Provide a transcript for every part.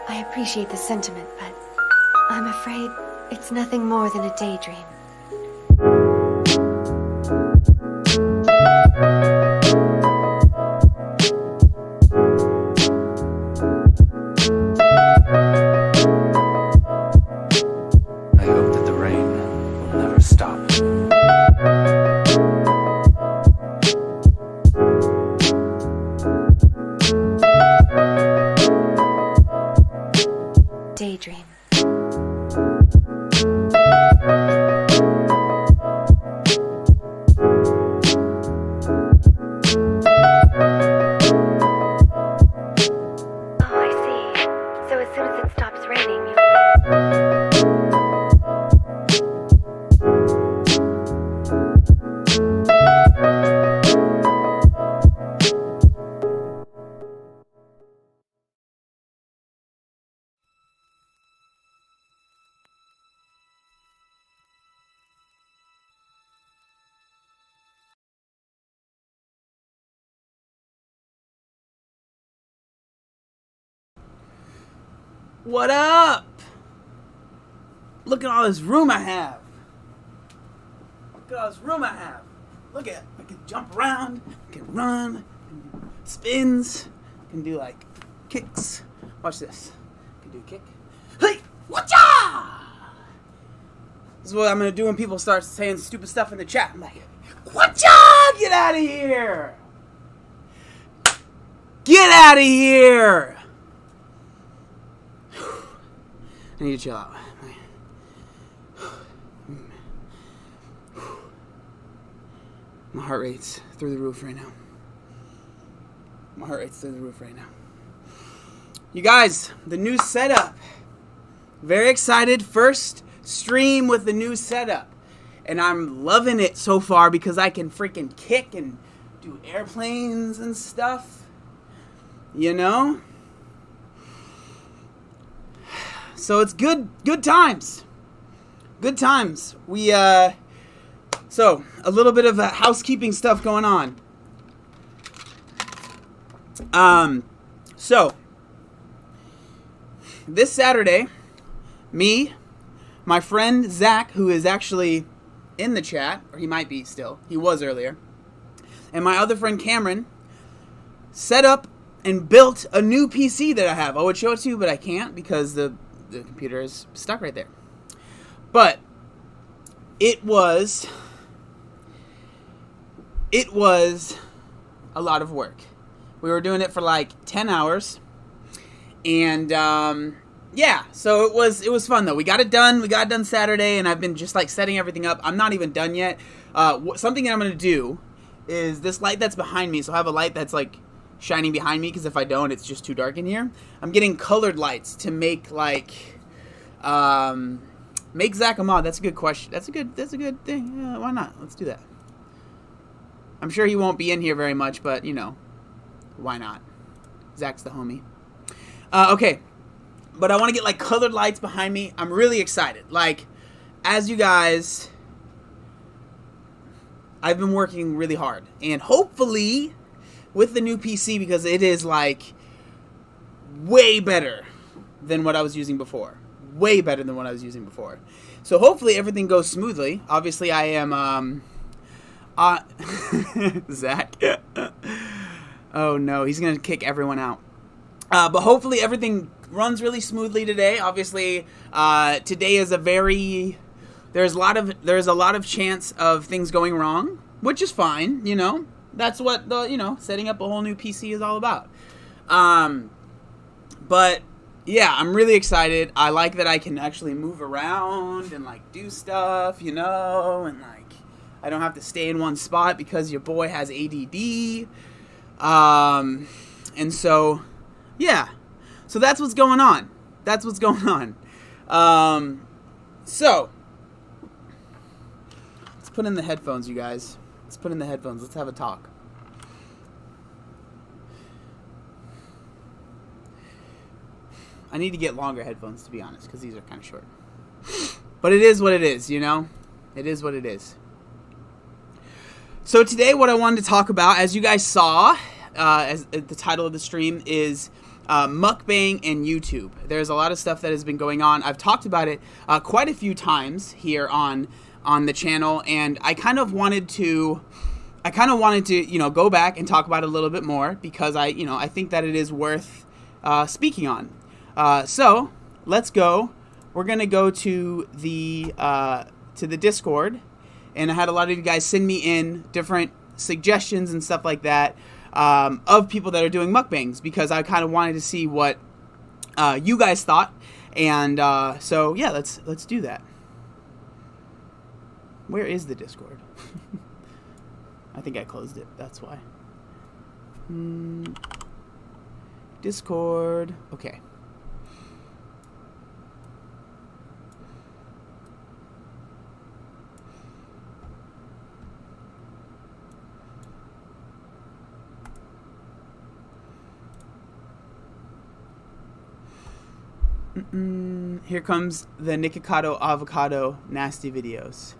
I appreciate the sentiment, but I'm afraid it's nothing more than a daydream. I hope that the rain will never stop. Daydream. Oh, I see. So as soon as it stops raining, you... What up? Look at all this room I have. Look at all this room I have. Look at, I can jump around, I can run, I can do spins, I can do like kicks. Watch this. I can do a kick. Hey, whatcha? This is what I'm gonna do when people start saying stupid stuff in the chat. I'm like, whatcha? Get out of here! Get out of here! I need to chill out. My heart rate's through the roof right now. My heart rate's through the roof right now. You guys, the new setup. Very excited. First stream with the new setup. And I'm loving it so far because I can freaking kick and do airplanes and stuff. You know? So it's good times. Good times. So a little bit of housekeeping stuff going on. So this Saturday, me, my friend Zach, who is actually in the chat, or he might be still, he was earlier, and my other friend Cameron set up and built a new PC that I have. I would show it to you, but I can't because the computer is stuck right there. But it was a lot of work. We were doing it for like 10 hours. And yeah, so it was fun though. We got it done. We got it done Saturday, and I've been just like setting everything up. I'm not even done yet. Something that I'm gonna do is this light that's behind me. So I have a light that's like shining behind me because if I don't, it's just too dark in here. I'm getting colored lights to make like make Zach a mod. That's a good question. That's a good thing. Yeah, why not? Let's do that. I'm sure he won't be in here very much, but you know, why not? Zach's the homie. Okay. But I want to get, like, colored lights behind me. I'm really excited. Like, as you guys, I've been working really hard. And hopefully, with the new PC, because it is, like, way better than what I was using before. Way better than what I was using before. So hopefully everything goes smoothly. Obviously, I am, Zach. Oh, no. He's going to kick everyone out. But hopefully everything runs really smoothly today. Obviously, today is there's a lot of chance of things going wrong, which is fine, you know. That's what setting up a whole new PC is all about. But yeah, I'm really excited. I like that I can actually move around and like do stuff, you know, and like I don't have to stay in one spot because your boy has ADD. And so yeah, so that's what's going on. That's what's going on. So, let's put in the headphones, you guys. Let's put in the headphones. Let's have a talk. I need to get longer headphones, to be honest, because these are kind of short. But it is what it is, you know? It is what it is. So today what I wanted to talk about, as you guys saw, as the title of the stream is mukbang and YouTube. There's a lot of stuff that has been going on. I've talked about it quite a few times here on the channel, and I kind of wanted to go back and talk about it a little bit more because I think that it is worth speaking on. So let's go. We're gonna go to the Discord, and I had a lot of you guys send me in different suggestions and stuff like that. Of people that are doing mukbangs because I kind of wanted to see what you guys thought, and so yeah, let's do that. Where is the Discord? I think I closed it. That's why. Discord. Okay. Here comes the Nikocado avocado nasty videos.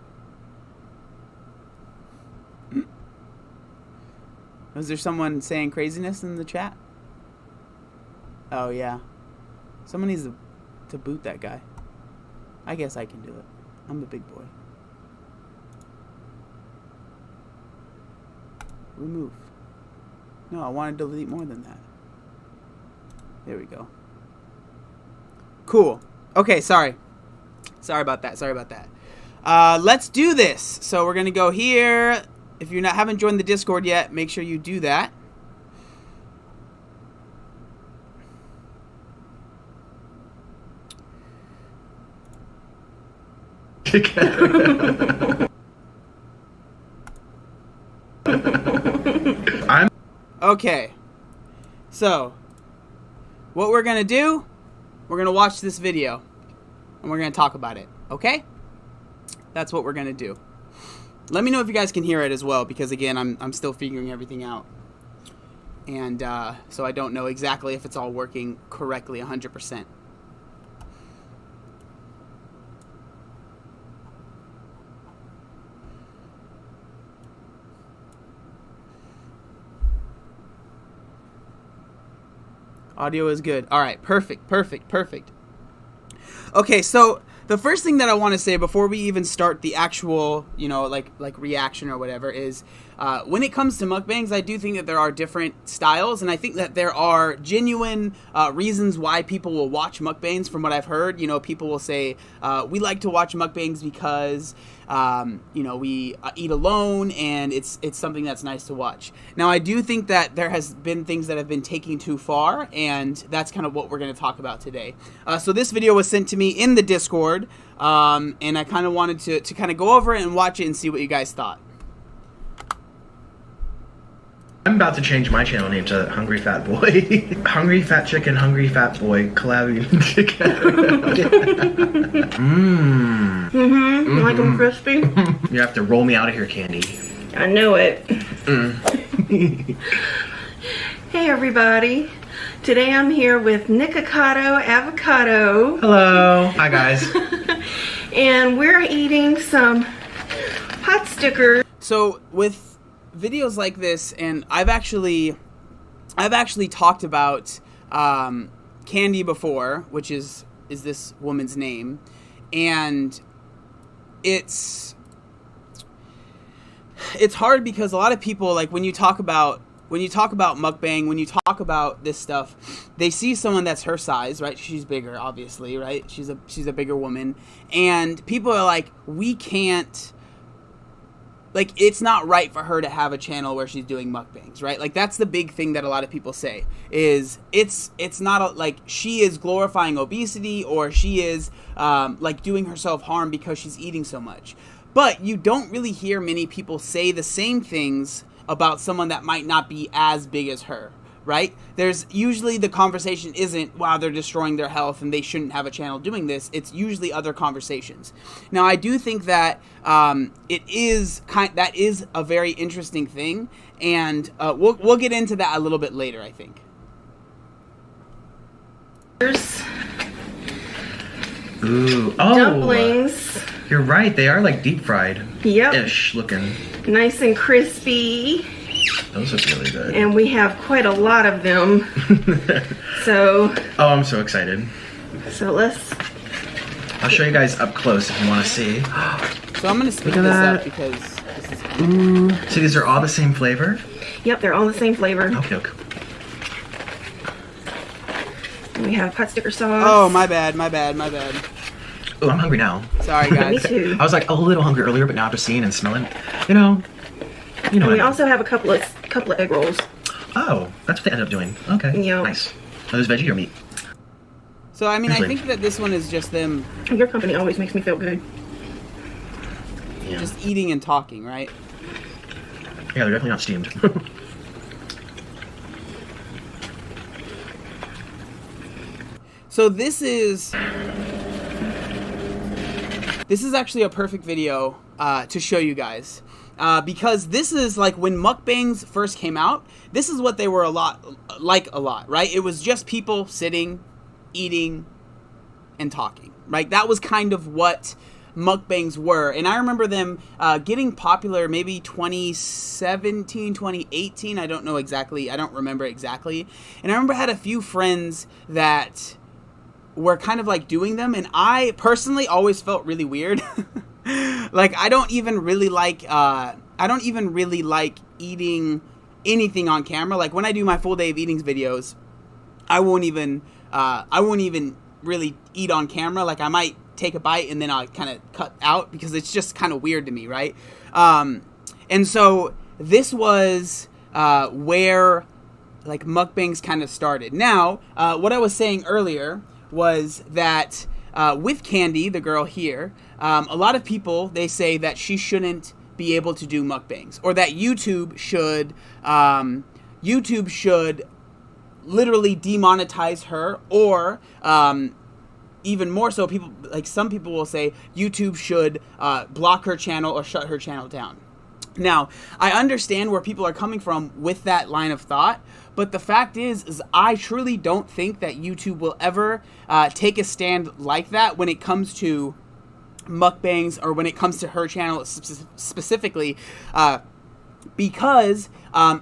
Was there someone saying craziness in the chat? Oh yeah. Someone needs to boot that guy. I guess I can do it. I'm a big boy. Remove. No, I want to delete more than that. There we go. Cool. Okay, sorry. Sorry about that. Let's do this. So we're going to go here. If you haven't joined the Discord yet, make sure you do that. Okay. So, what we're going to do, we're going to watch this video, and we're going to talk about it, okay? That's what we're going to do. Let me know if you guys can hear it as well, because, again, I'm still figuring everything out. And so I don't know exactly if it's all working correctly 100%. Audio is good. All right, perfect. Okay, so the first thing that I want to say before we even start the actual, like reaction or whatever is, when it comes to mukbangs, I do think that there are different styles, and I think that there are genuine reasons why people will watch mukbangs. From what I've heard, people will say, we like to watch mukbangs because you know, we eat alone, and it's something that's nice to watch. Now, I do think that there has been things that have been taking too far, and that's kind of what we're going to talk about today. So this video was sent to me in the Discord, and I kind of wanted to kind of go over it and watch it and see what you guys thought. I'm about to change my channel name to Hungry Fat Boy. Hungry Fat Chicken, Hungry Fat Boy collabing together. Like them crispy? You have to roll me out of here, Candy. I know it. Hey everybody. Today I'm here with Nikocado Avocado. Hello. Hi, guys. And we're eating some pot stickers. So with videos like this, and I've actually talked about Candy before, which is this woman's name, and it's hard because a lot of people, like, when you talk about mukbang, when you talk about this stuff, they see someone that's her size, right? She's bigger, obviously, right? She's a bigger woman, and people are like, we can't. Like, it's not right for her to have a channel where she's doing mukbangs, right? Like, that's the big thing that a lot of people say, is it's not like she is glorifying obesity, or she is like doing herself harm because she's eating so much. But you don't really hear many people say the same things about someone that might not be as big as her, right? There's usually, the conversation isn't, wow, they're destroying their health and they shouldn't have a channel doing this. It's usually other conversations. Now, I do think that that is a very interesting thing, and we'll get into that a little bit later, I think. Ooh. Oh. Dumplings. You're right. They are like deep fried. Yep. Ish looking. Nice and crispy. Those look really good. And we have quite a lot of them. So. Oh, I'm so excited. So let's. I'll show you guys up close if you want to see. So I'm going to speed this up because this is... Ooh. So these are all the same flavor? Yep, they're all the same flavor. Okay. And we have pot sticker sauce. Oh, my bad. Oh, I'm hungry now. Sorry, Me guys. too. I was like a little hungry earlier, but now after seeing and smelling, you know. And What we I also have a couple of egg rolls. Oh, that's what they ended up doing. Okay. Yep. Nice. Are those veggie or meat? So, I mean, I Usually. think that this one is just them Your company always makes me feel good. Yeah. just eating and talking, right? Yeah, they're definitely not steamed. So this is actually a perfect video to show you guys, because this is like when mukbangs first came out. This is what they were a lot, right? It was just people sitting, eating, and talking, right? That was kind of what mukbangs were, and I remember them getting popular maybe 2017, 2018. I don't know exactly. I don't remember exactly. And I remember I had a few friends that were kind of like doing them, and I personally always felt really weird. Like, I don't even really like eating anything on camera. Like, when I do my full day of eatings videos, I won't even really eat on camera. Like, I might take a bite and then I'll kind of cut out because it's just kind of weird to me, right? And so this was where like mukbangs kind of started. Now, what I was saying earlier was that with Candy, the girl here, a lot of people, they say that she shouldn't be able to do mukbangs, or that YouTube should literally demonetize her, or even more so, people, like, some people will say YouTube should block her channel or shut her channel down. Now, I understand where people are coming from with that line of thought, but the fact is I truly don't think that YouTube will ever take a stand like that when it comes to mukbangs, or when it comes to her channel specifically, because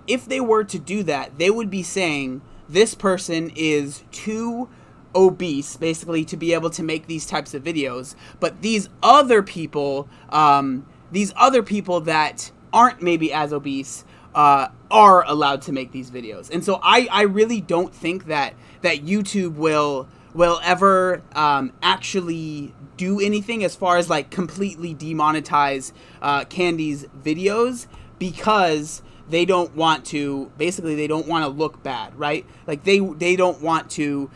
if they were to do that, they would be saying this person is too obese, basically, to be able to make these types of videos, but these other people that aren't maybe as obese are allowed to make these videos. And so I really don't think that YouTube will will ever actually do anything as far as like completely demonetize Candy's videos, because they don't want to, basically they don't want to look bad, right? Like they don't want to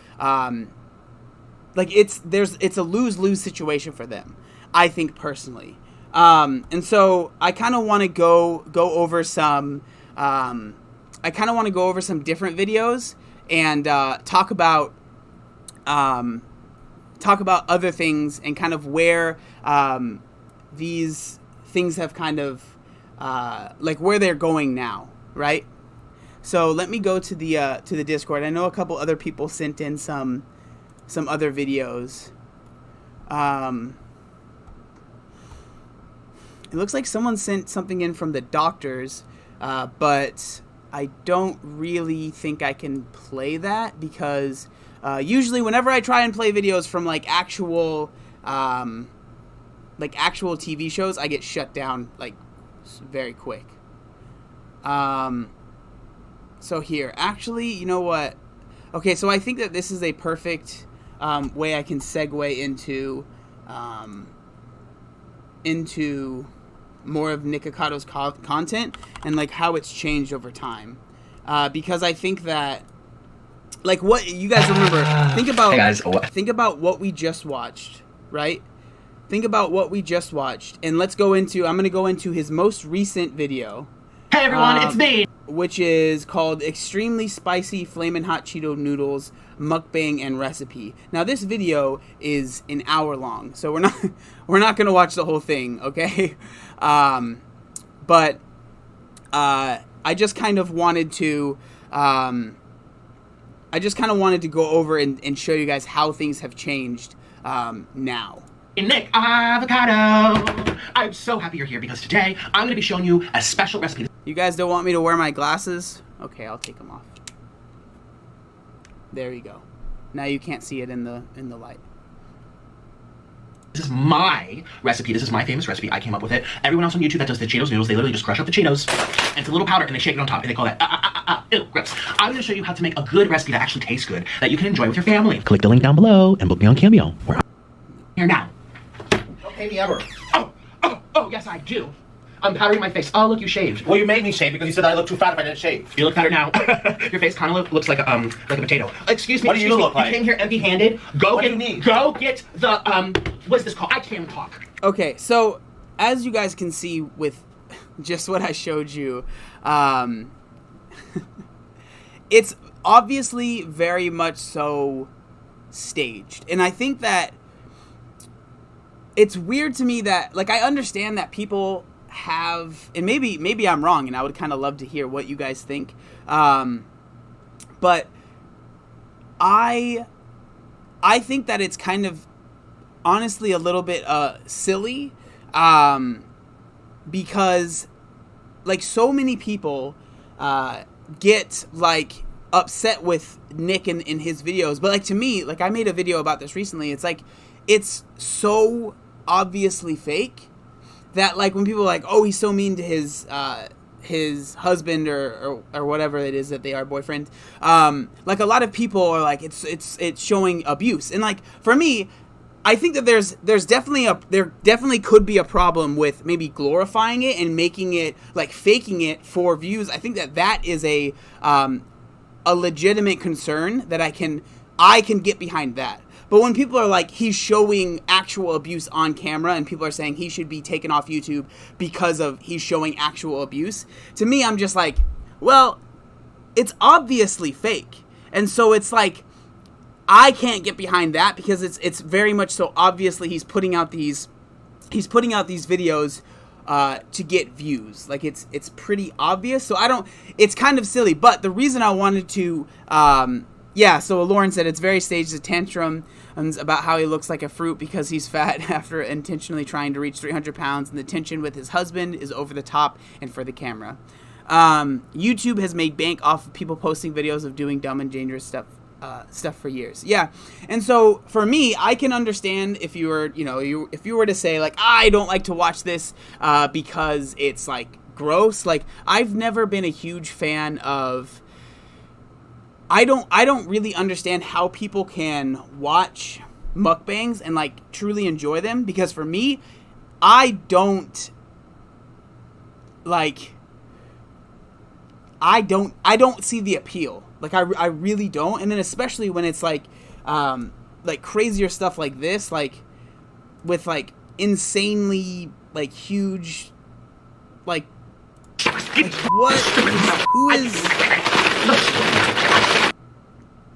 like it's a lose-lose situation for them, I think personally. And so I kind of want to go over some different videos and talk about other things and kind of where these things have kind of like where they're going now, right? So let me go to the Discord. I know a couple other people sent in some other videos. It looks like someone sent something in from the doctors, but I don't really think I can play that because usually whenever I try and play videos from like actual TV shows, I get shut down like very quick. So here, actually, you know what? Okay, so I think that this is a perfect way I can segue into more of Nikocato's content and like how it's changed over time, because I think that like what you guys remember, think about what we just watched, right? Think about what we just watched, and I'm going to go into his most recent video. Hey everyone, it's me! Which is called Extremely Spicy Flamin' Hot Cheeto Noodles Mukbang and Recipe. Now this video is an hour long, so we're not going to watch the whole thing, okay? But I just kind of wanted to go over and show you guys how things have changed now. Nick Avocado! I'm so happy you're here because today I'm going to be showing you a special recipe. You guys don't want me to wear my glasses? Okay, I'll take them off. There you go. Now you can't see it in the light. This is my recipe. This is my famous recipe. I came up with it. Everyone else on YouTube that does the Cheetos noodles, they literally just crush up the Cheetos, and it's a little powder, and they shake it on top, and they call that, ew, gross. I'm going to show you how to make a good recipe that actually tastes good, that you can enjoy with your family. Click the link down below and book me on Cameo. We're here now. Don't pay me ever. Oh, yes, I do. I'm powdering my face. Oh, look, you shaved. Well, you made me shave because you said I look too fat if I didn't shave. You look fatter now. Your face kind of looks like a potato. Excuse me. What do you look like? You came here empty-handed. What do you need? Go get the what's this called? I can't even talk. Okay, so as you guys can see with just what I showed you, it's obviously very much so staged, and I think that it's weird to me that, like, I understand that people have, and maybe I'm wrong, and I would kind of love to hear what you guys think, but I think that it's kind of honestly a little bit silly, because like so many people get like upset with Nick in his videos, but like to me, like I made a video about this recently, it's like it's so obviously fake that like when people are like, oh, he's so mean to his husband or whatever it is that they are, boyfriend, like a lot of people are like it's showing abuse, and like for me, I think that there definitely could be a problem with maybe glorifying it and making it like faking it for views. I think that is a legitimate concern that I can get behind that. But when people are like, he's showing actual abuse on camera, and people are saying he should be taken off YouTube because of he's showing actual abuse, to me, I'm just like, well, it's obviously fake. And so it's like, I can't get behind that because it's very much so obviously he's putting out these videos to get views. Like it's pretty obvious. So it's kind of silly. But the reason I wanted to, so Lauren said it's very staged, a tantrum about how he looks like a fruit because he's fat after intentionally trying to reach 300 pounds, and the tension with his husband is over the top and for the camera. YouTube has made bank off of people posting videos of doing dumb and dangerous stuff for years. Yeah. And so for me, I can understand if you were, if you were to say like, I don't like to watch this because it's like gross. Like I've never been a huge fan of I don't really understand how people can watch mukbangs and like truly enjoy them, because for me, I don't see the appeal. Like I really don't. And then especially when it's like crazier stuff like this, like with like insanely like huge like what? Who is?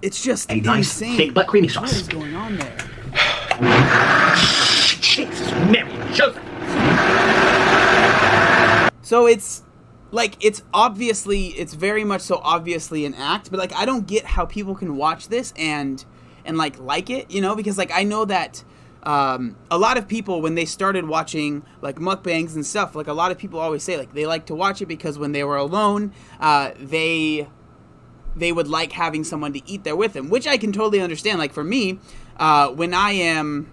It's just A nice insane. thick but creamy What sauce. is going on there? Jesus, Mary, Joseph. So it's like it's very much so obviously an act, but like I don't get how people can watch this and like it, you know, because like I know that a lot of people, when they started watching like mukbangs and stuff, like a lot of people always say like they like to watch it because when they were alone, they would like having someone to eat there with them, which I can totally understand. Like for me, when I'm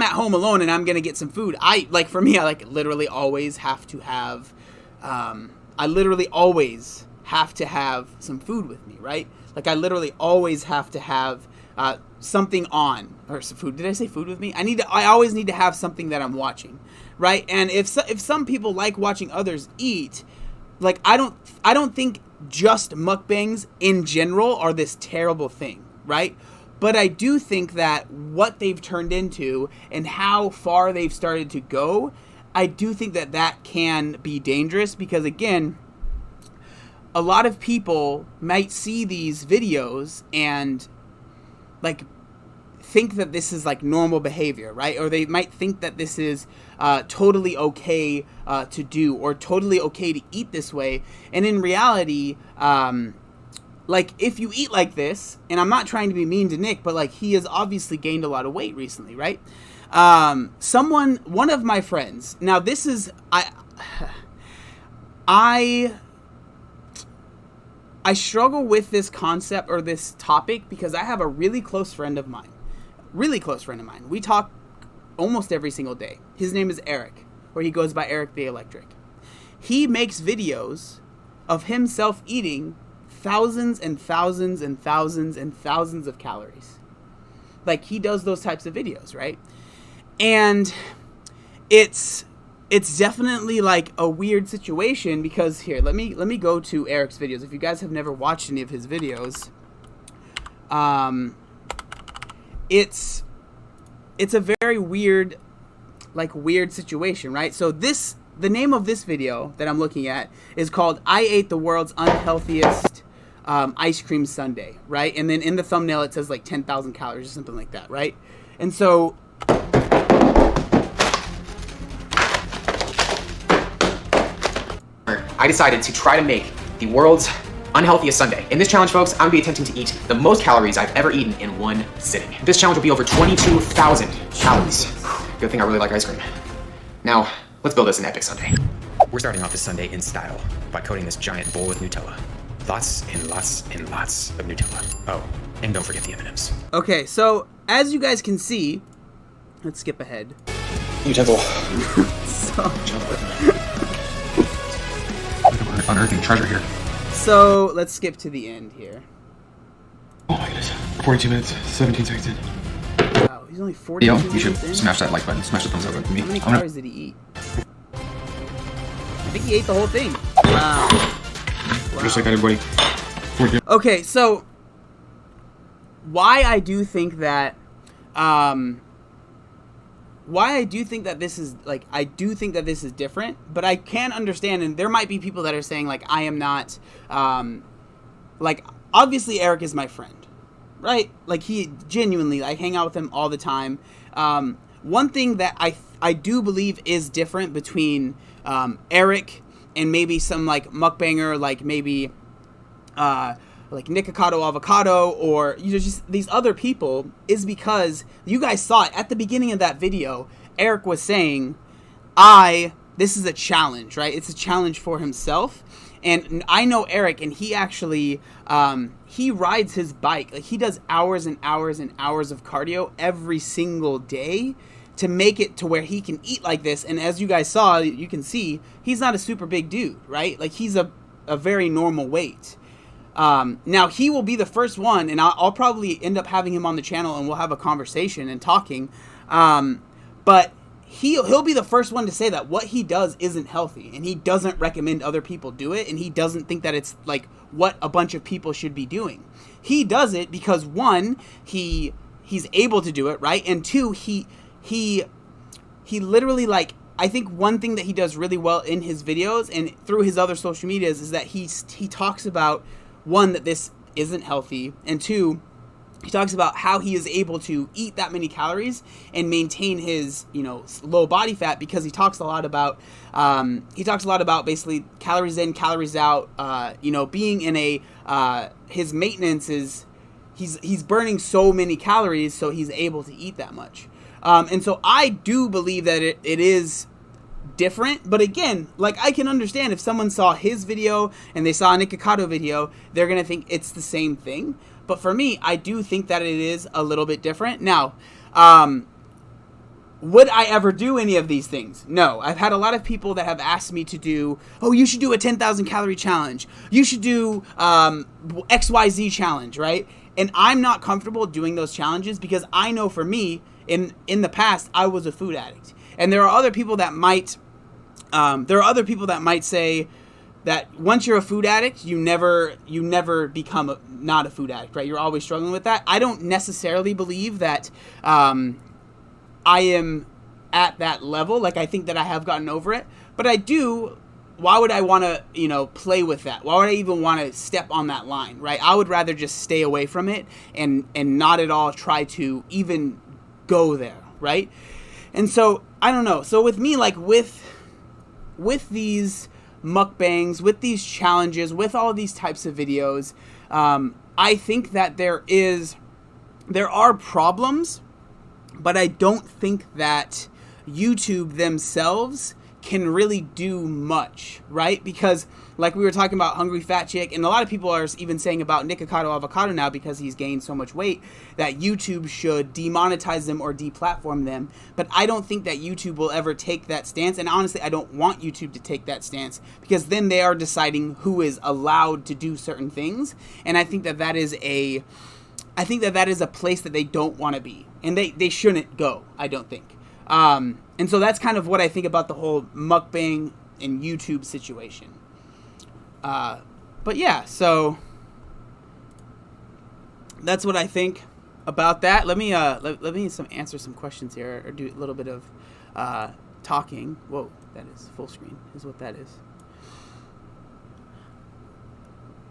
at home alone and I'm gonna get some food, I literally always have to have some food with me, right? Like I literally always have to have something on, or some food. Did I say food with me? I always need to have something that I'm watching, right? And if some people like watching others eat, like I don't think just mukbangs in general are this terrible thing, right? But I do think that what they've turned into and how far they've started to go, I do think that can be dangerous, because again, a lot of people might see these videos and like think that this is like normal behavior, right? Or they might think that this is totally okay to do, or totally okay to eat this way. And in reality, like if you eat like this, and I'm not trying to be mean to Nick, but like he has obviously gained a lot of weight recently, right? One of my friends, now this is, I struggle with this concept or this topic because I have a really close friend of mine. We talk almost every single day. His name is Eric, or he goes by Eric the Electric. He makes videos of himself eating thousands and thousands and thousands and thousands of calories. Like he does those types of videos, right? And it's definitely like a weird situation, because here, let me go to Eric's videos. If you guys have never watched any of his videos, it's a very weird situation, right? So the name of this video that I'm looking at is called "I Ate the World's Unhealthiest Ice Cream Sundae," right? And then in the thumbnail it says like 10,000 calories or something like that, right? And so I decided to try to make the world's unhealthiest sundae. In this challenge, folks, I'm gonna be attempting to eat the most calories I've ever eaten in one sitting. This challenge will be over 22,000 calories. Good thing I really like ice cream. Now, let's build us an epic sundae. We're starting off this sundae in style by coating this giant bowl with Nutella. Lots and lots and lots of Nutella. Oh, and don't forget the M&Ms. okay, so as you guys can see, let's skip ahead. Utensil. Unearthing treasure here. So let's skip to the end here. Oh my goodness. 42 minutes, 17 seconds in. Wow, he's only 40 Yo, minutes you should in? smash that like button. Smash the thumbs up with me. How many I'm gonna... calories did he eat? I think he ate the whole thing. Wow. Just like that, everybody. Okay, so why I do think that this is like, I do think that this is different, but I can understand, and there might be people that are saying like I am not like, obviously Eric is my friend, right? Like he genuinely, I hang out with him all the time. One thing that I do believe is different between Eric and maybe some like mukbanger, like maybe like Nikocado Avocado, or you know, just these other people, is because you guys saw it at the beginning of that video. Eric was saying, this is a challenge, right? It's a challenge for himself. And I know Eric, and he actually, he rides his bike. Like he does hours and hours and hours of cardio every single day to make it to where he can eat like this. And as you guys saw, you can see, he's not a super big dude, right? Like he's a a very normal weight. Now he will be the first one, and I'll probably end up having him on the channel, and we'll have a conversation and talking. But he'll be the first one to say that what he does isn't healthy, and he doesn't recommend other people do it, and he doesn't think that it's like what a bunch of people should be doing. He does it because, one, he's able to do it, right? And two, he literally, like, I think one thing that he does really well in his videos and through his other social medias is that he talks about, one, that this isn't healthy, and two, he talks about how he is able to eat that many calories and maintain his, low body fat, because he talks a lot about basically calories in, calories out. Being in his maintenance is he's burning so many calories, so he's able to eat that much. And so I do believe that it is different, but again, like, I can understand if someone saw his video and they saw a Nikocado video, they're gonna think it's the same thing. But for me, I do think that it is a little bit different. Now, would I ever do any of these things? No. I've had a lot of people that have asked me to do, oh, you should do a 10,000 calorie challenge, you should do XYZ challenge, right? And I'm not comfortable doing those challenges because I know for me, in the past, I was a food addict. And there are other people that might say that once you're a food addict, you never become not a food addict, right? You're always struggling with that. I don't necessarily believe that I am at that level. Like, I think that I have gotten over it, but I do. Why would I want to, play with that? Why would I even want to step on that line, right? I would rather just stay away from it and not at all try to even go there, right? And so, I don't know. So with me, like, with these mukbangs, with these challenges, with all of these types of videos, I think that there are problems, but I don't think that YouTube themselves can really do much, right? Because, like we were talking about Hungry Fat Chick, and a lot of people are even saying about Nikocado Avocado now, because he's gained so much weight, that YouTube should demonetize them or deplatform them. But I don't think that YouTube will ever take that stance, and honestly, I don't want YouTube to take that stance, because then they are deciding who is allowed to do certain things, and I think that is a place that they don't want to be, and they shouldn't go, I don't think. And so that's kind of what I think about the whole mukbang and YouTube situation. But yeah, so that's what I think about that. Let me answer some questions here, or do a little bit of talking. Whoa, that is full screen, is what that is.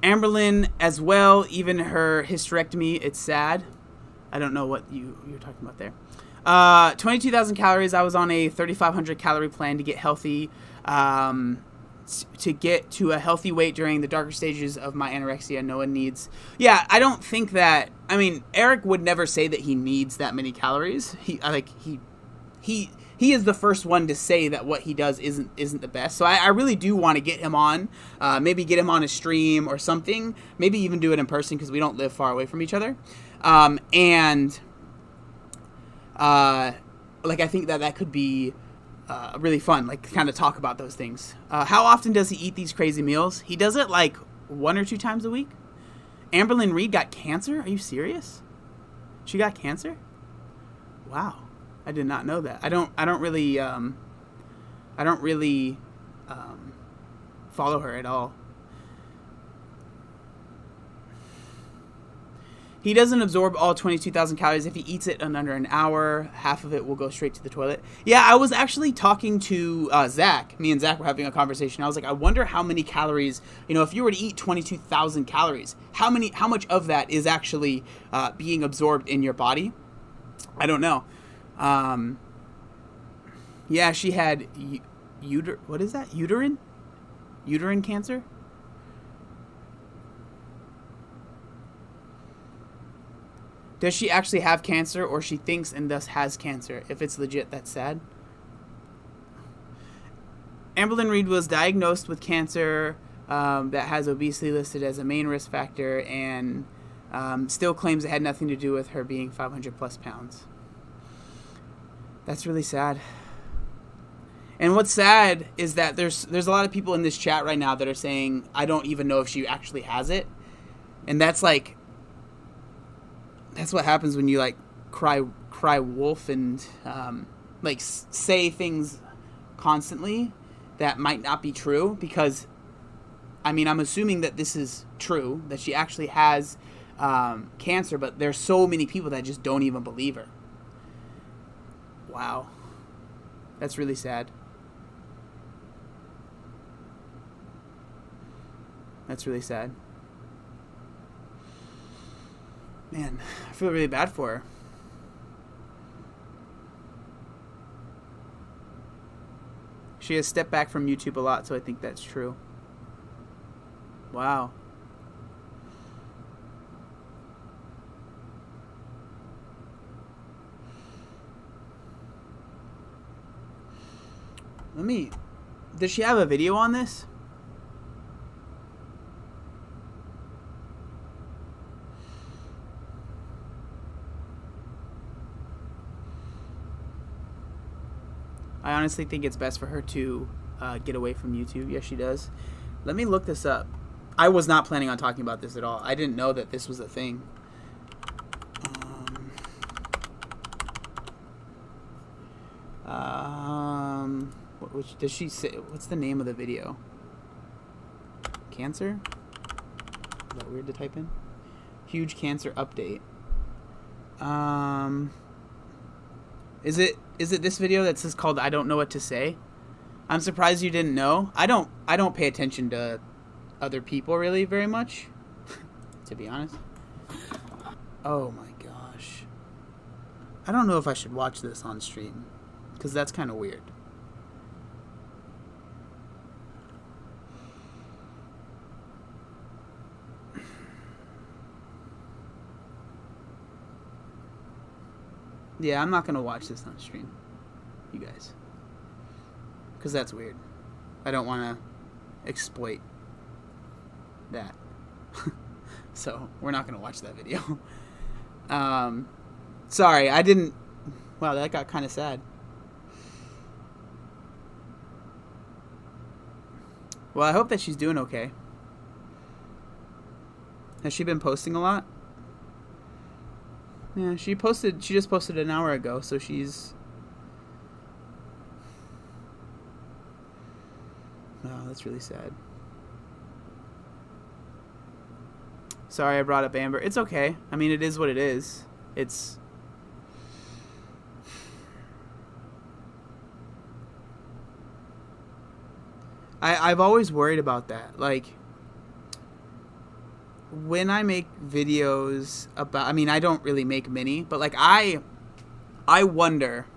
Amberlyn as well, even her hysterectomy, it's sad. I don't know what you're talking about there. 22,000 calories. I was on a 3,500 calorie plan to get healthy, to get to a healthy weight during the darker stages of my anorexia. No one needs. Yeah, I don't think that. I mean, Eric would never say that he needs that many calories. He is the first one to say that what he does isn't the best. So I really do want to get him on, maybe get him on a stream or something. Maybe even do it in person, because we don't live far away from each other. Like, I think that could be really fun, like, kind of talk about those things. How often does he eat these crazy meals? He does it like 1 or 2 times a week. Amberlyn Reed got cancer? Are you serious? She got cancer? Wow. I did not know that. I don't really follow her at all. He doesn't absorb all 22,000 calories. If he eats it in under an hour, half of it will go straight to the toilet. Yeah, I was actually talking to Zach. Me and Zach were having a conversation. I was like, I wonder how many calories, if you were to eat 22,000 calories, how much of that is actually being absorbed in your body? I don't know. Yeah, she had what is that? Uterine cancer? Does she actually have cancer, or she thinks and thus has cancer? If it's legit, that's sad. Amberlyn Reed was diagnosed with cancer that has obesity listed as a main risk factor, and still claims it had nothing to do with her being 500 plus pounds. That's really sad. And what's sad is that there's a lot of people in this chat right now that are saying, I don't even know if she actually has it. And that's like, that's what happens when you like cry wolf and like say things constantly that might not be true. Because, I mean, I'm assuming that this is true, that she actually has cancer, but there's so many people that just don't even believe her. Wow. That's really sad. That's really sad. Man, I feel really bad for her. She has stepped back from YouTube a lot, so I think that's true. Wow. Does she have a video on this? I honestly think it's best for her to get away from YouTube. Yes, she does. Let me look this up. I was not planning on talking about this at all. I didn't know that this was a thing. Which does she say? What's the name of the video? Cancer? Is that weird to type in? Huge cancer update. Is it this video that's just called I don't know what to say? I'm surprised you didn't know. I don't pay attention to other people really very much, to be honest. Oh my gosh. I don't know if I should watch this on stream, because that's kind of weird. Yeah, I'm not going to watch this on stream, you guys. Because that's weird. I don't want to exploit that. So, we're not going to watch that video. Sorry, I didn't... Wow, that got kind of sad. Well, I hope that she's doing okay. Has she been posting a lot? Yeah, she just posted an hour ago, so she's... Oh, that's really sad. Sorry I brought up Amber. It's okay. I mean, it is what it is. It's... I've always worried about that. Like... when I make videos about, I mean, I don't really make many, but like I wonder,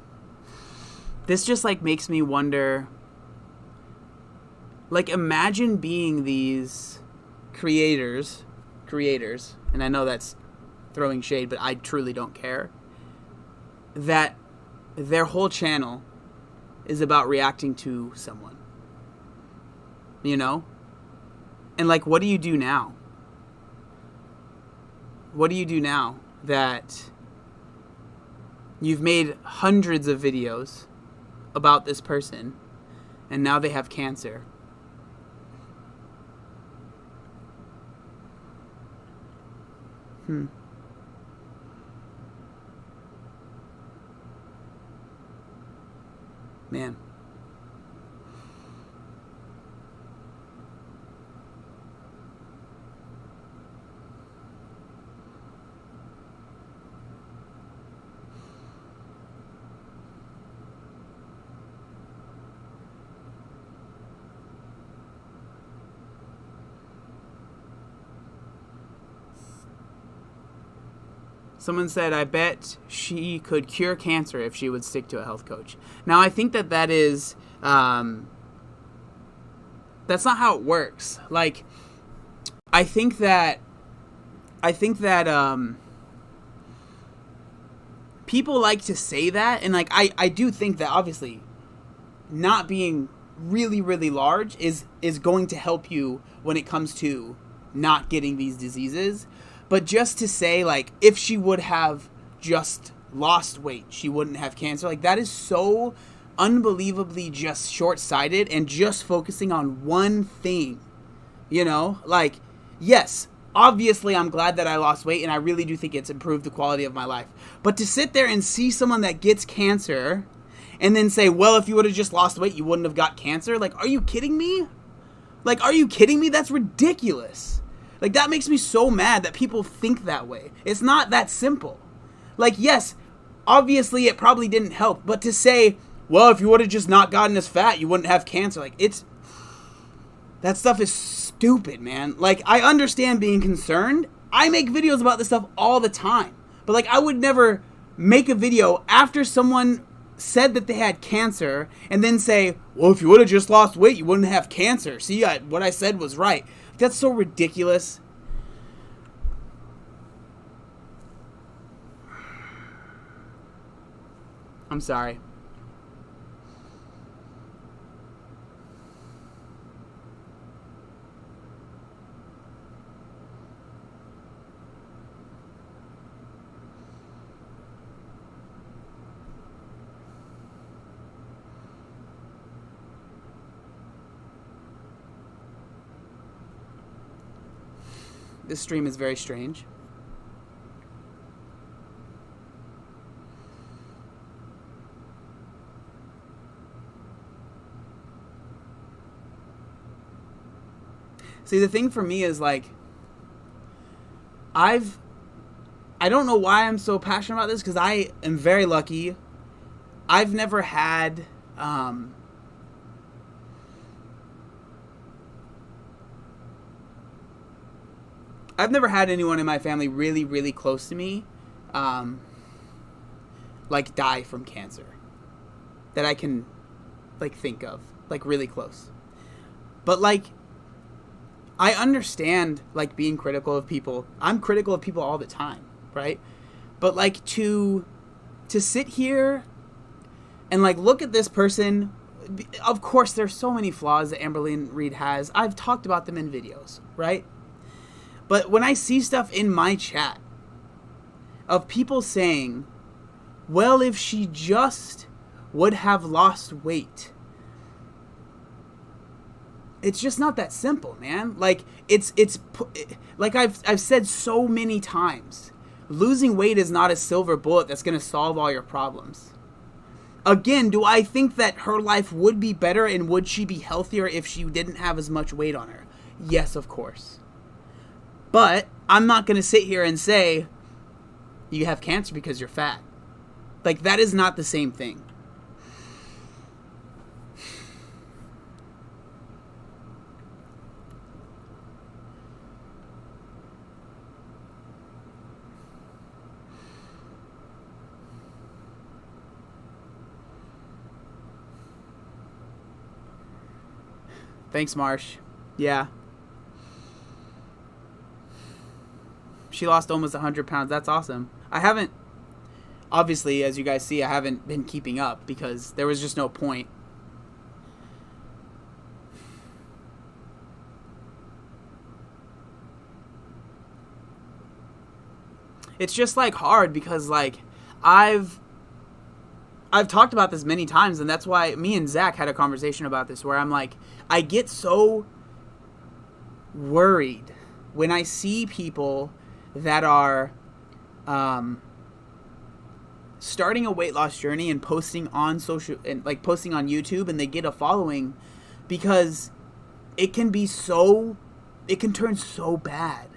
this just like makes me wonder, like imagine being these creators, and I know that's throwing shade, but I truly don't care, that their whole channel is about reacting to someone, you know? And like, what do you do now? What do you do now that you've made hundreds of videos about this person and now they have cancer? Man. Someone said, I bet she could cure cancer if she would stick to a health coach. Now, I think that is, that's not how it works. Like, I think that people like to say that, and like, I do think that obviously not being really, really large is going to help you when it comes to not getting these diseases. But just to say, like, if she would have just lost weight, she wouldn't have cancer. Like, that is so unbelievably just short-sighted and just focusing on one thing. You know, like, yes, obviously I'm glad that I lost weight, and I really do think it's improved the quality of my life. But to sit there and see someone that gets cancer and then say, well, if you would have just lost weight, you wouldn't have got cancer. Like, are you kidding me? Like, are you kidding me? That's ridiculous. Like, that makes me so mad that people think that way. It's not that simple. Like, yes, obviously it probably didn't help. But to say, well, if you would have just not gotten as fat, you wouldn't have cancer. Like, that stuff is stupid, man. Like, I understand being concerned. I make videos about this stuff all the time. But, like, I would never make a video after someone said that they had cancer and then say, well, if you would have just lost weight, you wouldn't have cancer. See, what I said was right. That's so ridiculous. I'm sorry. This stream is very strange. See, the thing for me is, like, I don't know why I'm so passionate about this, because I am very lucky. I've never had, anyone in my family really, really close to me, like, die from cancer. That I can, like, think of. Like, really close. But, like, I understand, like, being critical of people. I'm critical of people all the time, right? But, like, to sit here and, like, look at this person. Of course, there's so many flaws that Amberlynn Reed has. I've talked about them in videos, right? But when I see stuff in my chat of people saying, well, if she just would have lost weight, it's just not that simple, man. Like, it's like I've said so many times, losing weight is not a silver bullet that's going to solve all your problems. Again, do I think that her life would be better and would she be healthier if she didn't have as much weight on her? Yes, of course. But I'm not going to sit here and say you have cancer because you're fat. Like, that is not the same thing. Thanks, Marsh. Yeah. She lost almost 100 pounds. That's awesome. I haven't, obviously, as you guys see, I haven't been keeping up because there was just no point. It's just, like, hard because, like, I've talked about this many times, and that's why me and Zach had a conversation about this where I'm like, I get so worried when I see people that are starting a weight loss journey and posting on social and like posting on YouTube, and they get a following, because it can turn so bad.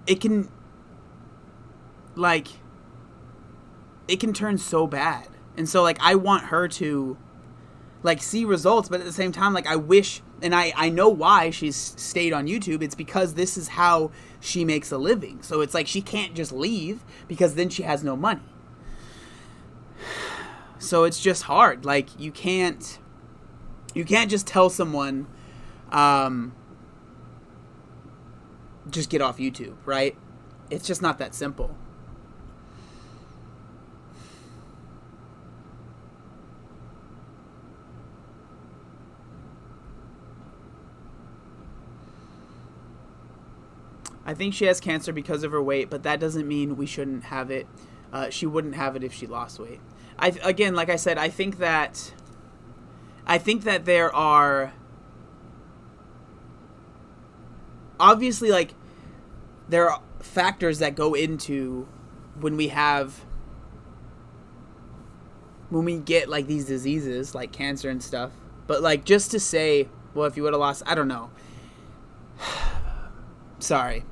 It can turn so bad. And so, like, I want her to, like, see results, but at the same time, like, I wish, and I know why she's stayed on YouTube. It's because this is how she makes a living. So it's like she can't just leave because then she has no money. So it's just hard. Like, you can't just tell someone, just get off YouTube, right? It's just not that simple. I think she has cancer because of her weight, but that doesn't mean we shouldn't have it. she wouldn't have it if she lost weight. Again, like I said, I think that there are obviously, like, there are factors that go into when we get like these diseases like cancer and stuff. But like, just to say, well, if you would have lost, I don't know. Sorry.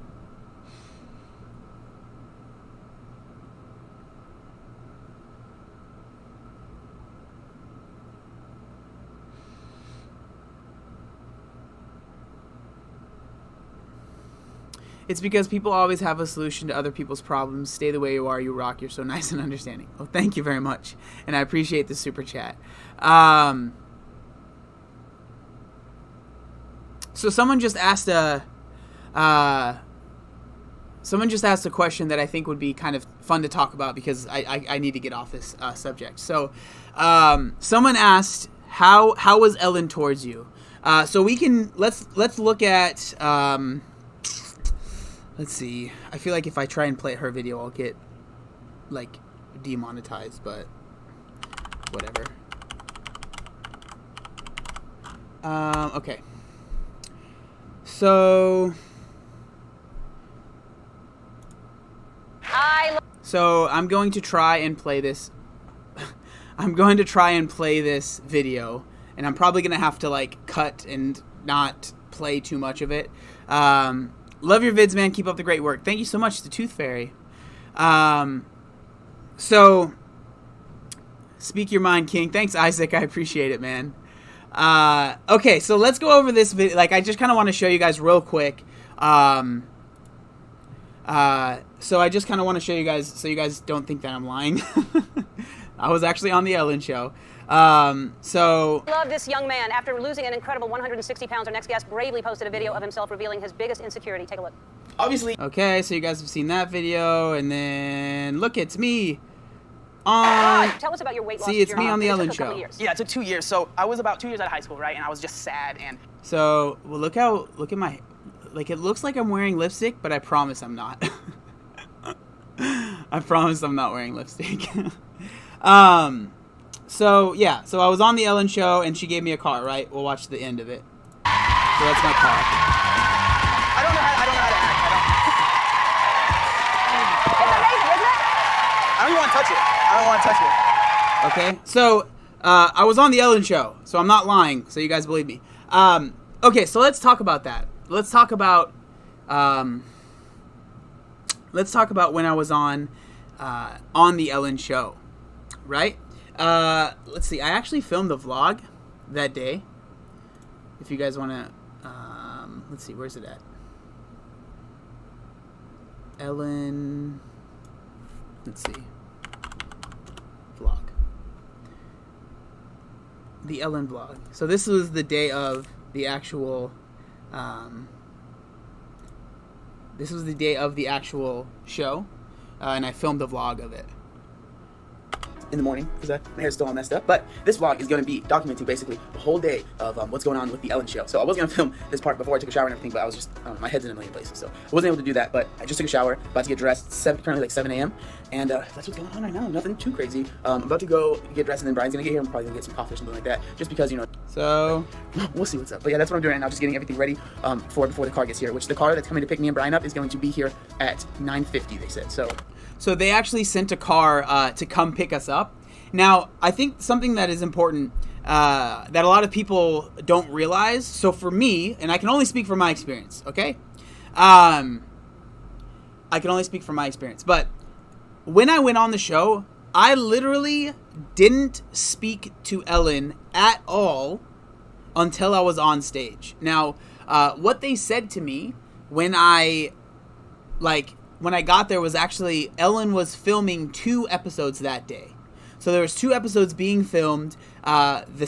It's because people always have a solution to other people's problems. Stay the way you are. You rock. You're so nice and understanding. Well, thank you very much. And I appreciate the super chat. So someone just asked a question that I think would be kind of fun to talk about, because I need to get off this subject. So someone asked, how was Ellen towards you? So we can let's look at let's see. I feel like if I try and play her video, I'll get like demonetized, but whatever. Okay. So I'm going to try and play this. I'm going to try and play this video, and I'm probably going to have to like cut and not play too much of it. Love your vids, man. Keep up the great work. Thank you so much, the Tooth Fairy. So speak your mind, King. Thanks, Isaac. I appreciate it, man. Okay, so let's go over this video. Like, I just kind of want to show you guys real quick. So I just kind of want to show you guys, so you guys don't think that I'm lying. I was actually on the Ellen Show. Love this young man. After losing an incredible 160 pounds, our next guest bravely posted a video of himself revealing his biggest insecurity. Take a look. Obviously. Okay, so you guys have seen that video, and then look, it's me on. Tell us about your weight loss. See, it's me on the Ellen Show. Yeah, it took 2 years. So I was about 2 years out of high school, right? And I was just sad and. So, well, look at my, like, it looks like I'm wearing lipstick, but I promise I'm not. I promise I'm not wearing lipstick. So yeah, so I was on the Ellen Show, and she gave me a car, right? We'll watch the end of it. So that's my car. I don't know how to act. It's amazing, isn't it? I don't even want to touch it. I don't want to touch it. Okay, so I was on the Ellen Show, so I'm not lying, so you guys believe me. Okay, so let's talk about that. Let's talk about when I was on the Ellen Show, right? Let's see. I actually filmed the vlog that day. If you guys want to, let's see. Where's it at? Ellen. Let's see. Vlog. The Ellen vlog. So this was the day of the actual. This was the day of the actual show, and I filmed the vlog of it. In the morning, because my hair's still all messed up. But this vlog is going to be documenting basically the whole day of what's going on with the Ellen Show. So I was going to film this part before I took a shower and everything, but I was just, my head's in a million places, so I wasn't able to do that. But I just took a shower, about to get dressed. It's currently like 7 a.m. And that's what's going on right now. Nothing too crazy. I'm about to go get dressed, and then Brian's going to get here. I'm probably going to get some coffee or something like that, just because, you know. So we'll see what's up. But yeah, that's what I'm doing right now, just getting everything ready before the car gets here, which the car that's coming to pick me and Brian up is going to be here at 9:50, they said. So they actually sent a car to come pick us up. Now, I think something that is important that a lot of people don't realize. So for me, and I can only speak from my experience, okay? I can only speak from my experience. But when I went on the show, I literally didn't speak to Ellen at all until I was on stage. Now, what they said to me when I got there was actually Ellen was filming 2 episodes that day. So there was 2 episodes being filmed in the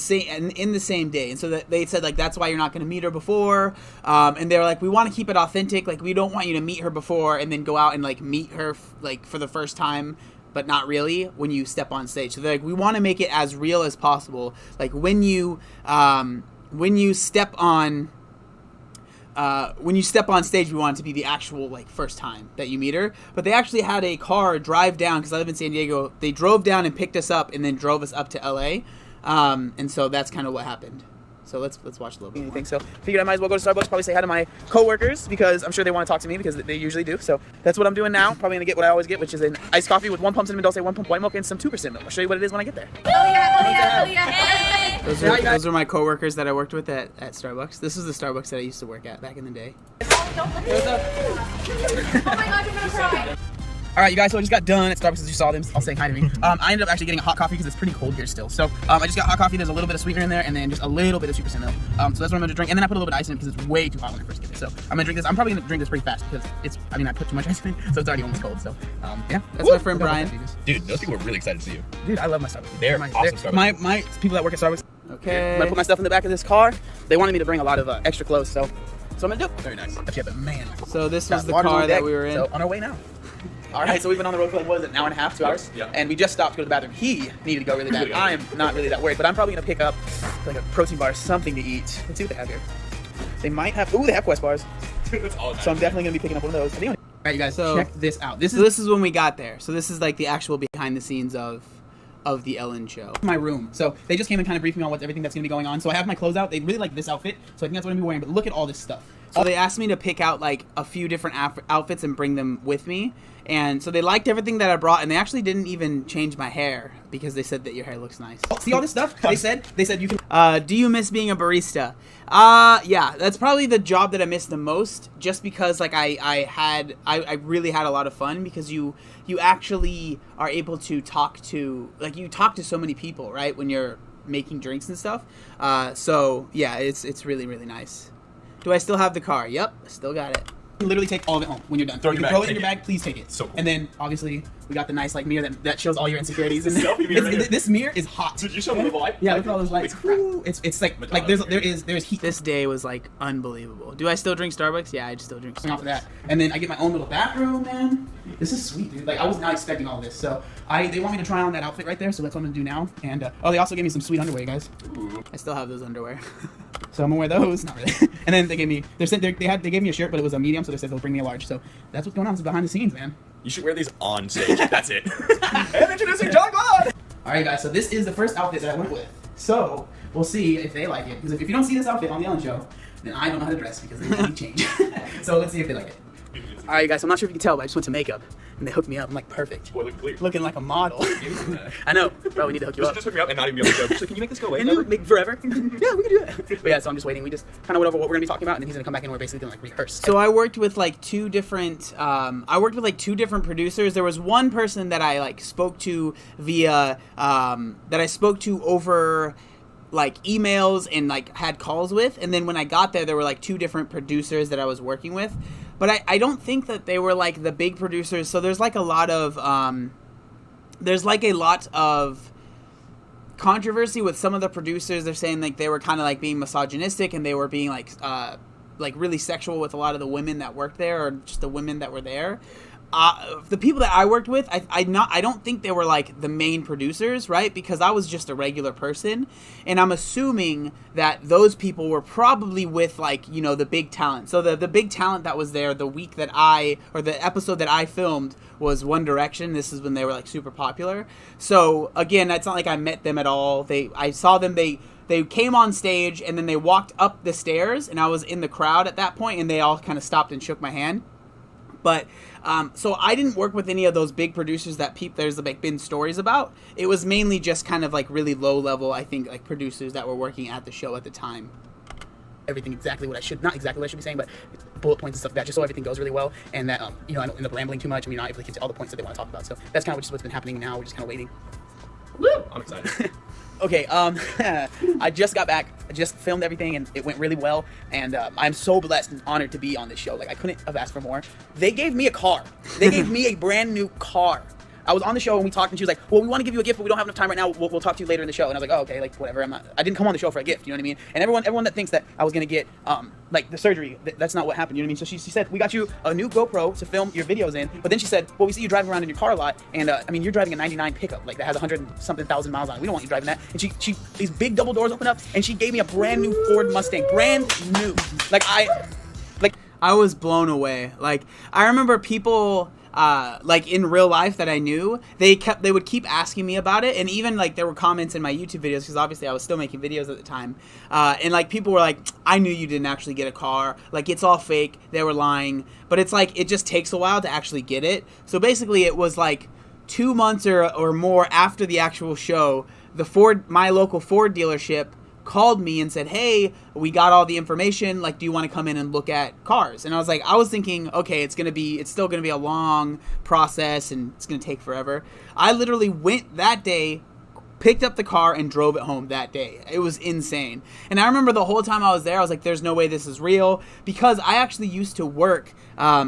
same day, and so they said like that's why you're not going to meet her before, and they were like, we want to keep it authentic, like we don't want you to meet her before and then go out and like meet her like for the first time, but not really when you step on stage. So they're like, we want to make it as real as possible, like when you step on when you step on stage, we want it to be the actual like first time that you meet her. But they actually had a car drive down because I live in San Diego. They drove down and picked us up and then drove us up to LA, and so that's kind of what happened. So let's watch a little bit. Anything, so figured I might as well go to Starbucks, probably say hi to my coworkers because I'm sure they want to talk to me because they usually do. So that's what I'm doing now. Probably gonna get what I always get, which is an iced coffee with 1 pump cinnamon dulce, 1 pump white milk, and some 2% milk. I'll show you what it is when I get there. Those are my coworkers that I worked with at Starbucks. This was the Starbucks that I used to work at back in the day. All right, you guys, so I just got done at Starbucks as you saw them all saying hi to me. I ended up actually getting a hot coffee because it's pretty cold here still. So I just got hot coffee. There's a little bit of sweetener in there and then just a little bit of 2% milk. So that's what I'm going to drink. And then I put a little bit of ice in it because it's way too hot when I first get it. So I'm going to drink this. I'm probably going to drink this pretty fast because I put too much ice in it, so it's already almost cold. So yeah, that's my friend Brian. Dude, those people are really excited to see you. Dude, I love my Starbucks. They're awesome Starbucks. My people that work at Starbucks. Okay. I'm going to put my stuff in the back of this car. They wanted me to bring a lot of extra clothes, so I'm going to do. Very nice. Yeah, but man. So this was the Water's on car deck, that we were in. So on our way now. All right, so we've been on the road for like, what is it, an hour and a half, 2 hours? Yeah. And we just stopped to go to the bathroom. He needed to go really bad. I am not really that worried, but I'm probably going to pick up like a protein bar, something to eat. Let's see what they have here. They might have, they have Quest bars. Dude, that's all nice. So I'm definitely going to be picking up one of those. All right, you guys, So- check this out. This is when we got there. So this is like the actual behind the scenes of the Ellen show. My room. So they just came and kind of briefed me on everything that's going to be going on. So I have my clothes out. They really like this outfit, so I think that's what I'm going to be wearing. But look at all this stuff. So they asked me to pick out like a few different outfits and bring them with me. And so they liked everything that I brought, and they actually didn't even change my hair because they said that your hair looks nice. See all this stuff? They said you can. Do you miss being a barista? Yeah, that's probably the job that I miss the most, just because like I really had a lot of fun because you actually are able to talk to so many people, right, when you're making drinks and stuff. So yeah, it's really, really nice. Do I still have the car? Yep, still got it. You can literally take all of it home when you're done. Throw it you in can your throw bag, it in your take bag, please take it. So cool. And then obviously we got the nice like mirror that shows all your insecurities. And Selfie mirror right here. this mirror is hot. Did you show me the light? Yeah, look at all those lights. Woo, it's like there's heat This day was like unbelievable. Do I still drink Starbucks? Yeah, I still drink off of Starbucks. that. And then I get my own little bathroom, man. This is sweet, dude. Like I was not expecting all this. So they want me to try on that outfit right there. So that's what I'm gonna do now. And they also gave me some sweet underwear, you guys. I still have those underwear. So I'm gonna wear those. Not really. And then they gave me they gave me a shirt, but it was a medium, so they said they'll bring me a large. So that's what's going on. This is behind the scenes, man. You should wear these on stage. That's it. And introducing John Glad. All right, guys. So this is the first outfit that I went with. So we'll see if they like it. Because if you don't see this outfit on the Ellen Show, then I don't know how to dress because they need change. So let's see if they like it. All right, guys. So I'm not sure if you can tell, but I just went to makeup and they hooked me up. I'm like perfect. Boy, look clear. Looking like a model. I know. Bro, we need to hook you up. Just hook me up and not even be able to go. She's like, can you make this go away? Can you make forever? Yeah, we can do that. But yeah, so I'm just waiting. We just kind of went over what we're gonna be talking about, and then he's gonna come back and we're basically gonna like rehearse. So I worked with like two different producers. There was one person that I like spoke to via over like emails and like had calls with, and then when I got there were like two different producers that I was working with. But I don't think that they were like the big producers. So there's like a lot of controversy with some of the producers. They're saying like they were kind of like being misogynistic and they were being like really sexual with a lot of the women that worked there, or just the women that were there. The people that I worked with, I don't think they were like the main producers, right? Because I was just a regular person, and I'm assuming that those people were probably with like, you know, the big talent. So the big talent that was there the week that the episode that I filmed was One Direction. This is when they were like super popular. So again, it's not like I met them at all. I saw them. They came on stage and then they walked up the stairs, and I was in the crowd at that point, and they all kind of stopped and shook my hand. But so I didn't work with any of those big producers that there's like been stories about. It was mainly just kind of like really low level, I think, like producers that were working at the show at the time. Everything not exactly what I should be saying, but bullet points and stuff like that, just so everything goes really well, and that I don't end up rambling too much, and we're not able to get to all the points that they want to talk about. So that's kind of what's been happening now. We're just kind of waiting. Woo! I'm excited. Okay, I just got back. I just filmed everything, and it went really well. And I'm so blessed and honored to be on this show. Like, I couldn't have asked for more. They gave me a car. They gave me a brand new car. I was on the show and we talked, and she was like, well, we want to give you a gift, but we don't have enough time right now. We'll talk to you later in the show. And I was like, oh, okay, like, whatever. I didn't come on the show for a gift, you know what I mean? And everyone that thinks that I was going to get, like, the surgery, that's not what happened, you know what I mean? So she said, we got you a new GoPro to film your videos in. But then she said, well, we see you driving around in your car a lot. And, I mean, you're driving a 99 pickup, like, that has 100-something thousand miles on it. We don't want you driving that. And she these big double doors open up, and she gave me a brand new Ford Mustang. Brand new. Like, I was blown away. Like, I remember people, like in real life that I knew, they would keep asking me about it, and even like there were comments in my YouTube videos, because obviously I was still making videos at the time, and like people were like, I knew you didn't actually get a car, like it's all fake, they were lying, but it's like, it just takes a while to actually get it. So basically it was like 2 months or more after the actual show, my local Ford dealership called me and said, hey, we got all the information, like, do you want to come in and look at cars? And I was thinking, okay, it's still gonna be a long process and it's gonna take forever. I literally went that day, picked up the car, and drove it home that day. It was insane. And I remember the whole time I was there, I was like, there's no way this is real, because I actually used to work at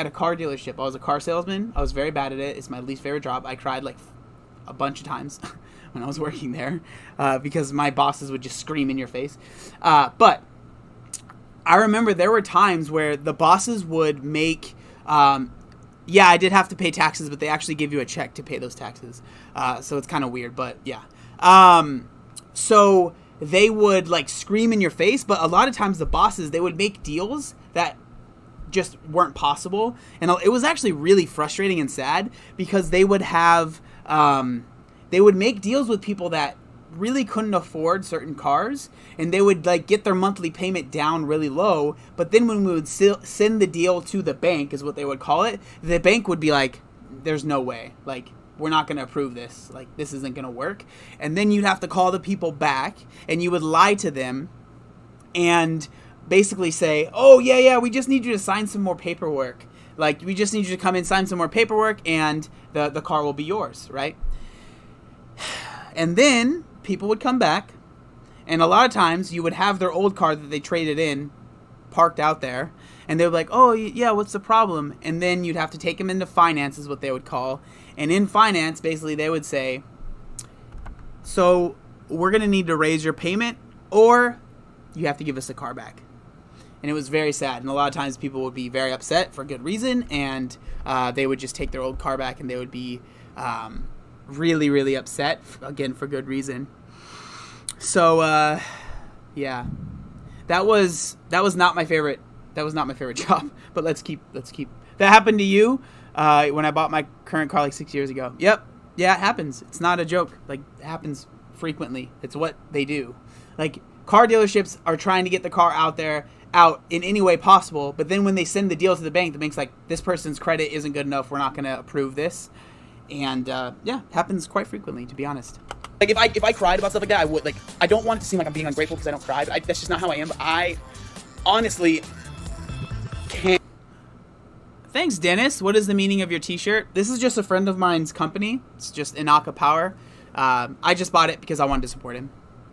a car dealership. I was a car salesman. I was very bad at it. It's my least favorite job. I cried like a bunch of times when I was working there, because my bosses would just scream in your face. But I remember there were times where the bosses would make, yeah, I did have to pay taxes, but they actually give you a check to pay those taxes. So it's kind of weird, but yeah. So they would like scream in your face, but a lot of times the bosses, they would make deals that just weren't possible. And it was actually really frustrating and sad, because they would have, they would make deals with people that really couldn't afford certain cars, and they would like get their monthly payment down really low, but then when we would send the deal to the bank, is what they would call it, the bank would be like, there's no way, like, we're not going to approve this, like, this isn't going to work. And then you'd have to call the people back, and you would lie to them and basically say, oh yeah, we just need you to sign some more paperwork, like, we just need you to come in, sign some more paperwork, and the car will be yours, right? And then people would come back, and a lot of times you would have their old car that they traded in parked out there, and they would be like, oh yeah, what's the problem? And then you'd have to take them into finance, is what they would call. And in finance, basically they would say, so we're going to need to raise your payment, or you have to give us the car back. And it was very sad, and a lot of times people would be very upset for good reason, and they would just take their old car back, and they would be really, really upset, again, for good reason. So yeah, that was not my favorite job. But let's keep that happened to you when I bought my current car like 6 years ago. Yep, yeah, it happens. It's not a joke. Like, it happens frequently. It's what they do. Like, car dealerships are trying to get the car out in any way possible, but then when they send the deal to the bank's like, this person's credit isn't good enough, we're not going to approve this. And yeah, it happens quite frequently, to be honest. Like, if I cried about stuff like that, I would, like, I don't want it to seem like I'm being ungrateful because I don't cry, but that's just not how I am. But I honestly can't. Thanks, Dennis. What is the meaning of your t-shirt? This is just a friend of mine's company. It's just Inaka Power. I just bought it because I wanted to support him.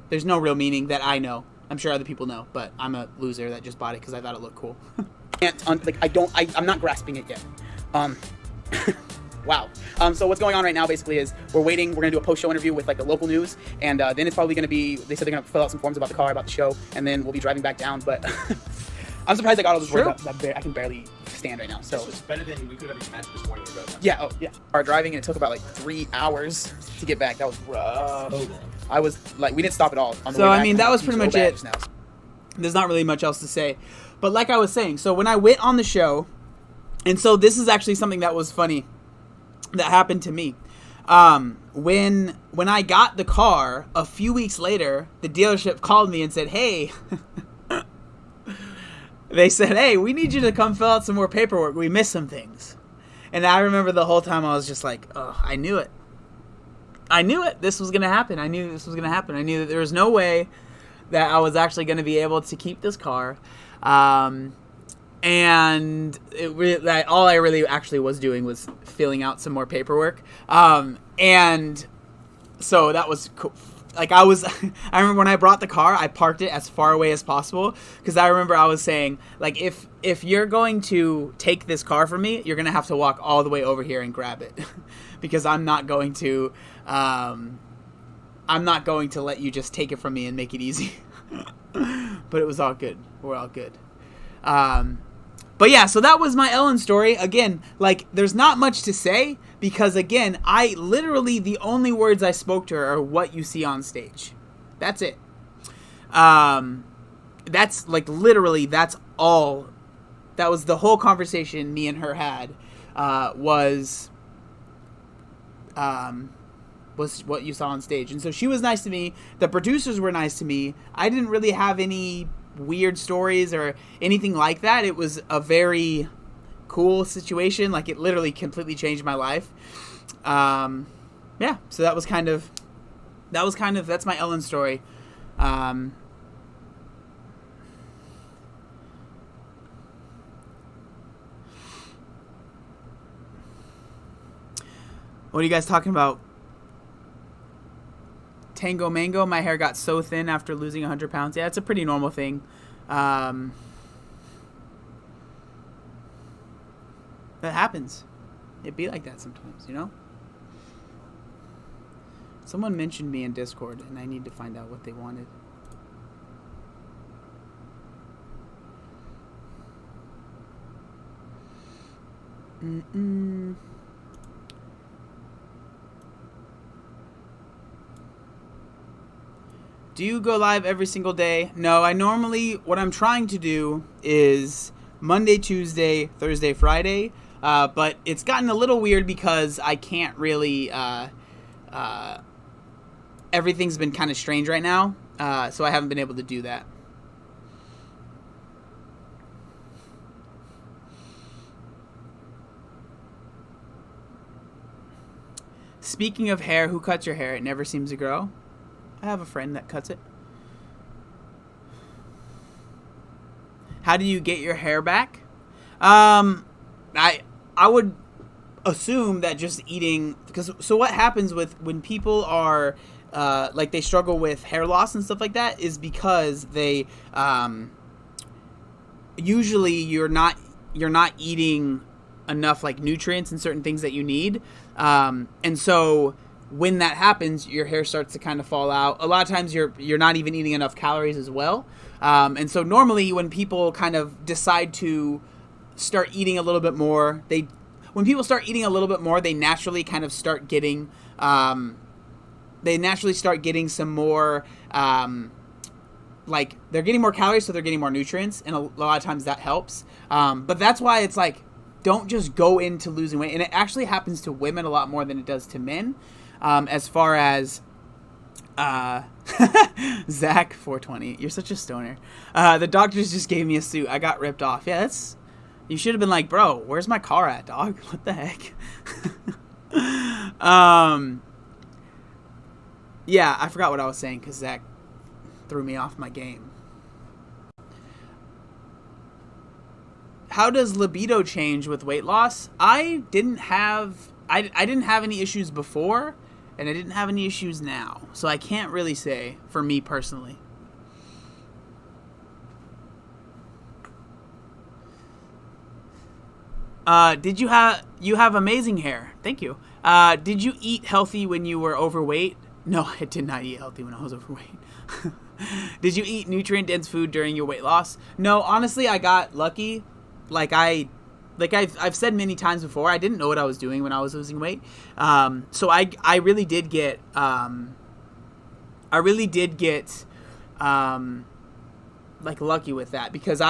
There's no real meaning that I know. I'm sure other people know, but I'm a loser that just bought it because I thought it looked cool. I'm not grasping it yet. Wow. So what's going on right now basically is we're waiting. We're going to do a post-show interview with like the local news, and then it's probably going to be, they said they're going to fill out some forms about the car, about the show, and then we'll be driving back down. But I'm surprised I got all this work up. I can barely stand right now. So it's better than we could have imagined this morning. Yeah. Oh yeah. Our driving, and it took about like 3 hours to get back. That was rough. I was like, we didn't stop at all on the way back. I mean, that was pretty much it. There's not really much else to say. But like I was saying, so when I went on the show, and so this is actually something that was funny that happened to me. When I got the car, a few weeks later, the dealership called me and said, hey, they said, hey, we need you to come fill out some more paperwork. We missed some things. And I remember the whole time I was just like, oh, I knew it. I knew it. This was going to happen. I knew this was going to happen. I knew that there was no way that I was actually going to be able to keep this car. And all I really actually was doing was filling out some more paperwork. And so that was cool. Like, I remember when I brought the car, I parked it as far away as possible, because I remember I was saying, like, if you're going to take this car from me, you're going to have to walk all the way over here and grab it, because I'm not going to let you just take it from me and make it easy. But it was all good. We're all good. But yeah, so that was my Ellen story. Again, like, there's not much to say, because again, the only words I spoke to her are what you see on stage. That's it. That's like, literally, that's all That was the whole conversation me and her had. Was what you saw on stage. And so she was nice to me. The producers were nice to me. I didn't really have any weird stories or anything like that. It was a very cool situation. Like, it literally completely changed my life. Yeah, so that's my Ellen story. What are you guys talking about? Tango Mango, my hair got so thin after losing 100 pounds. Yeah, it's a pretty normal thing. That happens. It'd be like that sometimes, you know? Someone mentioned me in Discord, and I need to find out what they wanted. Do you go live every single day? No, what I'm trying to do is Monday, Tuesday, Thursday, Friday. But it's gotten a little weird because I can't really, everything's been kind of strange right now. So I haven't been able to do that. Speaking of hair, who cuts your hair? It never seems to grow. I have a friend that cuts it. How do you get your hair back? I would assume that just eating, so what happens when people are like they struggle with hair loss and stuff like that is because they usually you're not eating enough like nutrients and certain things that you need, and so when that happens, your hair starts to kind of fall out. A lot of times you're not even eating enough calories as well. And so normally when people kind of decide to start eating a little bit more, they naturally kind of start getting, some more, like they're getting more calories, so they're getting more nutrients. And a lot of times that helps. But that's why it's like, don't just go into losing weight. And it actually happens to women a lot more than it does to men. As far as Zach 420, you're such a stoner. The doctors just gave me a suit. I got ripped off. Yeah, you should have been like, bro, where's my car at, dog? What the heck? Yeah, I forgot what I was saying because Zach threw me off my game. How does libido change with weight loss? I didn't have any issues before. And I didn't have any issues now. So I can't really say for me personally. You have amazing hair. Thank you. Did you eat healthy when you were overweight? No, I did not eat healthy when I was overweight. Did you eat nutrient-dense food during your weight loss? No, honestly, I got lucky. I've said many times before, I didn't know what I was doing when I was losing weight. So I really did get lucky with that because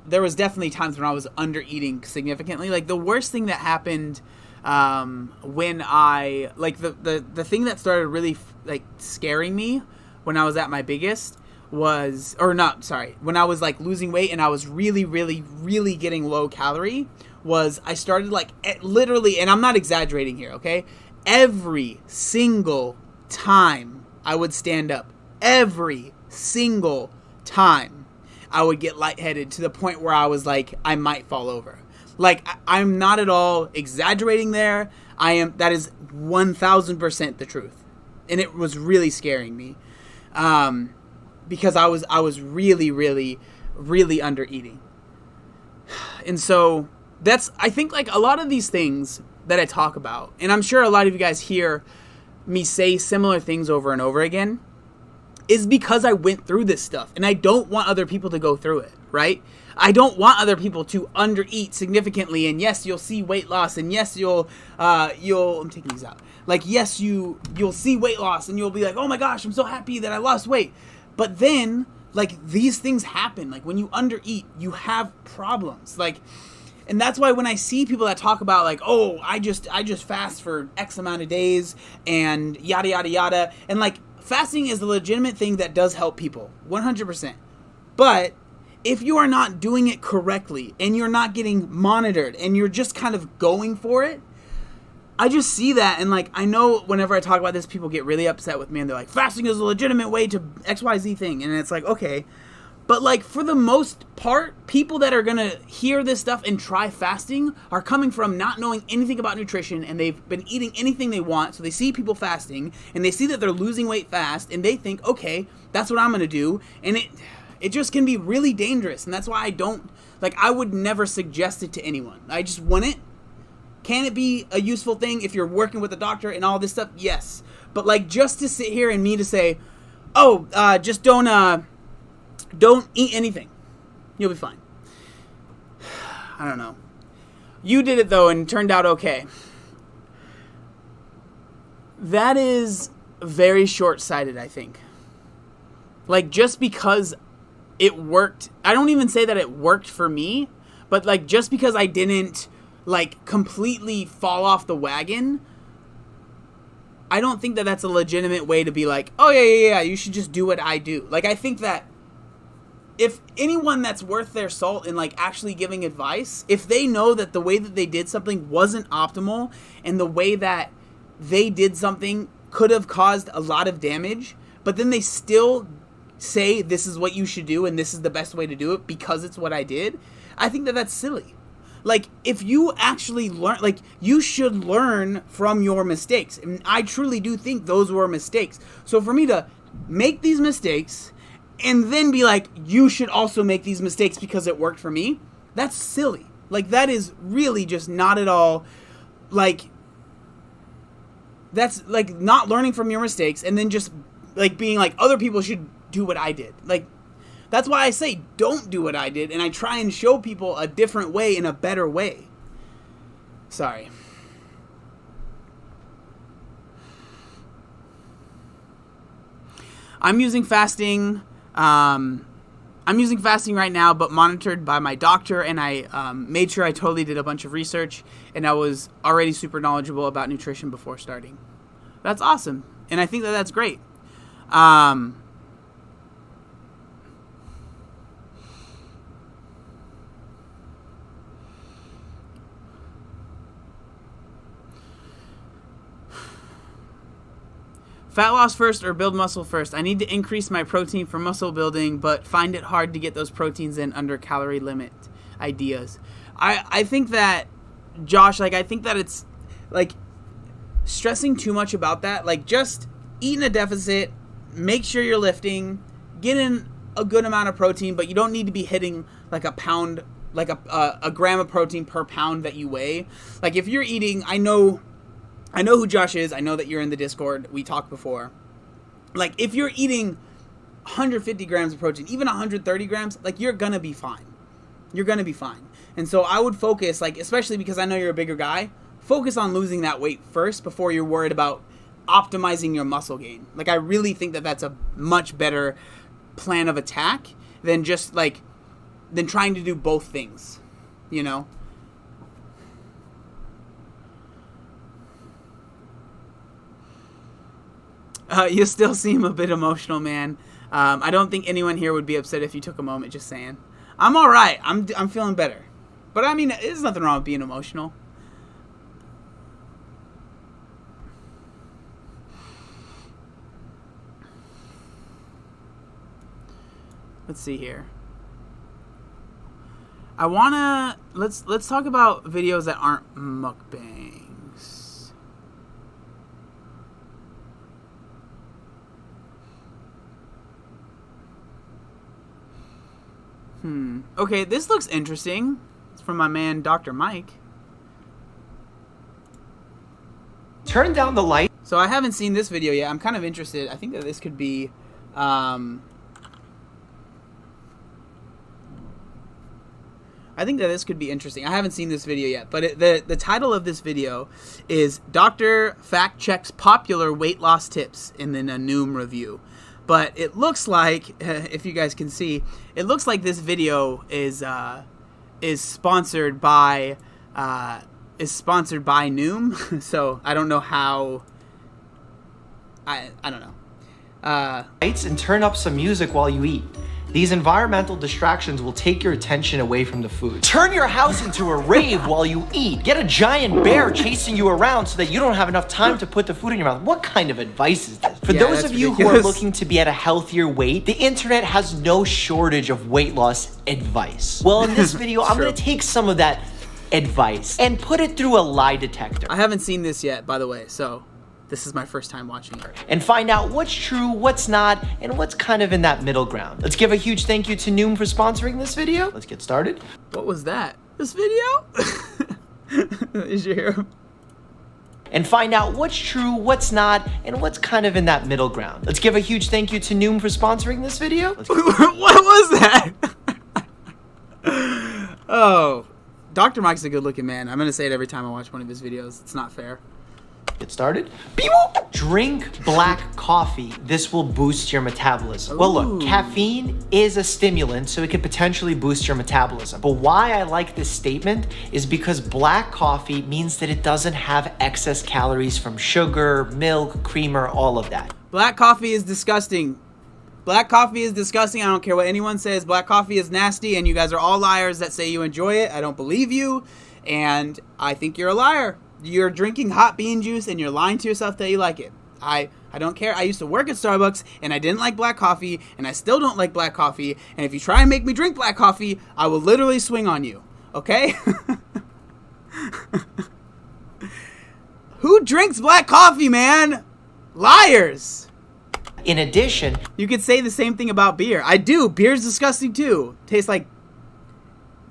there was definitely times when I was under eating significantly. Like the worst thing that happened when I the thing that started really scaring me when I was at my biggest when I was losing weight and I was really, really, really getting low calorie was I started literally, and I'm not exaggerating here, okay? Every single time I would stand up, every single time I would get lightheaded to the point where I was like, I might fall over. I'm not at all exaggerating there. That is 1000% the truth. And it was really scaring me. Because I was really, really, really under eating. And so I think a lot of these things that I talk about, and I'm sure a lot of you guys hear me say similar things over and over again, is because I went through this stuff and I don't want other people to go through it, right? I don't want other people to undereat significantly, and yes, you'll see weight loss, and yes, I'm taking these out. Yes, you'll see weight loss and you'll be like, oh my gosh, I'm so happy that I lost weight. But then like, these things happen. Like, when you undereat, you have problems. Like, and that's why when I see people that talk about, like, oh, I just fast for X amount of days and yada, yada, yada. And, like, fasting is a legitimate thing that does help people, 100%. But if you are not doing it correctly and you're not getting monitored and you're just kind of going for it, I just see that, and, like, I know whenever I talk about this, people get really upset with me, and they're like, fasting is a legitimate way to XYZ thing, and it's like, okay. But, like, for the most part, people that are going to hear this stuff and try fasting are coming from not knowing anything about nutrition, and they've been eating anything they want, so they see people fasting, and they see that they're losing weight fast, and they think, okay, that's what I'm going to do, and it just can be really dangerous, and that's why I don't, like, I would never suggest it to anyone. I just wouldn't. Can it be a useful thing if you're working with a doctor and all this stuff? Yes. But, like, just to sit here and me to say, oh, just don't eat anything. You'll be fine. I don't know. You did it, though, and it turned out okay. That is very short-sighted, I think. Like, just because it worked, I don't even say that it worked for me, but, like, just because I didn't, like, completely fall off the wagon, I don't think that that's a legitimate way to be like, oh, yeah, you should just do what I do. Like, I think that if anyone that's worth their salt in, like, actually giving advice, if they know that the way that they did something wasn't optimal and the way that they did something could have caused a lot of damage, but then they still say this is what you should do and this is the best way to do it because it's what I did, I think that that's silly. Like, if you actually learn, like, you should learn from your mistakes. And I truly do think those were mistakes. So for me to make these mistakes and then be like, you should also make these mistakes because it worked for me, that's silly. Like, that is really just not at all, like, that's, like, not learning from your mistakes and then just, like, being like, other people should do what I did. Like, that's why I say don't do what I did, and I try and show people a different way and a better way. Sorry. I'm using fasting. I'm using fasting right now, but monitored by my doctor, and I made sure I totally did a bunch of research, and I was already super knowledgeable about nutrition before starting. That's awesome, and I think that that's great. Fat loss first or build muscle first? I need to increase my protein for muscle building, but find it hard to get those proteins in under calorie limit ideas. I think that, Josh, like, I think that it's, like, stressing too much about that. Like, just eat in a deficit, make sure you're lifting, get in a good amount of protein, but you don't need to be hitting, like, a pound, like, a gram of protein per pound that you weigh. Like, if you're eating, I know who Josh is. I know that you're in the Discord. We talked before. Like, if you're eating 150 grams of protein, even 130 grams, like, you're going to be fine. You're going to be fine. And so I would focus, like, especially because I know you're a bigger guy, focus on losing that weight first before you're worried about optimizing your muscle gain. Like, I really think that that's a much better plan of attack than just, like, than trying to do both things, you know? You still seem a bit emotional, man. I don't think anyone here would be upset if you took a moment, just saying. I'm all right. I'm feeling better. But, I mean, there's nothing wrong with being emotional. Let's see here. I wanna let's talk about videos that aren't mukbangs. Okay, this looks interesting. It's from my man Dr. Mike. Turn down the light. So I haven't seen this video yet. I'm kind of interested. I think that this could be interesting. I haven't seen this video yet, but the title of this video is Doctor Fact Checks Popular Weight Loss Tips, and then a Noom review But it looks like, if you guys can see, it looks like this video is sponsored by Noom. So I don't know how. I don't know. Lights and turn up some music while you eat. These environmental distractions will take your attention away from the food. Turn your house into a rave while you eat. Get a giant bear chasing you around so that you don't have enough time to put the food in your mouth. What kind of advice is this? For those of you who are looking to be at a healthier weight, the internet has no shortage of weight loss advice. Well, in this video, I'm gonna take some of that advice and put it through a lie detector. I haven't seen this yet, by the way, so this is my first time watching it. And find out what's true, what's not, and what's kind of in that middle ground. Let's give a huge thank you to Noom for sponsoring this video. Let's get started. What was that? This video? Is your hero? And find out what's true, what's not, and what's kind of in that middle ground. Let's give a huge thank you to Noom for sponsoring this video. What was that? Oh, Dr. Mike's a good looking man. I'm gonna say it every time I watch one of his videos. It's not fair. Get started. Drink black coffee. This will boost your metabolism. Well, look, caffeine is a stimulant, so it could potentially boost your metabolism. But why I like this statement is because black coffee means that it doesn't have excess calories from sugar, milk, creamer, all of that. Black coffee is disgusting. Black coffee is disgusting. I don't care what anyone says. Black coffee is nasty, and you guys are all liars that say you enjoy it. I don't believe you, and I think you're a liar. You're drinking hot bean juice and you're lying to yourself that you like it. I don't care. I used to work at Starbucks and I didn't like black coffee and I still don't like black coffee. And if you try and make me drink black coffee, I will literally swing on you. Okay? Who drinks black coffee, man? Liars. In addition, you could say the same thing about beer. I do. Beer's disgusting too. Tastes like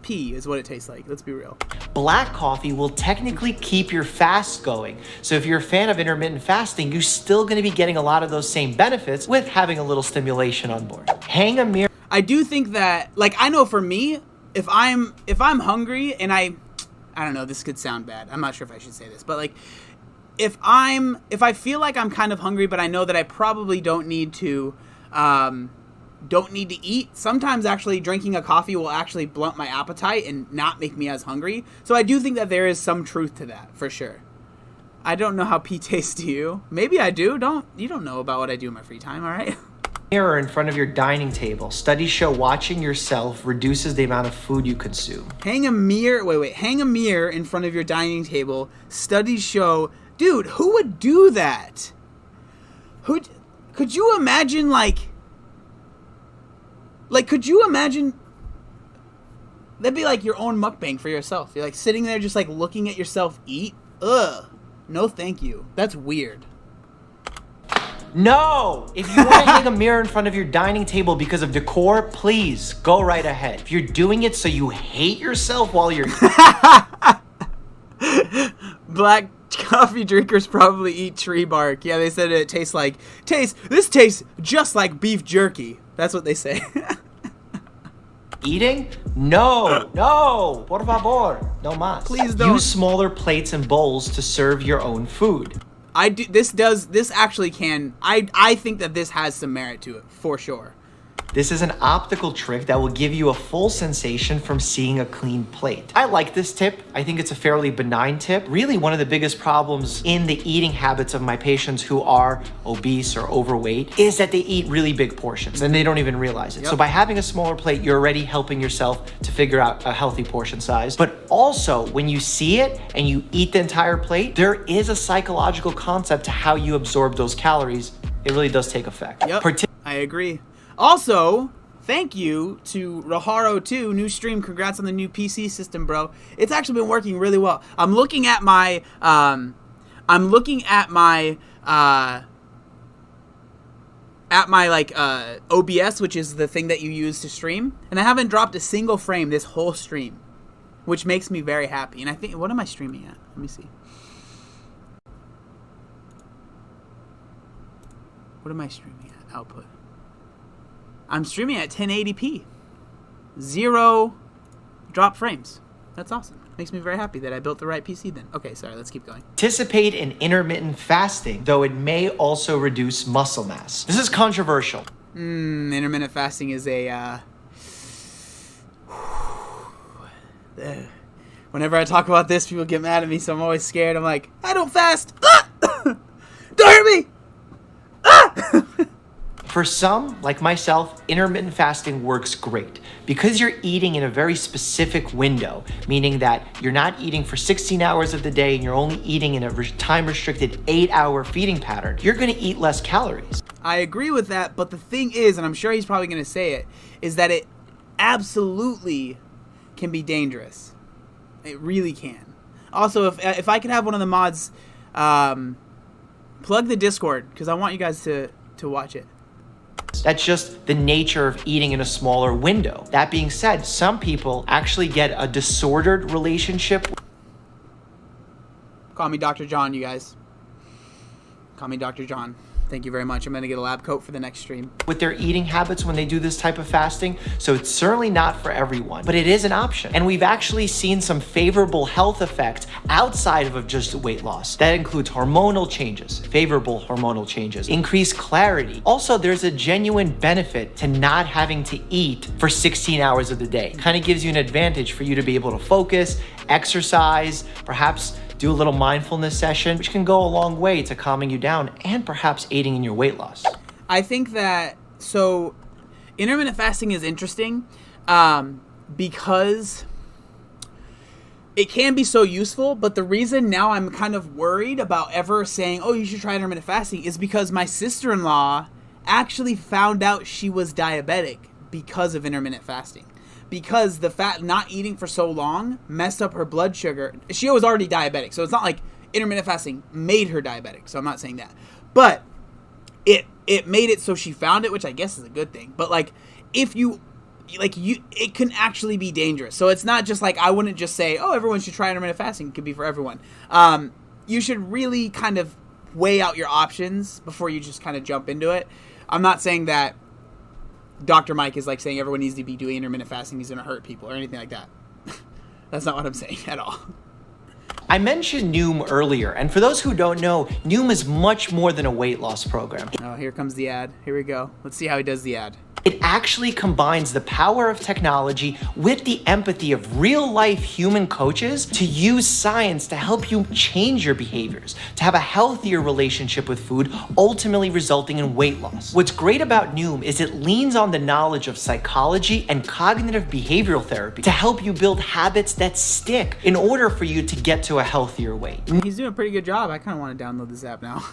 pee is what it tastes like. Let's be real. Black coffee will technically keep your fast going. So if you're a fan of intermittent fasting, you're still going to be getting a lot of those same benefits with having a little stimulation on board. Hang a mirror. I do think that, like, I know for me, if I'm hungry and I don't know, this could sound bad. I'm not sure if I should say this, but like if I feel like I'm kind of hungry, but I know that I probably don't need to eat. Sometimes actually drinking a coffee will actually blunt my appetite and not make me as hungry. So I do think that there is some truth to that, for sure. I don't know how pee tastes to you. Maybe I do. You don't know about what I do in my free time, all right? Mirror in front of your dining table. Studies show watching yourself reduces the amount of food you consume. Hang a mirror in front of your dining table. Studies show, dude, who would do that? Could you imagine could you imagine? That'd be like your own mukbang for yourself. You're like sitting there just like looking at yourself eat. Ugh. No thank you. That's weird. No! If you want to hang a mirror in front of your dining table because of decor, please, go right ahead. If you're doing it so you hate yourself while you're Black coffee drinkers probably eat tree bark. Yeah, they said it tastes just like beef jerky. That's what they say. Eating? No, por favor, no más. Please don't. Use smaller plates and bowls to serve your own food. I think that this has some merit to it, for sure. This is an optical trick that will give you a full sensation from seeing a clean plate. I like this tip. I think it's a fairly benign tip. Really, one of the biggest problems in the eating habits of my patients who are obese or overweight is that they eat really big portions and they don't even realize it. Yep. So by having a smaller plate, you're already helping yourself to figure out a healthy portion size. But also, when you see it and you eat the entire plate, there is a psychological concept to how you absorb those calories. It really does take effect. Yep, I agree. Also, thank you to Raharo2, new stream. Congrats on the new PC system, bro. It's actually been working really well. I'm looking at my OBS, which is the thing that you use to stream, and I haven't dropped a single frame this whole stream, which makes me very happy. And I think, what am I streaming at? Let me see. What am I streaming at? Output. I'm streaming at 1080p. 0 drop frames. That's awesome. Makes me very happy that I built the right PC then. Okay, sorry, let's keep going. Participate in intermittent fasting, though it may also reduce muscle mass. This is controversial. Intermittent fasting is a, whenever I talk about this, people get mad at me, so I'm always scared. I'm like, I don't fast! Ah! Don't hurt me! Ah! For some, like myself, intermittent fasting works great because you're eating in a very specific window, meaning that you're not eating for 16 hours of the day and you're only eating in a time-restricted 8-hour feeding pattern. You're gonna eat less calories. I agree with that, but the thing is, and I'm sure he's probably going to say it, is that it absolutely can be dangerous. It really can. Also, if I could have one of the mods plug the Discord, because I want you guys to watch it. That's just the nature of eating in a smaller window. That being said, some people actually get a disordered relationship. Call me Dr. John, you guys. Call me Dr. John. Thank you very much. I'm going to get a lab coat for the next stream. With their eating habits when they do this type of fasting, so it's certainly not for everyone, but it is an option. And we've actually seen some favorable health effects outside of just weight loss. That includes hormonal changes, favorable hormonal changes, increased clarity. Also, there's a genuine benefit to not having to eat for 16 hours of the day. Kind of gives you an advantage for you to be able to focus, exercise, perhaps do a little mindfulness session, which can go a long way to calming you down and perhaps aiding in your weight loss. I think that, so intermittent fasting is interesting because it can be so useful, but the reason now I'm kind of worried about ever saying, oh, you should try intermittent fasting is because my sister-in-law actually found out she was diabetic because of intermittent fasting. Because the not eating for so long messed up her blood sugar. She was already diabetic, so it's not like intermittent fasting made her diabetic, so I'm not saying that. But it made it so she found it, which I guess is a good thing. But like, if you, it can actually be dangerous. So it's not just like, I wouldn't just say, oh, everyone should try intermittent fasting. It could be for everyone. You should really kind of weigh out your options before you just kind of jump into it. I'm not saying that Dr. Mike is like saying everyone needs to be doing intermittent fasting, he's going to hurt people or anything like that. That's not what I'm saying at all. I mentioned Noom earlier, and for those who don't know, Noom is much more than a weight loss program. Oh, here comes the ad. Here we go. Let's see how he does the ad. It actually combines the power of technology with the empathy of real-life human coaches to use science to help you change your behaviors, to have a healthier relationship with food, ultimately resulting in weight loss. What's great about Noom is it leans on the knowledge of psychology and cognitive behavioral therapy to help you build habits that stick in order for you to get to a healthier weight. He's doing a pretty good job. I kind of want to download this app now.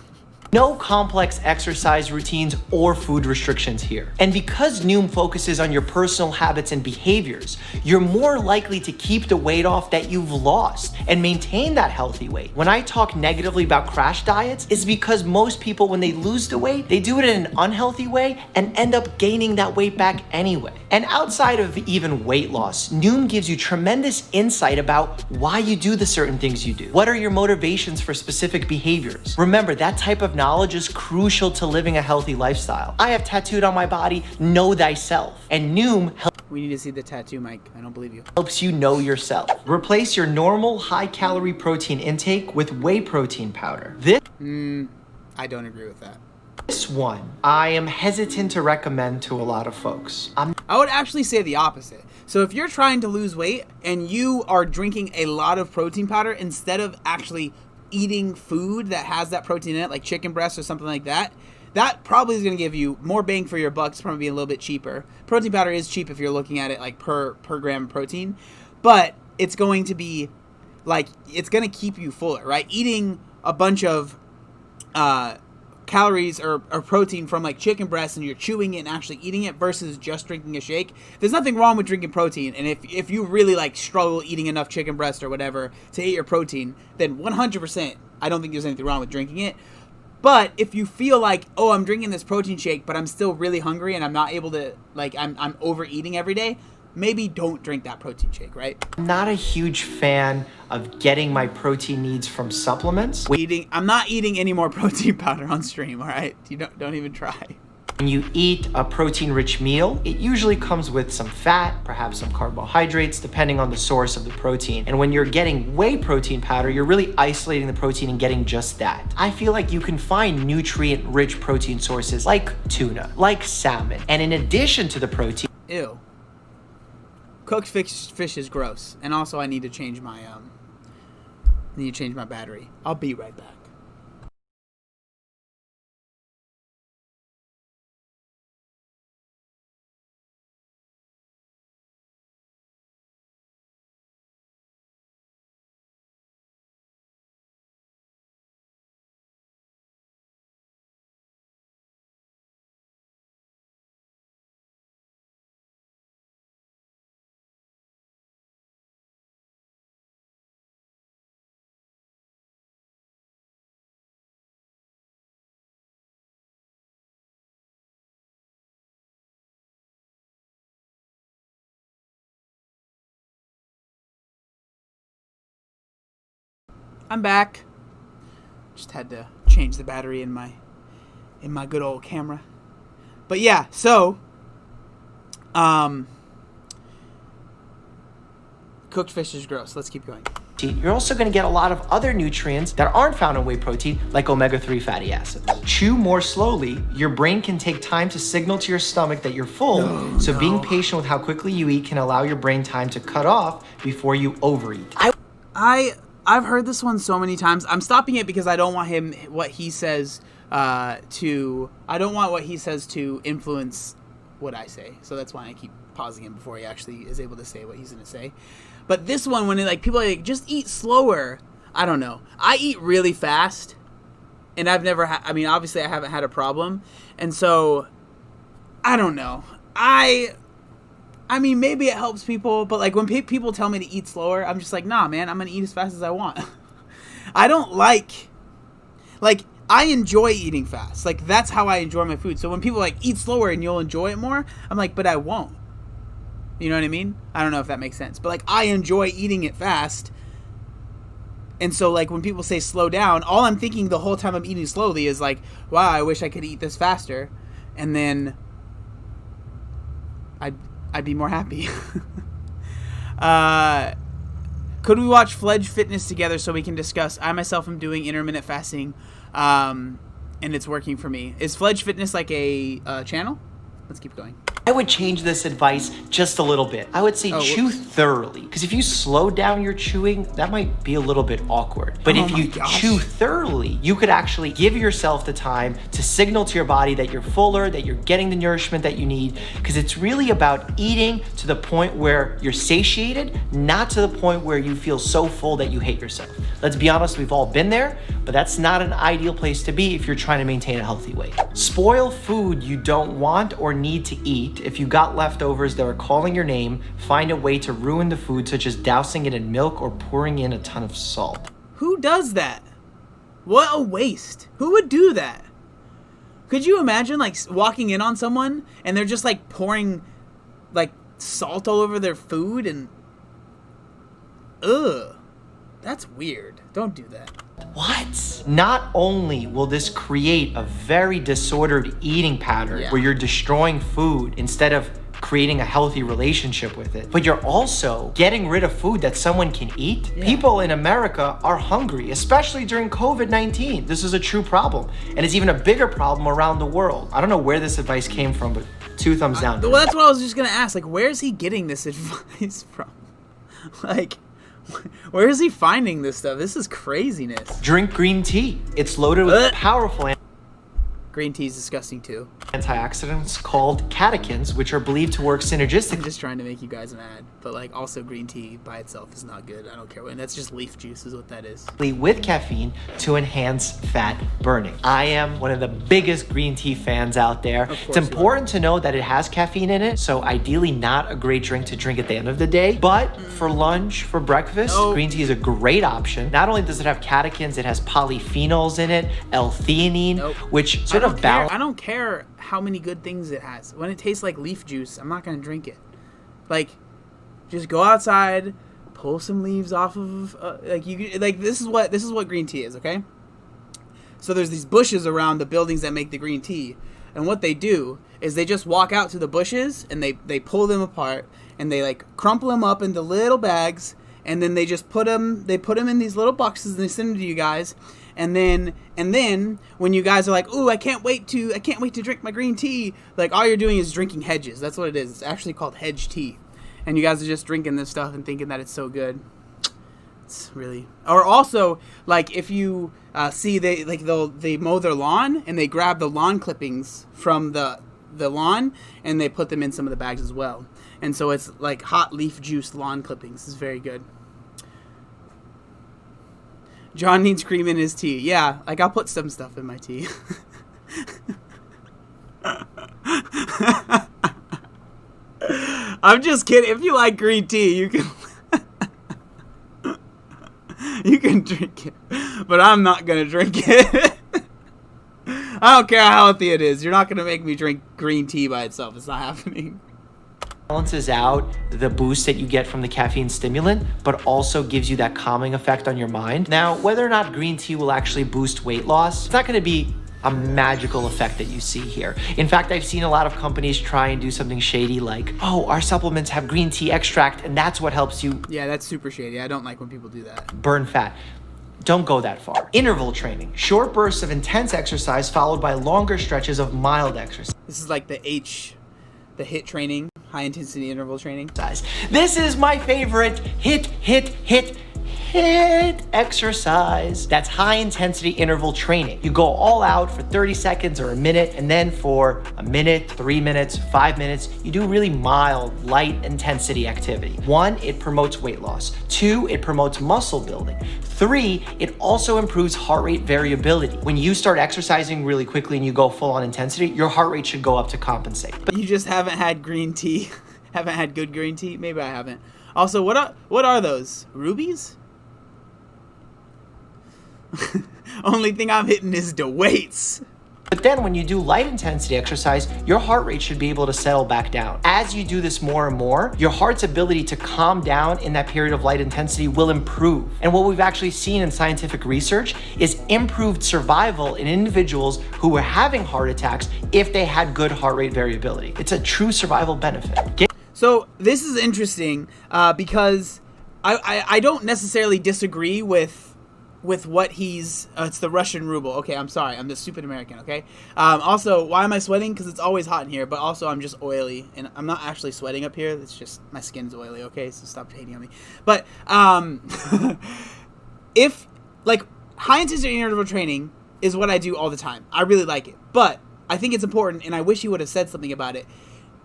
No complex exercise routines or food restrictions here. And because Noom focuses on your personal habits and behaviors, you're more likely to keep the weight off that you've lost and maintain that healthy weight. When I talk negatively about crash diets, it's because most people, when they lose the weight, they do it in an unhealthy way and end up gaining that weight back anyway. And outside of even weight loss, Noom gives you tremendous insight about why you do the certain things you do. What are your motivations for specific behaviors? Remember, that type of knowledge is crucial to living a healthy lifestyle. I have tattooed on my body, know thyself. And Noom we need to see the tattoo, Mike. I don't believe you. Helps you know yourself. Replace your normal high-calorie protein intake with whey protein powder. I don't agree with that. This one, I am hesitant to recommend to a lot of folks. I would actually say the opposite. So if you're trying to lose weight and you are drinking a lot of protein powder instead of actually eating food that has that protein in it, like chicken breast or something like that, that probably is going to give you more bang for your buck. It's probably be a little bit cheaper. Protein powder is cheap if you're looking at it like per gram of protein, but it's going to be like, it's going to keep you fuller, right? Eating a bunch of calories or protein from like chicken breast and you're chewing it and actually eating it versus just drinking a shake. There's nothing wrong with drinking protein, and if you really like struggle eating enough chicken breast or whatever to eat your protein, then 100% I don't think there's anything wrong with drinking it. But if you feel like, oh, I'm drinking this protein shake but I'm still really hungry and I'm not able to, like, I'm overeating every day, maybe don't drink that protein shake, right? I'm not a huge fan of getting my protein needs from supplements. I'm not eating any more protein powder on stream, all right? You don't even try. When you eat a protein-rich meal, it usually comes with some fat, perhaps some carbohydrates, depending on the source of the protein. And when you're getting whey protein powder, you're really isolating the protein and getting just that. I feel like you can find nutrient-rich protein sources like tuna, like salmon. And in addition to the protein... Ew. Cooked fish is gross. And also I need to change my battery. I'll be right back. I'm back. Just had to change the battery in my good old camera. But yeah, so cooked fish is gross. Let's keep going. You're also going to get a lot of other nutrients that aren't found in whey protein, like omega-3 fatty acids. Chew more slowly. Your brain can take time to signal to your stomach that you're full, so being patient with how quickly you eat can allow your brain time to cut off before you overeat. I've heard this one so many times. I'm stopping it because I don't want what he says to influence what I say. So that's why I keep pausing him before he actually is able to say what he's going to say. But this one, when people are like, just eat slower. I don't know. I eat really fast, and I've never obviously I haven't had a problem. And so, I don't know. I mean, maybe it helps people, but like when people tell me to eat slower, I'm just like, nah, man, I'm going to eat as fast as I want. I don't like, I enjoy eating fast. Like, that's how I enjoy my food. So when people like, eat slower and you'll enjoy it more, I'm like, but I won't. You know what I mean? I don't know if that makes sense. But like, I enjoy eating it fast. And so like, when people say slow down, all I'm thinking the whole time I'm eating slowly is like, wow, I wish I could eat this faster. And then I'd be more happy. Could we watch Fledge Fitness together so we can discuss? I myself am doing intermittent fasting, and it's working for me. Is Fledge Fitness like a channel? Let's keep going. I would change this advice just a little bit. I would say chew thoroughly. Because if you slow down your chewing, that might be a little bit awkward. But if you chew thoroughly, you could actually give yourself the time to signal to your body that you're fuller, that you're getting the nourishment that you need. Because it's really about eating to the point where you're satiated, not to the point where you feel so full that you hate yourself. Let's be honest, we've all been there, but that's not an ideal place to be if you're trying to maintain a healthy weight. Spoil food you don't want or need to eat. If you got leftovers that are calling your name, find a way to ruin the food, such as dousing it in milk or pouring in a ton of salt. Who does that? What a waste. Who would do that? Could you imagine like walking in on someone and they're just like pouring like salt all over their food and ugh. That's weird. Don't do that. What? Not only will this create a very disordered eating pattern where you're destroying food instead of creating a healthy relationship with it, but you're also getting rid of food that someone can eat. People in America are hungry, especially during COVID-19. This is a true problem, and it's even a bigger problem around the world. I don't know where this advice came from, but 2 thumbs down. Well, that's what I was just gonna ask. Like, where's he getting this advice from? Like, where is he finding this stuff? This is craziness. Drink green tea. It's loaded with powerful green tea is disgusting too. Antioxidants called catechins, which are believed to work synergistically. I'm just trying to make you guys mad, but like also green tea by itself is not good. I don't care what. That's just leaf juice is what that is. With caffeine to enhance fat burning. I am one of the biggest green tea fans out there. It's important to know that it has caffeine in it, so ideally not a great drink to drink at the end of the day, but for lunch, for breakfast, green tea is a great option. Not only does it have catechins, it has polyphenols in it, L-theanine, which sort of balance. I don't care how many good things it has. When it tastes like leaf juice, I'm not gonna drink it. Like, just go outside, pull some leaves off of this is what green tea is, okay? So there's these bushes around the buildings that make the green tea, And what they do is they just walk out to the bushes and they pull them apart and they like crumple them up into little bags, and then they just put them in these little boxes and they send them to you guys. And then when you guys are like, "Ooh, I can't wait to drink my green tea," like all you're doing is drinking hedges. That's what it is. It's actually called hedge tea. And you guys are just drinking this stuff and thinking that it's so good. It's really. Or also, like if you see they mow their lawn and they grab the lawn clippings from the lawn and they put them in some of the bags as well. And so it's like hot leaf juice lawn clippings. It's very good. John needs cream in his tea. Yeah, like I'll put some stuff in my tea. I'm just kidding. If you like green tea, you can you can drink it. But I'm not gonna drink it. I don't care how healthy it is. You're not gonna make me drink green tea by itself. It's not happening. Balances out the boost that you get from the caffeine stimulant, but also gives you that calming effect on your mind. Now, whether or not green tea will actually boost weight loss, it's not going to be a magical effect that you see here. In fact, I've seen a lot of companies try and do something shady like, oh, our supplements have green tea extract and that's what helps you. Yeah, that's super shady. I don't like when people do that. Burn fat. Don't go that far. Interval training. Short bursts of intense exercise followed by longer stretches of mild exercise. This is like the HIIT training, high intensity interval training. This is my favorite HIIT exercise. That's high intensity interval training. You go all out for 30 seconds or a minute, and then for a minute, 3 minutes, 5 minutes, you do really mild, light intensity activity. 1, it promotes weight loss. 2, it promotes muscle building. 3, it also improves heart rate variability. When you start exercising really quickly and you go full on intensity, your heart rate should go up to compensate. But you just haven't had green tea. Haven't had good green tea? Maybe I haven't. Also, what are those? Rubies? Only thing I'm hitting is the weights. But then when you do light intensity exercise, your heart rate should be able to settle back down. As you do this more and more, your heart's ability to calm down in that period of light intensity will improve. And what we've actually seen in scientific research is improved survival in individuals who were having heart attacks if they had good heart rate variability. It's a true survival benefit. So this is interesting because I don't necessarily disagree with what he's it's the Russian ruble. Okay, I'm sorry, I'm the stupid American. Okay. Also, why am I sweating? Because it's always hot in here, but also I'm just oily and I'm not actually sweating up here. It's just my skin's oily. Okay, so stop hating on me. But if like high intensity interval training is what I do all the time, I really like it, but I think it's important, and I wish he would have said something about it.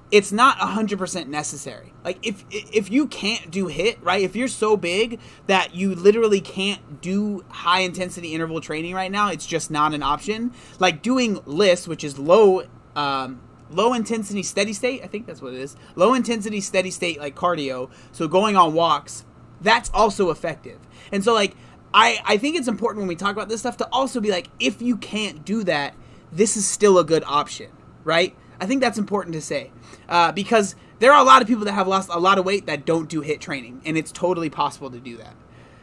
It's not 100% necessary. Like if you can't do HIIT, right? If you're so big that you literally can't do high intensity interval training right now, it's just not an option. Like doing LIST, which is low intensity steady state, I think that's what it is. Low intensity steady state like cardio. So going on walks, that's also effective. And so like I think it's important when we talk about this stuff to also be like, if you can't do that, this is still a good option, right? I think that's important to say because there are a lot of people that have lost a lot of weight that don't do HIIT training, and it's totally possible to do that.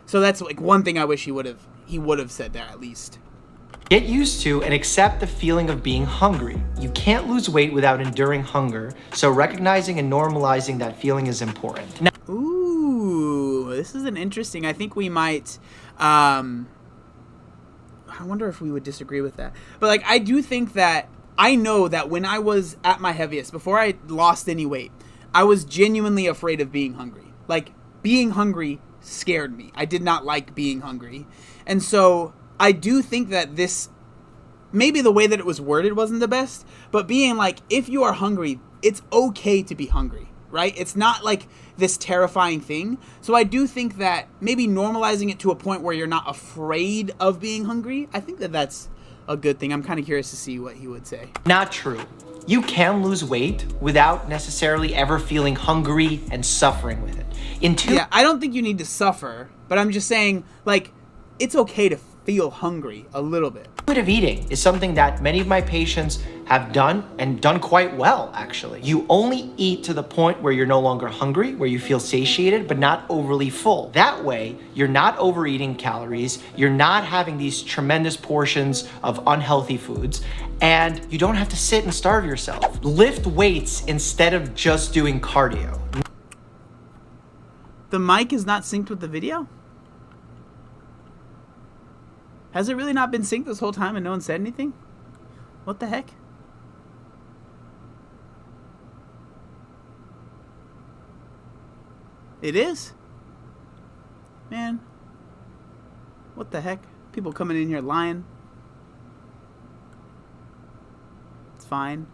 So that's like one thing I wish he would have said there at least. Get used to and accept the feeling of being hungry. You can't lose weight without enduring hunger, so recognizing and normalizing that feeling is important. Now, ooh, this is an interesting. I think we might. I wonder if we would disagree with that, but like I do think that. I know that when I was at my heaviest, before I lost any weight, I was genuinely afraid of being hungry. Like, being hungry scared me. I did not like being hungry. And so, I do think that this, maybe the way that it was worded wasn't the best, but being like, if you are hungry, it's okay to be hungry, right? It's not like this terrifying thing. So I do think that maybe normalizing it to a point where you're not afraid of being hungry, I think that that's a good thing. I'm kind of curious to see what he would say. Not true. You can lose weight without necessarily ever feeling hungry and suffering with it. Yeah, I don't think you need to suffer, but I'm just saying, like, it's okay to feel hungry a little bit. Intuitive eating is something that many of my patients have done and done quite well, actually. You only eat to the point where you're no longer hungry, where you feel satiated, but not overly full. That way, you're not overeating calories, you're not having these tremendous portions of unhealthy foods, and you don't have to sit and starve yourself. Lift weights instead of just doing cardio. The mic is not synced with the video? Has it really not been synced this whole time and no one said anything? What the heck? It is? Man. What the heck? People coming in here lying. It's fine.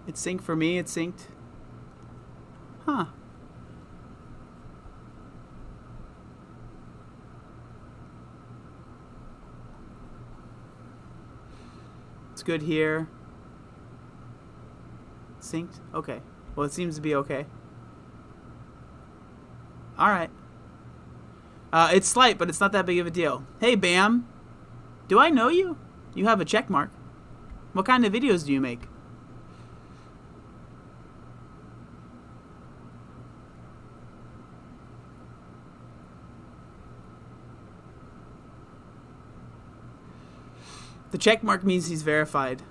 It's synced for me, it's synced. Huh. It's good here. Synced? Okay. Well, it seems to be okay. Alright. It's slight, but it's not that big of a deal. Hey, Bam. Do I know you? You have a check mark. What kind of videos do you make? The check mark means he's verified.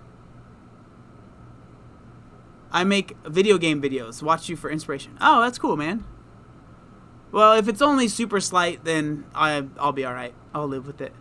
I make video game videos. Watch you for inspiration. Oh, that's cool, man. Well, if it's only super slight, then I'll be alright. I'll live with it.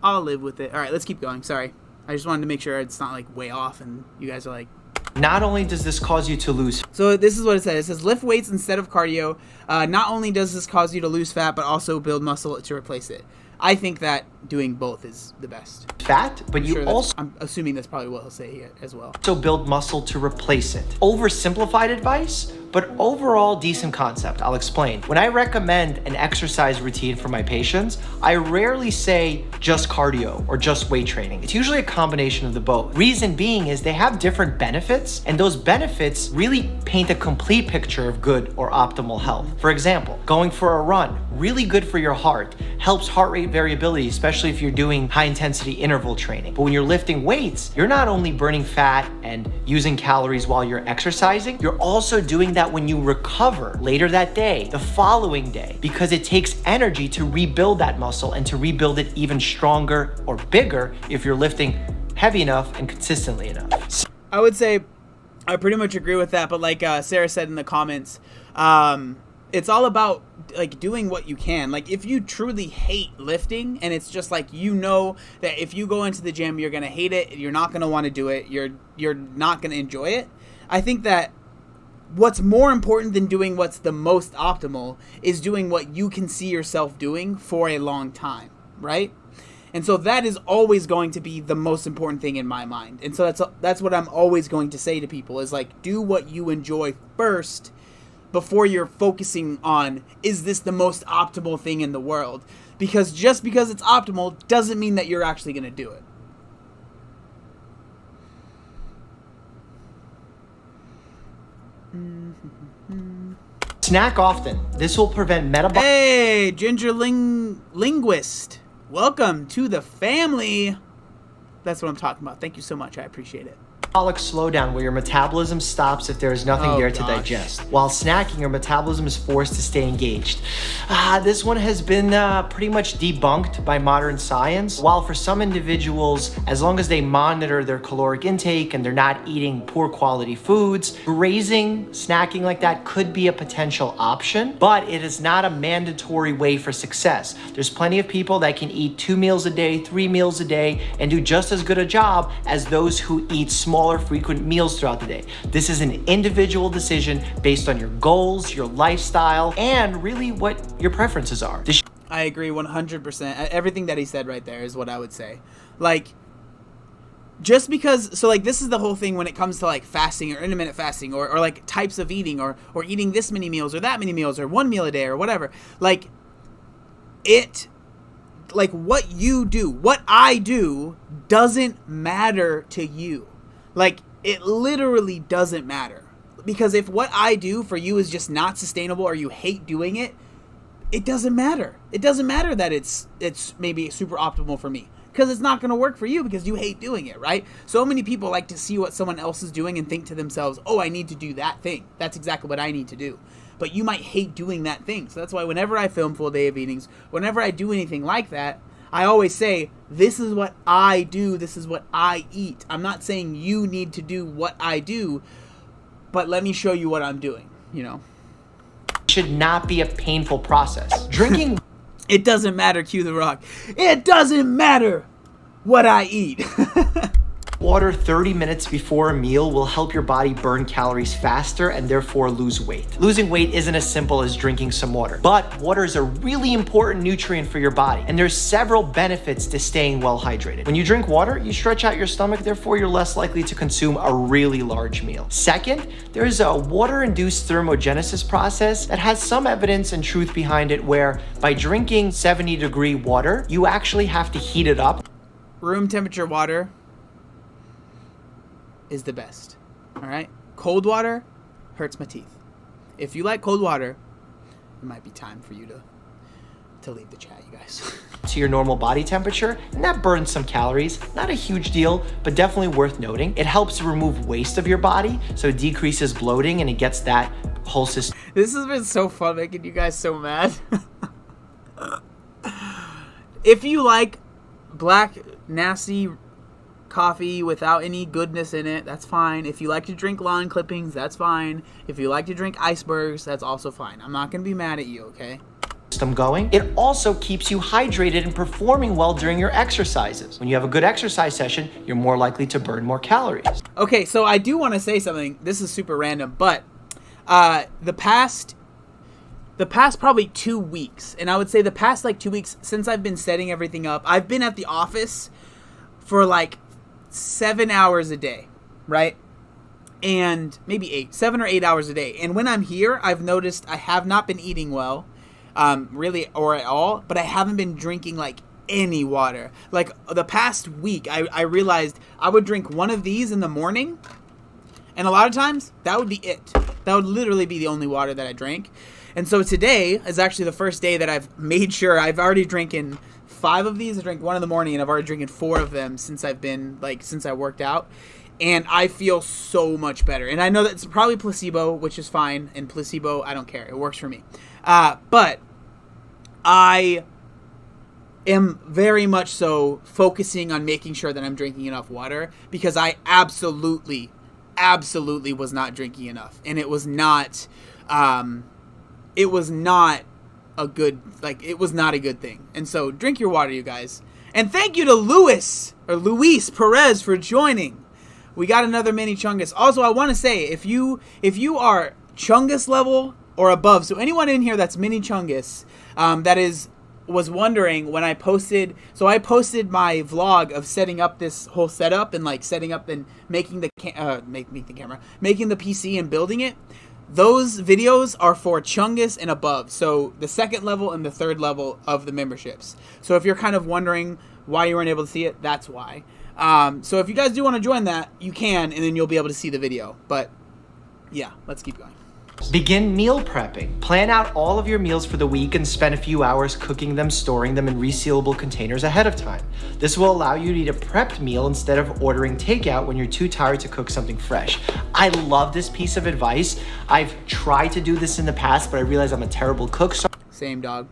I'll live with it. Alright, let's keep going. Sorry. I just wanted to make sure it's not like way off and you guys are like... Not only does this cause you to lose... So this is what it says. It says lift weights instead of cardio. Not only does this cause you to lose fat, but also build muscle to replace it. I think that doing both is the best. Fat, but you also... I'm assuming that's probably what he'll say here as well. So build muscle to replace it. Oversimplified advice, but overall decent concept. I'll explain. When I recommend an exercise routine for my patients, I rarely say just cardio or just weight training. It's usually a combination of the both. Reason being is they have different benefits, and those benefits really paint a complete picture of good or optimal health. For example, going for a run, really good for your heart, helps heart rate variability, especially if you're doing high intensity interval training. But when you're lifting weights, you're not only burning fat and using calories while you're exercising, you're also doing that when you recover later that day, the following day, because it takes energy to rebuild that muscle and to rebuild it even stronger or bigger if you're lifting heavy enough and consistently enough. I would say I pretty much agree with that, but like Sarah said in the comments, it's all about like doing what you can. Like if you truly hate lifting and it's just like, you know that if you go into the gym, you're gonna hate it, you're not gonna want to do it, you're not gonna enjoy it. I think that what's more important than doing what's the most optimal is doing what you can see yourself doing for a long time, right? And so that is always going to be the most important thing in my mind. And so that's what I'm always going to say to people is like, do what you enjoy first before you're focusing on, is this the most optimal thing in the world? Because just because it's optimal doesn't mean that you're actually going to do it. Snack often. This will prevent metabolic... Hey, Ginger Linguist. Welcome to the family. That's what I'm talking about. Thank you so much. I appreciate it. slowdown where your metabolism stops if there is nothing there to digest. While snacking, your metabolism is forced to stay engaged. This one has been pretty much debunked by modern science. While for some individuals, as long as they monitor their caloric intake and they're not eating poor quality foods, grazing, snacking like that could be a potential option, but it is not a mandatory way for success. There's plenty of people that can eat 2 meals a day, 3 meals a day, and do just as good a job as those who eat smaller, frequent meals throughout the day. This is an individual decision based on your goals, your lifestyle, and really what your preferences are. I agree 100%. Everything that he said right there is what I would say. Like, just because, so like this is the whole thing when it comes to like fasting or intermittent fasting or like types of eating or eating this many meals or that many meals or 1 meal a day or whatever. Like what you do, what I do doesn't matter to you. Like it literally doesn't matter. Because if what I do for you is just not sustainable or you hate doing it, it doesn't matter. It doesn't matter that it's maybe super optimal for me. Because it's not going to work for you because you hate doing it, right? So many people like to see what someone else is doing and think to themselves, oh, I need to do that thing. That's exactly what I need to do. But you might hate doing that thing. So that's why whenever I film Full Day of Eatings, whenever I do anything like that, I always say, this is what I do. This is what I eat. I'm not saying you need to do what I do, but let me show you what I'm doing, you know? Should not be a painful process. Drinking... It doesn't matter, Cue the Rock. It doesn't matter what I eat. Water 30 minutes before a meal will help your body burn calories faster and therefore lose weight. Losing weight isn't as simple as drinking some water, but water is a really important nutrient for your body, and there's several benefits to staying well hydrated. When you drink water, you stretch out your stomach, therefore you're less likely to consume a really large meal. Second, there's a water-induced thermogenesis process that has some evidence and truth behind it, where by drinking 70-degree water, you actually have to heat it up. Room temperature water is the best. All right? Cold water hurts my teeth. If you like cold water, it might be time for you to leave the chat, you guys. To your normal body temperature, and that burns some calories. Not a huge deal, but definitely worth noting. It helps to remove waste of your body, so it decreases bloating and it gets that whole system. This has been so fun making you guys so mad. If you like black, nasty coffee without any goodness in it, that's fine. If you like to drink lawn clippings, that's fine. If you like to drink icebergs, that's also fine. I'm not gonna be mad at you, okay? System going. It also keeps you hydrated and performing well during your exercises. When you have a good exercise session, you're more likely to burn more calories. Okay, so I do want to say something. This is super random, but the past probably 2 weeks, and I would say the past like 2 weeks since I've been setting everything up, I've been at the office for like 7 hours a day, right? And maybe 7 or 8 hours a day. And when I'm here, I've noticed I have not been eating well, really, or at all, but I haven't been drinking like any water. Like the past week, I realized I would drink one of these in the morning, and a lot of times that would be it. That would literally be the only water that I drank. And so today is actually the first day that I've made sure I've already drinking 5 of these. I drank 1 in the morning, and I've already drinking 4 of them since since I worked out. And I feel so much better. And I know that's probably placebo, which is fine. And placebo, I don't care. It works for me. But I am very much so focusing on making sure that I'm drinking enough water, because I absolutely was not drinking enough. And it was not a good thing. And so drink your water, you guys. And thank you to Luis Perez for joining. We got another mini Chungus. Also, I want to say, if you are Chungus level or above, so anyone in here that's mini Chungus, was wondering when I posted, so I posted my vlog of setting up this whole setup and like setting up and making the PC and building it. Those videos are for Chungus and above, so the 2nd level and the 3rd level of the memberships. So if you're kind of wondering why you weren't able to see it, that's why. So if you guys do want to join that, you can, and then you'll be able to see the video. But yeah, let's keep going. Begin meal prepping. Plan out all of your meals for the week and spend a few hours cooking them, storing them in resealable containers ahead of time. This will allow you to eat a prepped meal instead of ordering takeout when you're too tired to cook something fresh. I love this piece of advice. I've tried to do this in the past, but I realize I'm a terrible cook. So Same dog.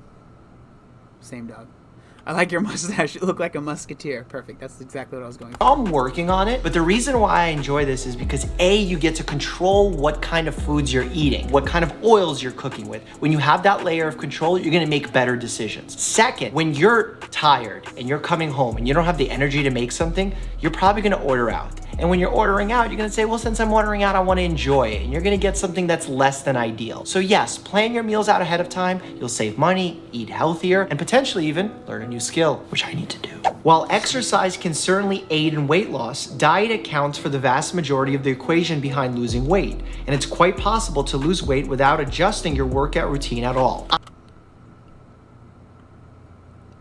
I like your mustache. You look like a musketeer. Perfect. That's exactly what I was going for. I'm working on it, but the reason why I enjoy this is because A, you get to control what kind of foods you're eating, what kind of oils you're cooking with. When you have that layer of control, you're gonna make better decisions. Second, when you're tired and you're coming home and you don't have the energy to make something, you're probably gonna order out. And when you're ordering out, you're gonna say, well, since I'm ordering out, I wanna enjoy it. And you're gonna get something that's less than ideal. So yes, plan your meals out ahead of time. You'll save money, eat healthier, and potentially even learn a new skill, which I need to do. While exercise can certainly aid in weight loss, diet accounts for the vast majority of the equation behind losing weight. And it's quite possible to lose weight without adjusting your workout routine at all.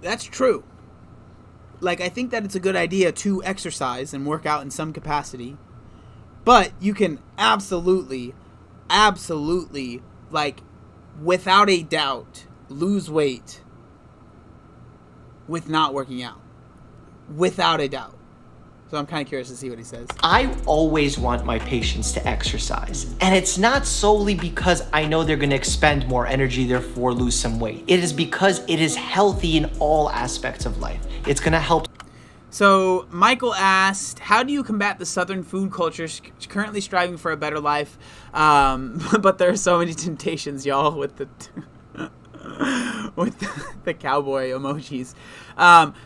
That's true. Like, I think that it's a good idea to exercise and work out in some capacity, But you can absolutely, like, without a doubt, lose weight with not working out. Without a doubt. So I'm kind of curious to see what he says. I always want my patients to exercise. And it's not solely because I know they're gonna expend more energy, therefore lose some weight. It is because it is healthy in all aspects of life. It's gonna help. So Michael asked, how do you combat the Southern food culture currently striving for a better life? But there are so many temptations, y'all, with the the cowboy emojis.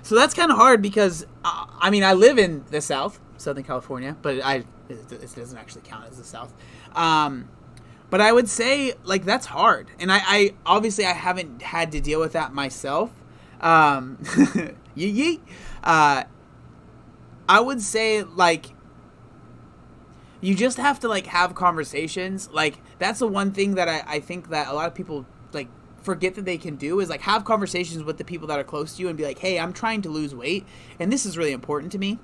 So that's kind of hard because, I mean, I live in the South, Southern California, but it doesn't actually count as the South. But I would say, like, that's hard. And I obviously I haven't had to deal with that myself. I would say, like, you just have to, like, have conversations. Like, that's the one thing that I think that a lot of people, like, forget that they can do is, like, have conversations with the people that are close to you and be like, hey, I'm trying to lose weight, and this is really important to me.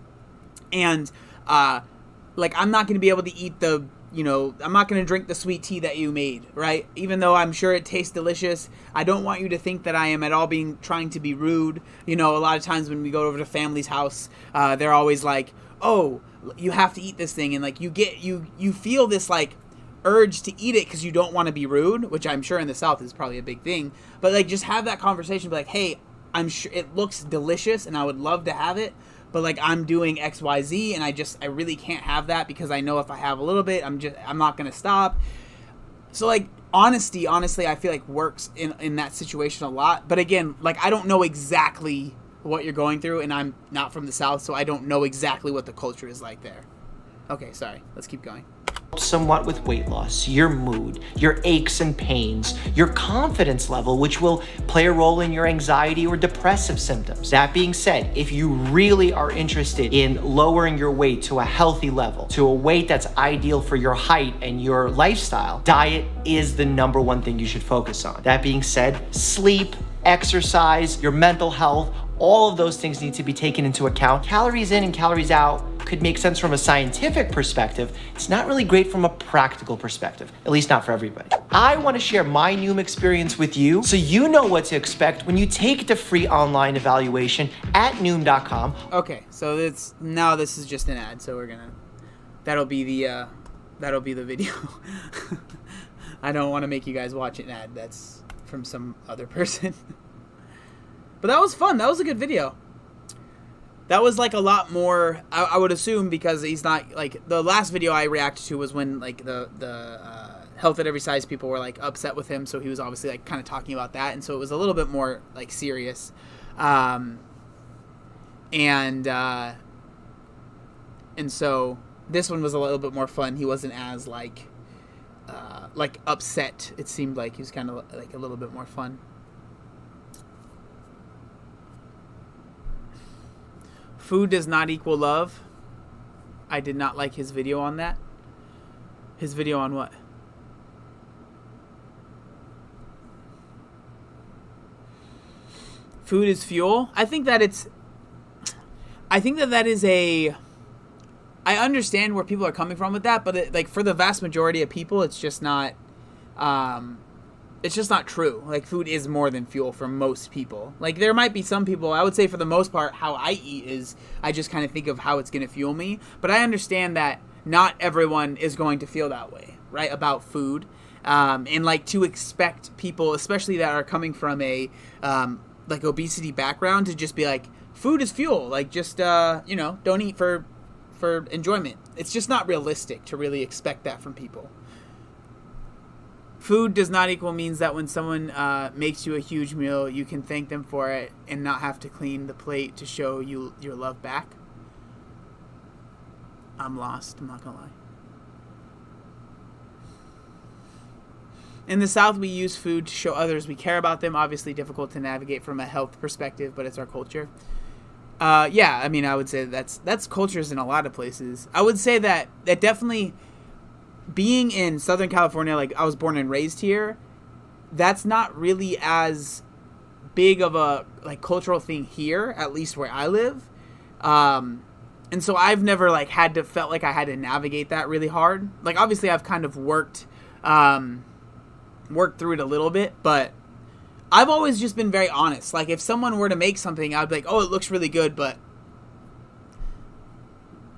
And, like, I'm not going to be able to eat the, I'm not going to drink the sweet tea that you made, right? Even though I'm sure it tastes delicious, I don't want you to think that I am at all trying to be rude. A lot of times when we go over to family's house, they're always like, oh, you have to eat this thing. And, like, you feel this, like, urge to eat it because you don't want to be rude, which I'm sure in the South is probably a big thing. But, like, just have that conversation, be like, hey, I'm sure it looks delicious and I would love to have it, but, like, I'm doing XYZ and I really can't have that because I know if I have a little bit, I'm not going to stop. So, like, honestly, I feel like works in that situation a lot. But again, like, I don't know exactly what you're going through, and I'm not from the South, so I don't know exactly what the culture is like there. Okay, sorry. Let's keep going. Somewhat with weight loss, your mood, your aches and pains, your confidence level, which will play a role in your anxiety or depressive symptoms. That being said, if you really are interested in lowering your weight to a healthy level, to a weight that's ideal for your height and your lifestyle, diet is the number one thing you should focus on. That being said, sleep, exercise, your mental health, all of those things need to be taken into account. Calories in and calories out could make sense from a scientific perspective. It's not really great from a practical perspective, at least not for everybody. I want to share my Noom experience with you so you know what to expect when you take the free online evaluation at Noom.com. Okay, so this is just an ad, so that'll be the video. I don't want to make you guys watch an ad that's from some other person. But that was fun. That was a good video. That was, like, a lot more, I would assume, because he's not, like, the last video I reacted to was when, like, the Health at Every Size people were, like, upset with him, so he was obviously, like, kind of talking about that, and so it was a little bit more, like, serious. And so this one was a little bit more fun. He wasn't as, like upset. It seemed like he was kind of, like, a little bit more fun. Food does not equal love. I did not like his video on that. His video on what? Food is fuel. I think that is I understand where people are coming from with that, but like for the vast majority of people, it's just not true. Like, food is more than fuel for most people. Like, there might be some people, I would say for the most part, how I eat is I just kind of think of how it's going to fuel me. But I understand that not everyone is going to feel that way, right, about food. And, like, to expect people, especially that are coming from a, like, obesity background, to just be like, food is fuel. Like, just, don't eat for enjoyment. It's just not realistic to really expect that from people. Food does not equal means that when someone makes you a huge meal, you can thank them for it and not have to clean the plate to show you your love back. I'm lost. I'm not going to lie. In the South, we use food to show others we care about them. Obviously difficult to navigate from a health perspective, but it's our culture. Yeah, I mean, I would say that's cultures in a lot of places. I would say that definitely... being in Southern California, like, I was born and raised here, that's not really as big of a, like, cultural thing here, at least where I live. And so I've never like felt like I had to navigate that really hard. Like obviously I've kind of worked through it a little bit, but I've always just been very honest. Like if someone were to make something, I'd be like, oh, it looks really good, but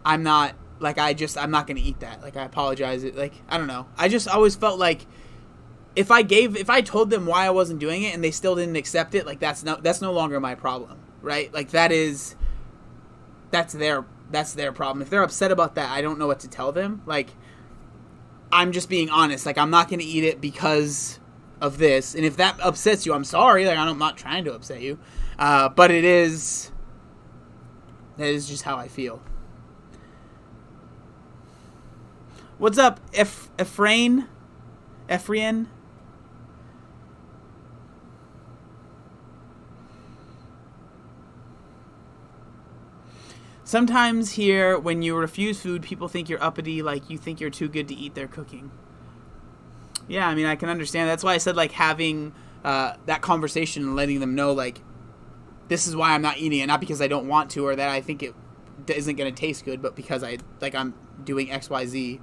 I'm not going to eat that. Like I apologize. Like, I don't know. I just always felt like if I told them why I wasn't doing it and they still didn't accept it, like that's no longer my problem, right? Like that's their problem. If they're upset about that, I don't know what to tell them. Like, I'm just being honest. Like, I'm not going to eat it because of this. And if that upsets you, I'm sorry. Like, I'm not trying to upset you. But that is just how I feel. What's up, Ephrain? Sometimes here, when you refuse food, people think you're uppity, like you think you're too good to eat their cooking. Yeah, I mean, I can understand. That's why I said, like, having that conversation and letting them know, like, this is why I'm not eating it. Not because I don't want to or that I think it isn't going to taste good, but because I'm doing X, Y, Z.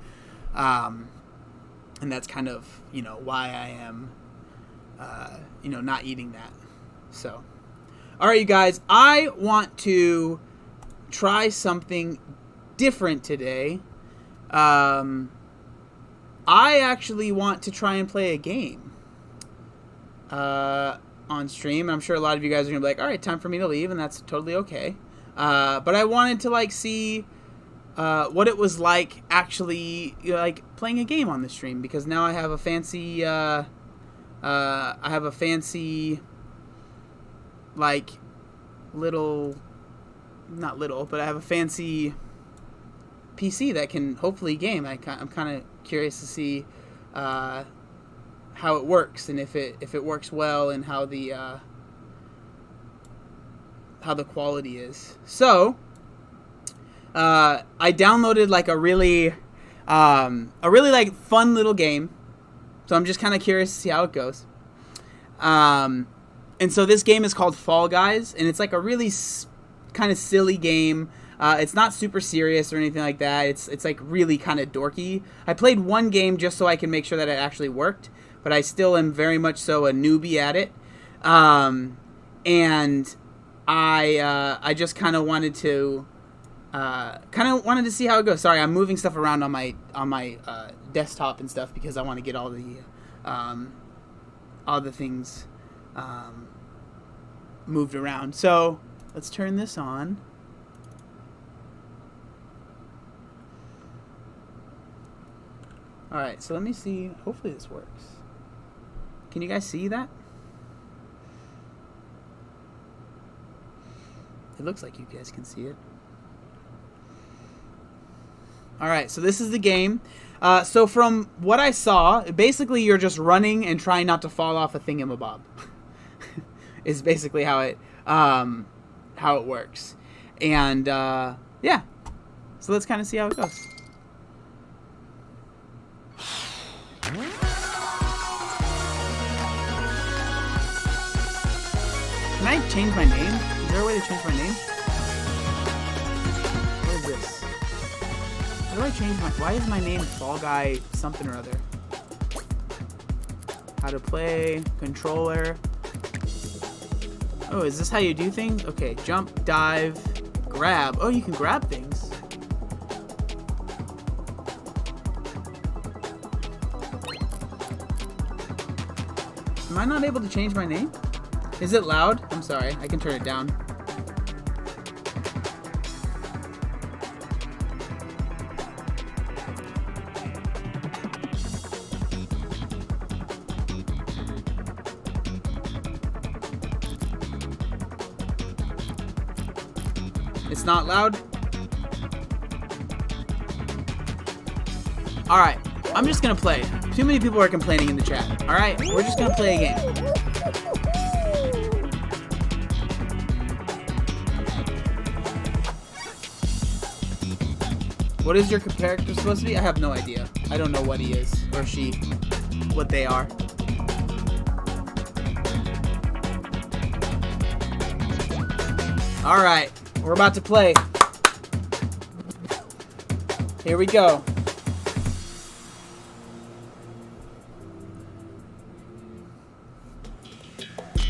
And that's kind of, why I am, not eating that. So, all right, you guys, I want to try something different today. I actually want to try and play a game on stream. I'm sure a lot of you guys are gonna be like, all right, time for me to leave, and that's totally okay. But I wanted to see what it was like actually playing a game on the stream, because now I have a fancy but I have a fancy PC that can hopefully game. I'm kind of curious to see how it works, and if it works well, and how the quality is. So I downloaded a really fun little game. So I'm just kind of curious to see how it goes. And so this game is called Fall Guys, and it's a really kind of silly game. It's not super serious or anything like that. It's really kind of dorky. I played one game just so I can make sure that it actually worked, but I still am very much so a newbie at it. And I just kind of wanted to see how it goes. Sorry, I'm moving stuff around on my desktop and stuff because I want to get all the things moved around. So let's turn this on. Alright, so let me see. Hopefully this works. Can you guys see that? It looks like you guys can see it. Alright, so this is the game. So from what I saw, basically you're just running and trying not to fall off a thingamabob. Is basically how it works. And yeah. So let's kind of see how it goes. Can I change my name? Is there a way to change my name? What is this? How do I change my... Why is my name Fall Guy something or other? How to play, controller. Oh, is this how you do things? Okay, jump, dive, grab. Oh, you can grab things. Am I not able to change my name? Is it loud? I'm sorry. I can turn it down. It's not loud? Alright. I'm just gonna play. Too many people are complaining in the chat. Alright? We're just gonna play a game. What is your character supposed to be? I have no idea. I don't know what he is, or she, what they are. Alright, we're about to play. Here we go.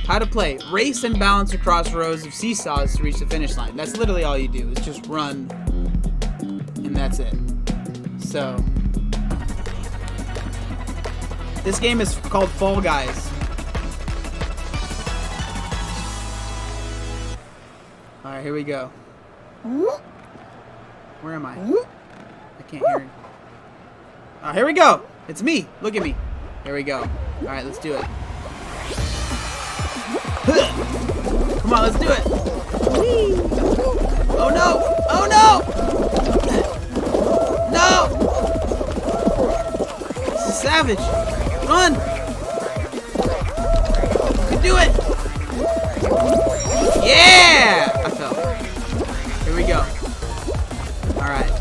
How to play. Race and balance across rows of seesaws to reach the finish line. That's literally all you do, is just run, and that's it. So, this game is called Fall Guys. Alright, here we go. Where am I? I can't hear it. Oh, here we go! It's me! Look at me. Here we go. Alright, let's do it. Come on, let's do it! Oh no! Oh no! No! This is savage! Run! You can do it! Yeah! I fell. Here we go. Alright.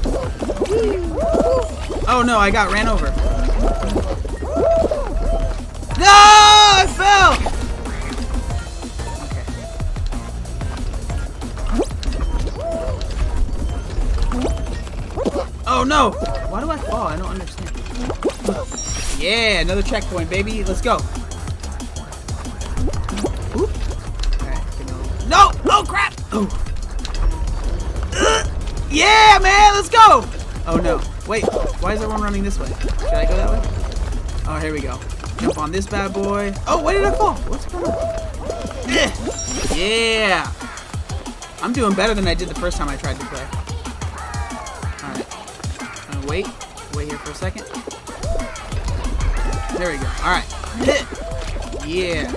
Oh no, I got ran over. No! I fell! Oh no! Why do I fall? I don't understand. Yeah, another checkpoint, baby. Let's go. Oop. Alright, no! Oh crap! Oh. Yeah, man! Let's go! Oh no. Wait, why is everyone running this way? Should I go that way? Oh, here we go. Jump on this bad boy. Oh, where did I fall? What's going on? Yeah! I'm doing better than I did the first time I tried to play. Wait here for a second. There we go. Alright. Hit! Yeah.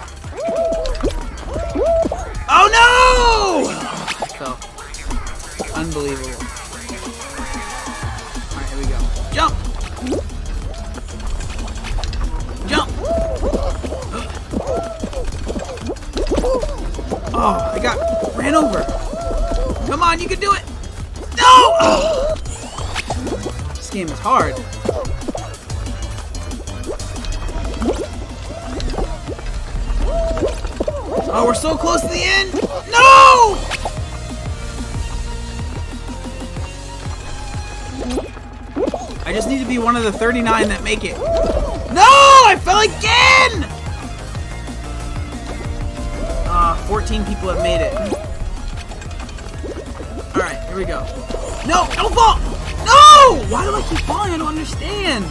Oh no! So, unbelievable. Alright, here we go. Jump! Jump! Oh, I got ran over. Come on, you can do it! No! Oh. This game is hard. Oh, we're so close to the end! No! I just need to be one of the 39 that make it. No! I fell again! 14 people have made it. Alright, here we go. No! Don't fall! No! Why do I keep falling? I don't understand.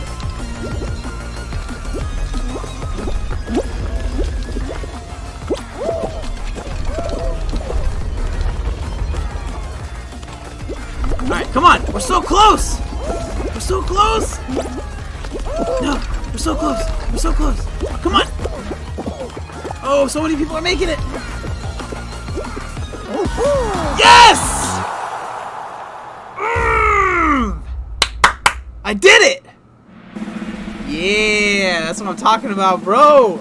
Alright, come on! We're so close! We're so close! No! We're so close! We're so close! Come on! Oh, so many people are making it! Yes! I did it! Yeah, that's what I'm talking about, bro!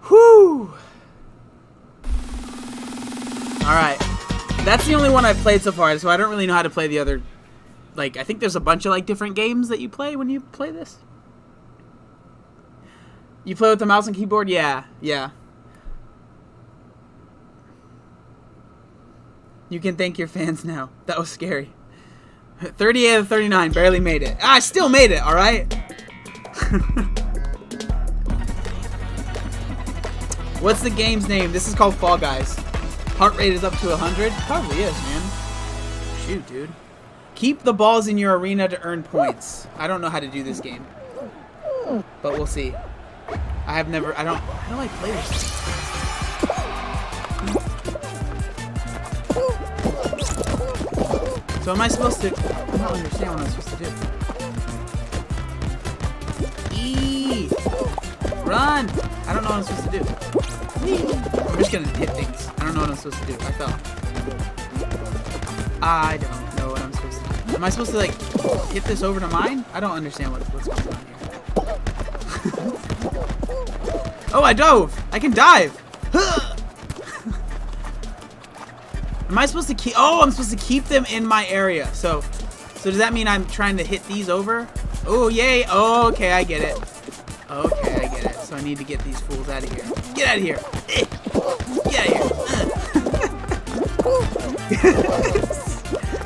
Whew! Alright. That's the only one I've played so far, so I don't really know how to play the other... Like, I think there's a bunch of, like, different games that you play when you play this. You play with the mouse and keyboard? Yeah, yeah. You can thank your fans now. That was scary. 38 out of 39, barely made it. I still made it, alright? What's the game's name? This is called Fall Guys. Heart rate is up to 100? Probably is, man. Shoot, dude. Keep the balls in your arena to earn points. I don't know how to do this game. But we'll see. How do I play this? So am I supposed to... I don't understand what I'm supposed to do. Eee! Run! I don't know what I'm supposed to do. I'm just gonna hit things. I don't know what I'm supposed to do. I fell. I don't know what I'm supposed to do. Am I supposed to, like, hit this over to mine? I don't understand what's going on here. Oh, I dove! I can dive! Am I supposed to keep... Oh, I'm supposed to keep them in my area. So does that mean I'm trying to hit these over? Oh, yay! Oh, okay, I get it. Okay, I get it. So I need to get these fools out of here. Get out of here! Get out of here!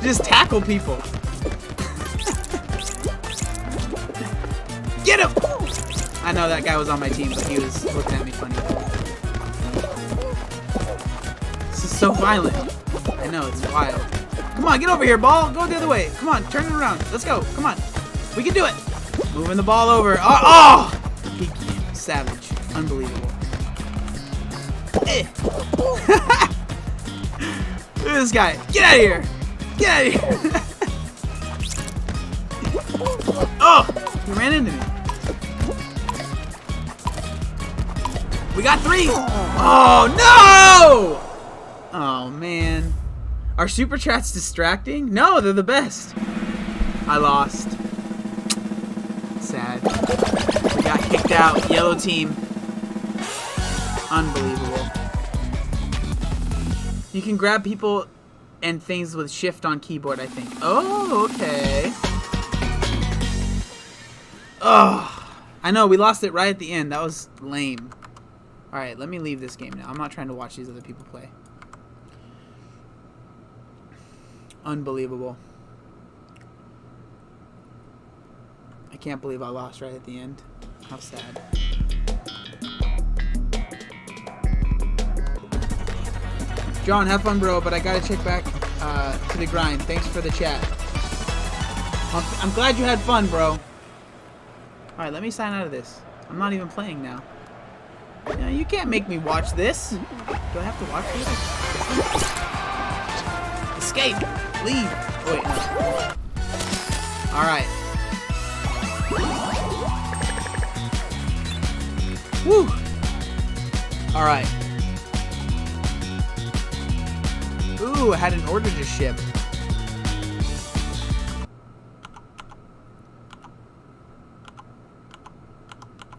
Just tackle people. Get him! I know that guy was on my team, but he was looking at me funny. This is so violent. I know, it's wild. Come on, get over here, ball. Go the other way. Come on, turn it around. Let's go. Come on. We can do it. Moving the ball over. Oh! He, savage. Unbelievable. Look at this guy. Get out of here. Get out of here. Oh! He ran into me. We got 3. Oh, no! Oh, man. Are super chats distracting? No, they're the best. I lost. Sad. We got kicked out. Yellow team. Unbelievable. You can grab people and things with shift on keyboard, I think. Oh, okay. Oh, I know, we lost it right at the end. That was lame. Alright, let me leave this game now. I'm not trying to watch these other people play. Unbelievable. I can't believe I lost right at the end. How sad. John, have fun, bro, but I gotta check back to the grind. Thanks for the chat. I'm glad you had fun, bro. Alright, let me sign out of this. I'm not even playing now. You can't make me watch this. Do I have to watch this? Escape! Leave! Oh, wait, no. Alright. Woo! Alright. Ooh, I had an order to ship.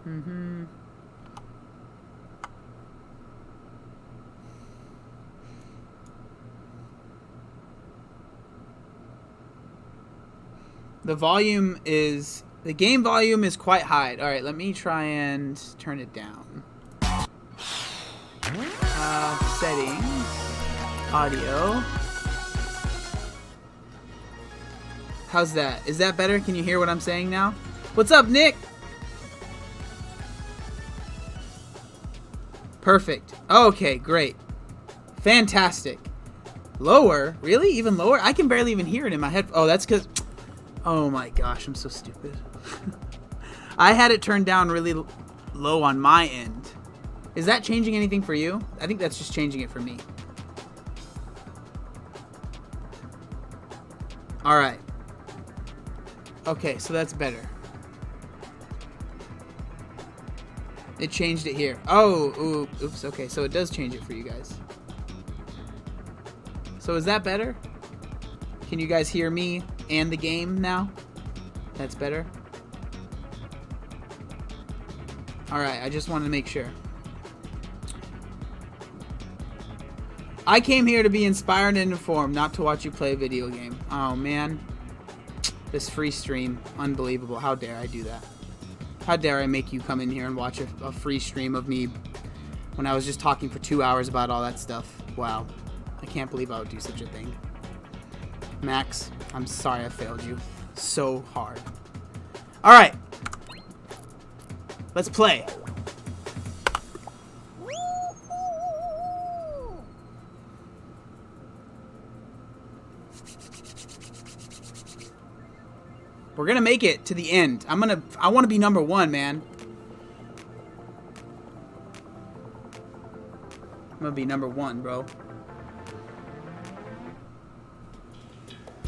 Mm-hmm. The game volume is quite high. Alright, let me try and turn it down. Settings. Audio. How's that? Is that better? Can you hear what I'm saying now? What's up, Nick? Perfect. Okay, great. Fantastic. Lower? Really? Even lower? I can barely even hear it in my head. Oh, that's because... Oh my gosh, I'm so stupid. I had it turned down really low on my end. Is that changing anything for you? I think that's just changing it for me. Alright. Okay, so that's better. It changed it here. Oh, oops, okay, so it does change it for you guys. So is that better? Can you guys hear me and the game now? That's better? Alright, I just wanted to make sure. I came here to be inspired and informed, not to watch you play a video game. Oh, man. This free stream. Unbelievable. How dare I do that? How dare I make you come in here and watch a free stream of me when I was just talking for 2 hours about all that stuff. Wow. I can't believe I would do such a thing. Max, I'm sorry I failed you so hard. Alright. Let's play. We're gonna make it to the end. I want to be number 1, man. I'm gonna be number 1, bro.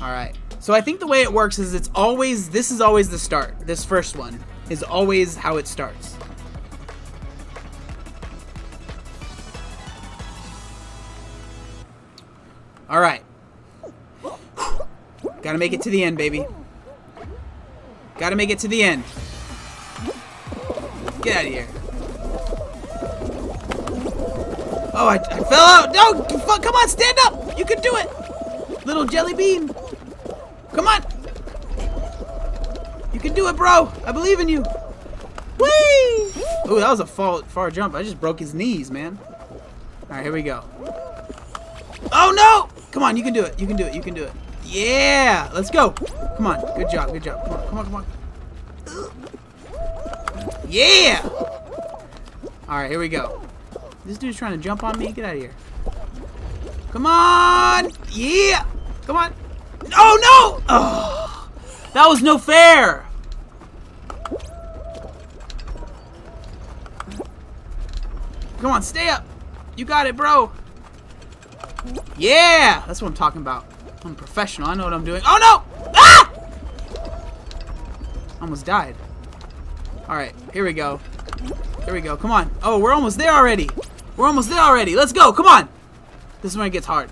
Alright. So I think the way it works is this is always the start. This first one is always how it starts. Alright. Gotta make it to the end, baby. Gotta make it to the end. Get out of here. Oh, I fell out. No, come on, stand up. You can do it. Little jelly bean. Come on. You can do it, bro. I believe in you. Whee! Ooh, that was a far jump. I just broke his knees, man. Alright, here we go. Oh, no! Come on, you can do it. You can do it. You can do it. Yeah! Let's go. Come on. Good job. Good job. Come on. Come on. Come on. Yeah! Alright, here we go. This dude's trying to jump on me. Get out of here. Come on! Yeah! Come on. Oh, no! Oh, that was no fair! Come on, stay up. You got it, bro. Yeah! That's what I'm talking about. I'm a professional. I know what I'm doing. Oh, no! Ah! Almost died. Alright, here we go. Here we go. Come on. Oh, we're almost there already. We're almost there already. Let's go. Come on. This is when it gets hard.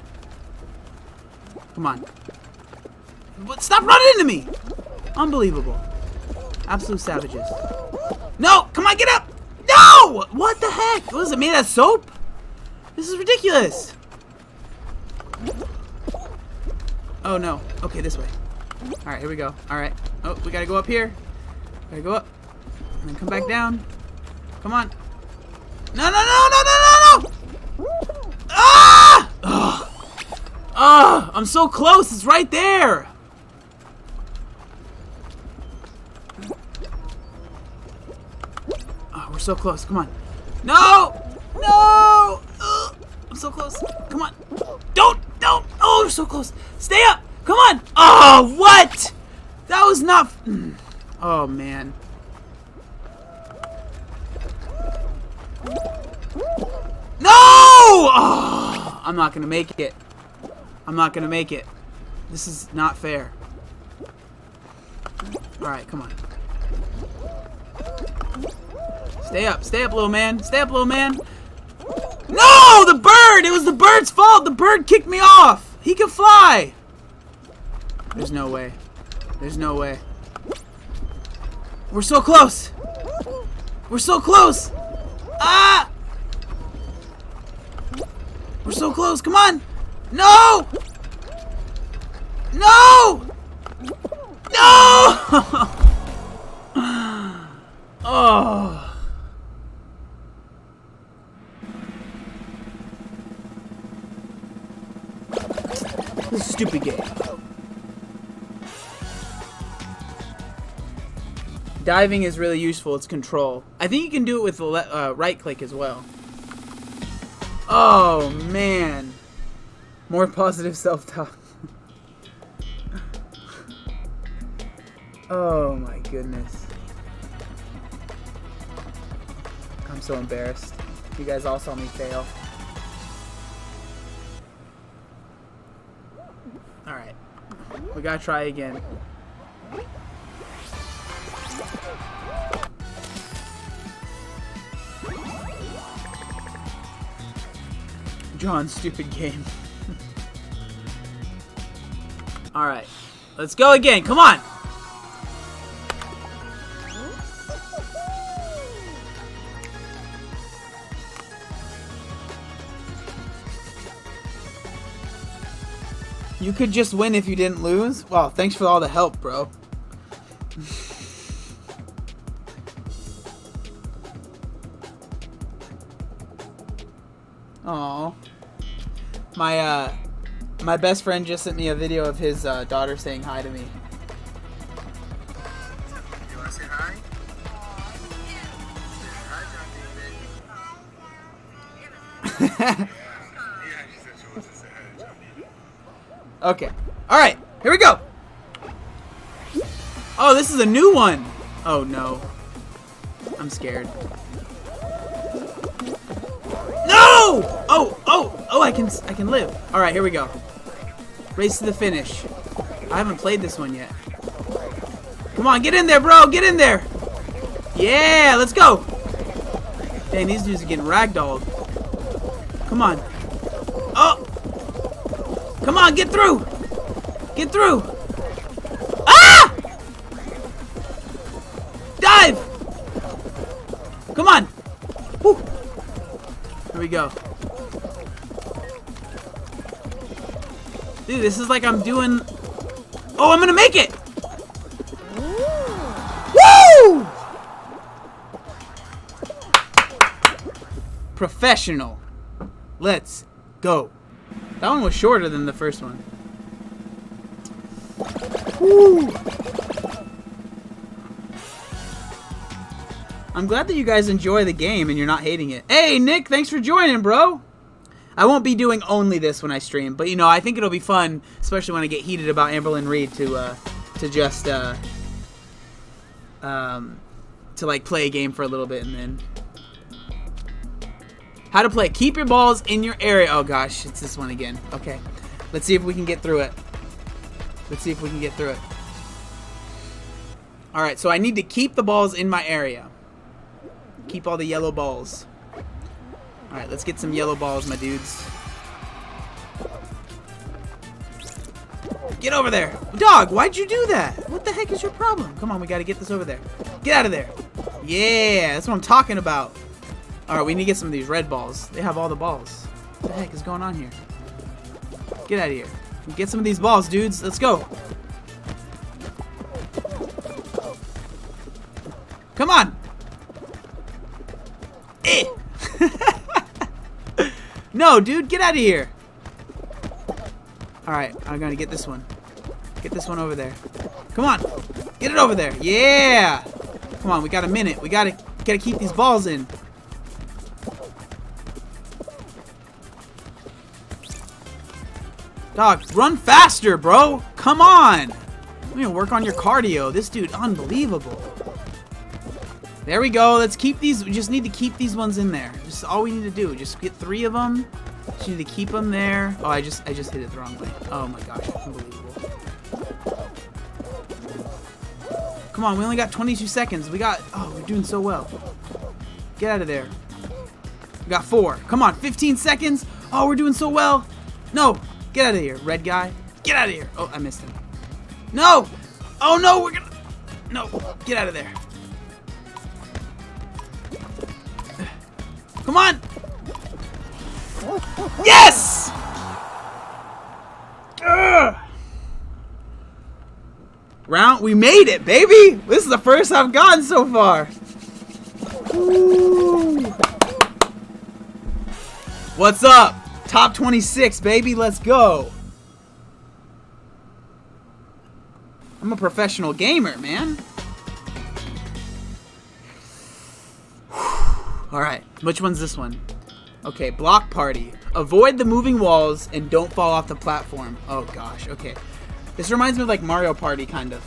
Come on. What? Stop running into me! Unbelievable. Absolute savages. No! Come on, get up! No! What the heck? What is it, made out of soap? This is ridiculous. Oh, no. Okay, this way. Alright, here we go. Alright. Oh, we gotta go up here. Gotta go up. And then come back down. Come on. No, no, no, no, no, no, no! Ah! Ugh. Ah! I'm so close. It's right there. Oh, we're so close. Come on. No! No! Ugh. I'm so close. Come on. Don't! Oh, we're so close. Stay up. Come on. Oh, what? That was not... Oh, man. No! Oh, I'm not gonna make it. I'm not gonna make it. This is not fair. Alright, come on. Stay up, little man. Stay up, little man. No! The bird! It was the bird's fault! The bird kicked me off! He can fly! There's no way. There's no way. We're so close! We're so close! Ah! We're so close. Come on! No! No! No! Oh. This is a stupid game. Diving is really useful. It's control. I think you can do it with the right click as well. Oh, man. More positive self-talk. Oh, my goodness. I'm so embarrassed. You guys all saw me fail. Alright. We gotta try again. John's stupid game. Alright. Let's go again. Come on! You could just win if you didn't lose? Wow, thanks for all the help, bro. Aww. My best friend just sent me a video of his daughter saying hi to me. You wanna say hi? Okay. Alright, here we go! Oh, this is a new one! Oh no. I'm scared. No! Oh, I can live. Alright, here we go. Race to the finish. I haven't played this one yet. Come on, get in there, bro! Get in there! Yeah, let's go! Dang, these dudes are getting ragdolled. Come on. Oh! Come on, get through! Get through! Ah! Dive! Come on! Woo. Here we go. Dude, this is like I'm doing... Oh, I'm gonna make it! Woo! Professional. Let's go. That one was shorter than the first one. Woo. I'm glad that you guys enjoy the game and you're not hating it. Hey, Nick, thanks for joining, bro. I won't be doing only this when I stream, but, you know, I think it'll be fun, especially when I get heated about Amberlynn Reed, to just, to, like, play a game for a little bit and then... How to play. Keep your balls in your area. Oh, gosh. It's this one again. Okay. Let's see if we can get through it. Let's see if we can get through it. All right. So I need to keep the balls in my area. Keep all the yellow balls. All right. Let's get some yellow balls, my dudes. Get over there. Dog, why'd you do that? What the heck is your problem? Come on. We got to get this over there. Get out of there. Yeah. That's what I'm talking about. Alright, we need to get some of these red balls. They have all the balls. What the heck is going on here? Get out of here. Get some of these balls, dudes. Let's go. Come on. Eh. No, dude, get out of here. Alright, I'm gonna get this one. Get this one over there. Come on. Get it over there. Yeah. Come on, we got a minute. We gotta keep these balls in. Dog, run faster, bro. Come on. I'm gonna work on your cardio. This dude, unbelievable. There we go. Let's keep these. We just need to keep these ones in there. Just all we need to do. Just get 3 of them. Just need to keep them there. Oh, I just hit it the wrong way. Oh my gosh, unbelievable. Come on, we only got 22 seconds. Oh, we're doing so well. Get out of there. We got 4. Come on, 15 seconds. Oh, we're doing so well. No. Get out of here, red guy. Get out of here. Oh, I missed him. No! Oh, no, we're gonna... No, get out of there. Come on! Yes! Ugh. We made it, baby! This is the first I've gotten so far. Woo. What's up? Top 26, baby. Let's go. I'm a professional gamer, man. Alright, which one's this one? Okay, block party. Avoid the moving walls and don't fall off the platform. Oh gosh, okay. This reminds me of like Mario Party, kind of.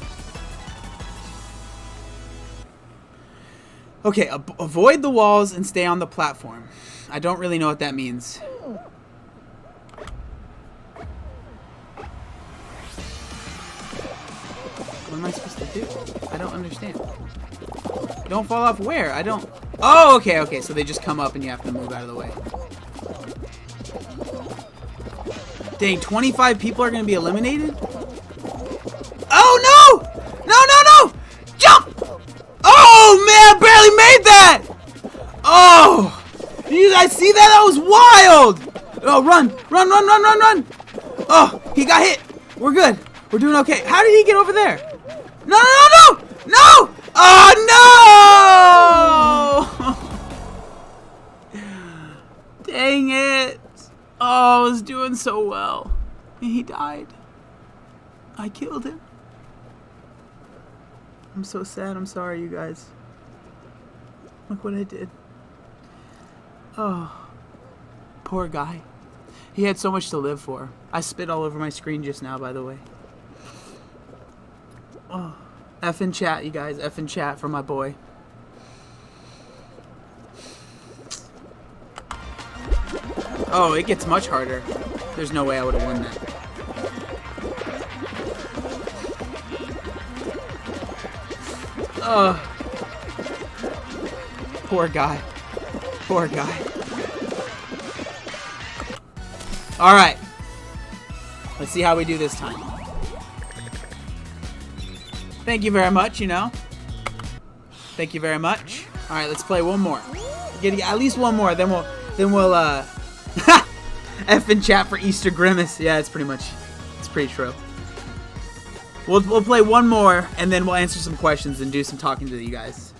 Okay, avoid the walls and stay on the platform. I don't really know what that means. What am I supposed to do? I don't understand. Don't fall off where? I don't... Oh, okay, okay. So they just come up and you have to move out of the way. Dang, 25 people are going to be eliminated? Oh, no! No, no, no! Jump! Oh, man, I barely made that! Oh! You guys see that? That was wild! Oh, run! Run, run, run, run, run! Oh, he got hit. We're good. We're doing okay. How did he get over there? No, no, no, no! No! Oh, no! Dang it. Oh, I was doing so well. And he died. I killed him. I'm so sad. I'm sorry, you guys. Look what I did. Oh, poor guy. He had so much to live for. I spit all over my screen just now, by the way. Oh, F in chat, you guys. F in chat for my boy. Oh, it gets much harder. There's no way I would have won that. Oh, poor guy. Poor guy. All right. Let's see how we do this time. Thank you very much, you know. Thank you very much. All right, let's play one more. Get at least one more, then we'll F in chat for Easter Grimace. Yeah, it's pretty true. We'll play one more and then we'll answer some questions and do some talking to you guys.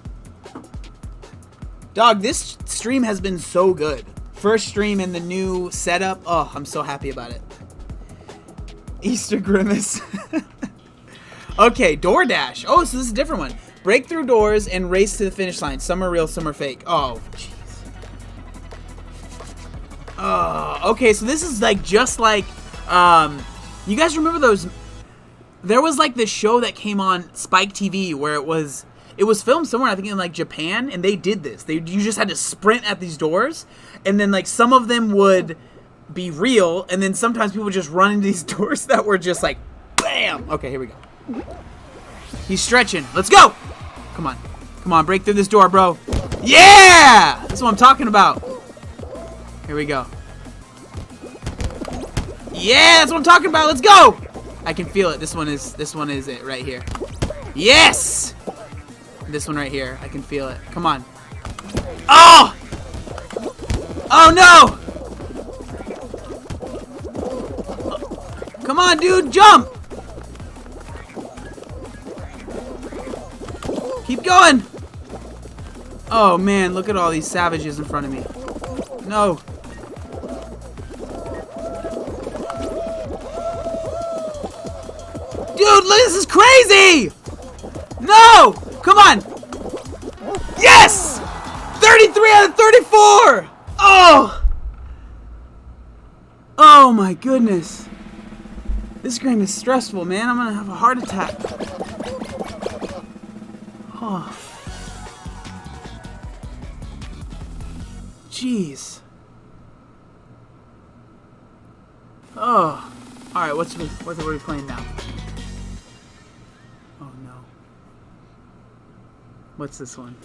Dog, this stream has been so good. First stream in the new setup. Oh, I'm so happy about it. Easter Grimace. Okay, DoorDash. Oh, so this is a different one. Break through doors and race to the finish line. Some are real, some are fake. Oh, jeez. Oh, okay, so this is like just like, you guys remember those? There was like this show that came on Spike TV where it was filmed somewhere, I think in like Japan, and they did this. You just had to sprint at these doors, and then like some of them would be real, and then sometimes people would just run into these doors that were just like, bam. Okay, here we go. He's stretching. Let's go. Come on. Come on, break through this door, bro. Yeah! That's what I'm talking about. Here we go. Yeah, that's what I'm talking about. Let's go. I can feel it. This one is it right here. Yes! This one right here. I can feel it. Come on. Oh! Oh no! Come on, dude, jump! Keep going! Oh man, look at all these savages in front of me. No. Dude, this is crazy! No! Come on! Yes! 33 out of 34! Oh! Oh my goodness. This game is stressful, man. I'm gonna have a heart attack. Oh. Jeez. Oh. Alright, what are we playing now? Oh no. What's this one?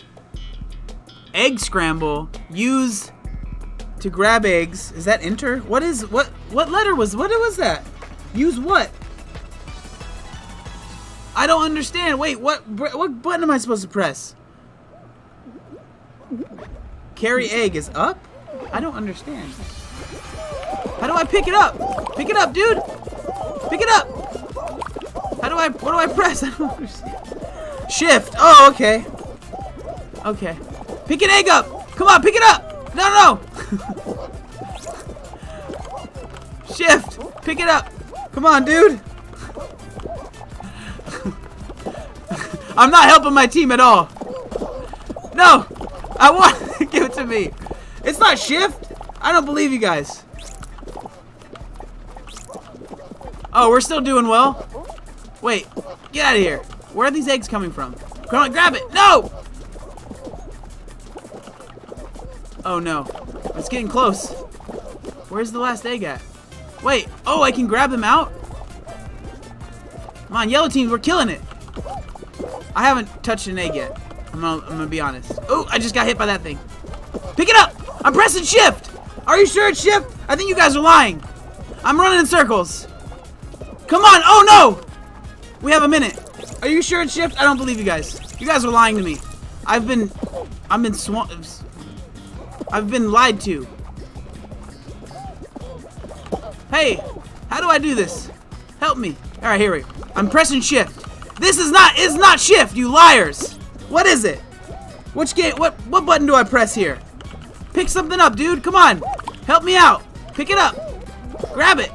Egg scramble. Use to grab eggs. Is that enter? What letter was that? Use what? I don't understand. Wait, what button am I supposed to press? Carry egg is up? I don't understand. How do I pick it up? Pick it up, dude! Pick it up! What do I press? I don't understand. Shift! Oh, okay. Okay. Pick an egg up! Come on, pick it up! No! Shift! Pick it up! Come on, dude! I'm not helping my team at all. No! I want give it to me. It's not shift. I don't believe you guys. Oh, we're still doing well. Wait, get out of here. Where are these eggs coming from? Come on, grab it. No! Oh no. It's getting close. Where's the last egg at? Wait. Oh, I can grab them out? Come on, yellow team, we're killing it. I haven't touched an egg yet. I'm gonna be honest. Oh, I just got hit by that thing. Pick it up! I'm pressing shift! Are you sure it's shift? I think you guys are lying. I'm running in circles. Come on! Oh no! We have a minute. Are you sure it's shift? I don't believe you guys. You guys are lying to me. I've been lied to. Hey, how do I do this? Help me. All right, here we go. I'm pressing shift. This is not shift, you liars. What is it? Which game? What button do I press here? Pick something up, dude. Come on. Help me out. Pick it up. Grab it.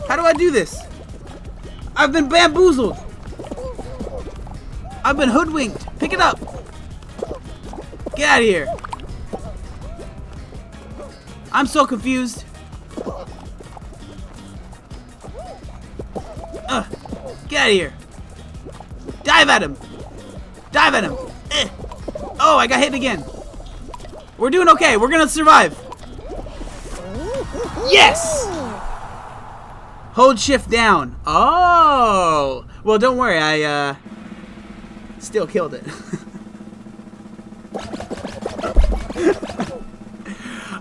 How do I do this? I've been bamboozled. I've been hoodwinked. Pick it up. Get out of here. I'm so confused. Get out of here. Dive at him. Dive at him. Oh, I got hit again. We're doing okay. We're gonna survive. Yes! Hold shift down. Oh! Well, don't worry. I still killed it.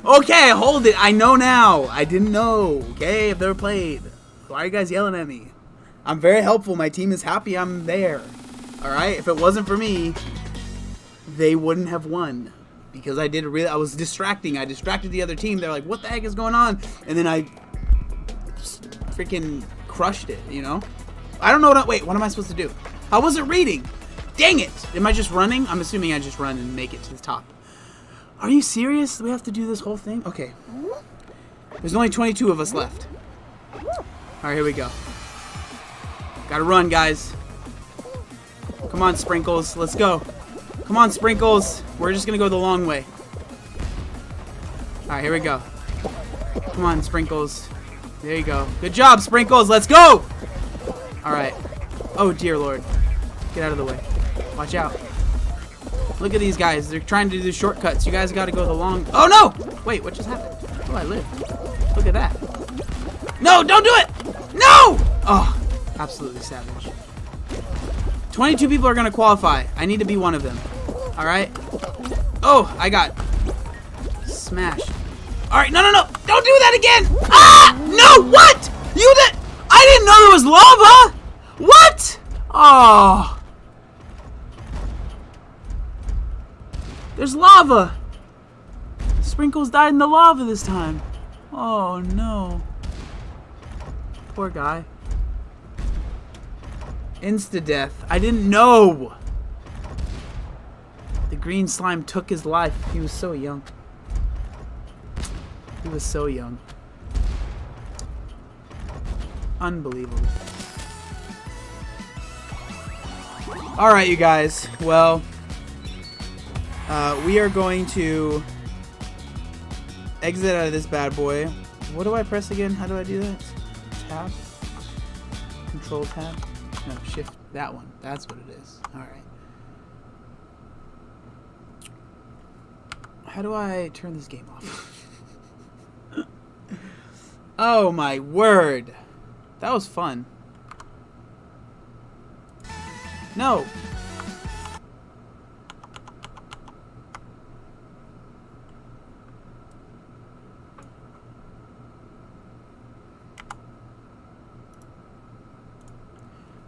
Okay, hold it. I know now. I didn't know. Okay, I've never played. Why are you guys yelling at me? I'm very helpful. My team is happy I'm there. Alright? If it wasn't for me, they wouldn't have won. Because I was distracting. I distracted the other team. They're like, what the heck is going on? And then I freaking crushed it, you know? I don't know wait, what am I supposed to do? I wasn't reading. Dang it. Am I just running? I'm assuming I just run and make it to the top. Are you serious? We have to do this whole thing? Okay. There's only 22 of us left. Alright, here we go. Gotta run, guys. Come on, Sprinkles. Let's go. Come on, Sprinkles. We're just gonna go the long way. Alright, here we go. Come on, Sprinkles. There you go. Good job, Sprinkles. Let's go! Alright. Oh, dear Lord. Get out of the way. Watch out. Look at these guys. They're trying to do shortcuts. You guys gotta go the long... Oh, no! Wait, what just happened? Oh, I live. Look at that. No, don't do it! No! Oh, absolutely savage. 22 people are gonna qualify. I need to be one of them. Alright? Oh, I got smashed. Alright, no, no, no! Don't do that again! Ah! No, what? You did... I didn't know there was lava! What? Oh. There's lava! Sprinkles died in the lava this time. Oh, no. Poor guy. Insta-death. I didn't know! The green slime took his life. He was so young. He was so young. Unbelievable. Alright, you guys. Well, we are going to exit out of this bad boy. What do I press again? How do I do that? Tab? Control tab? No, shift. That one. That's what it is. Alright. How do I turn this game off? Oh my word. That was fun. No.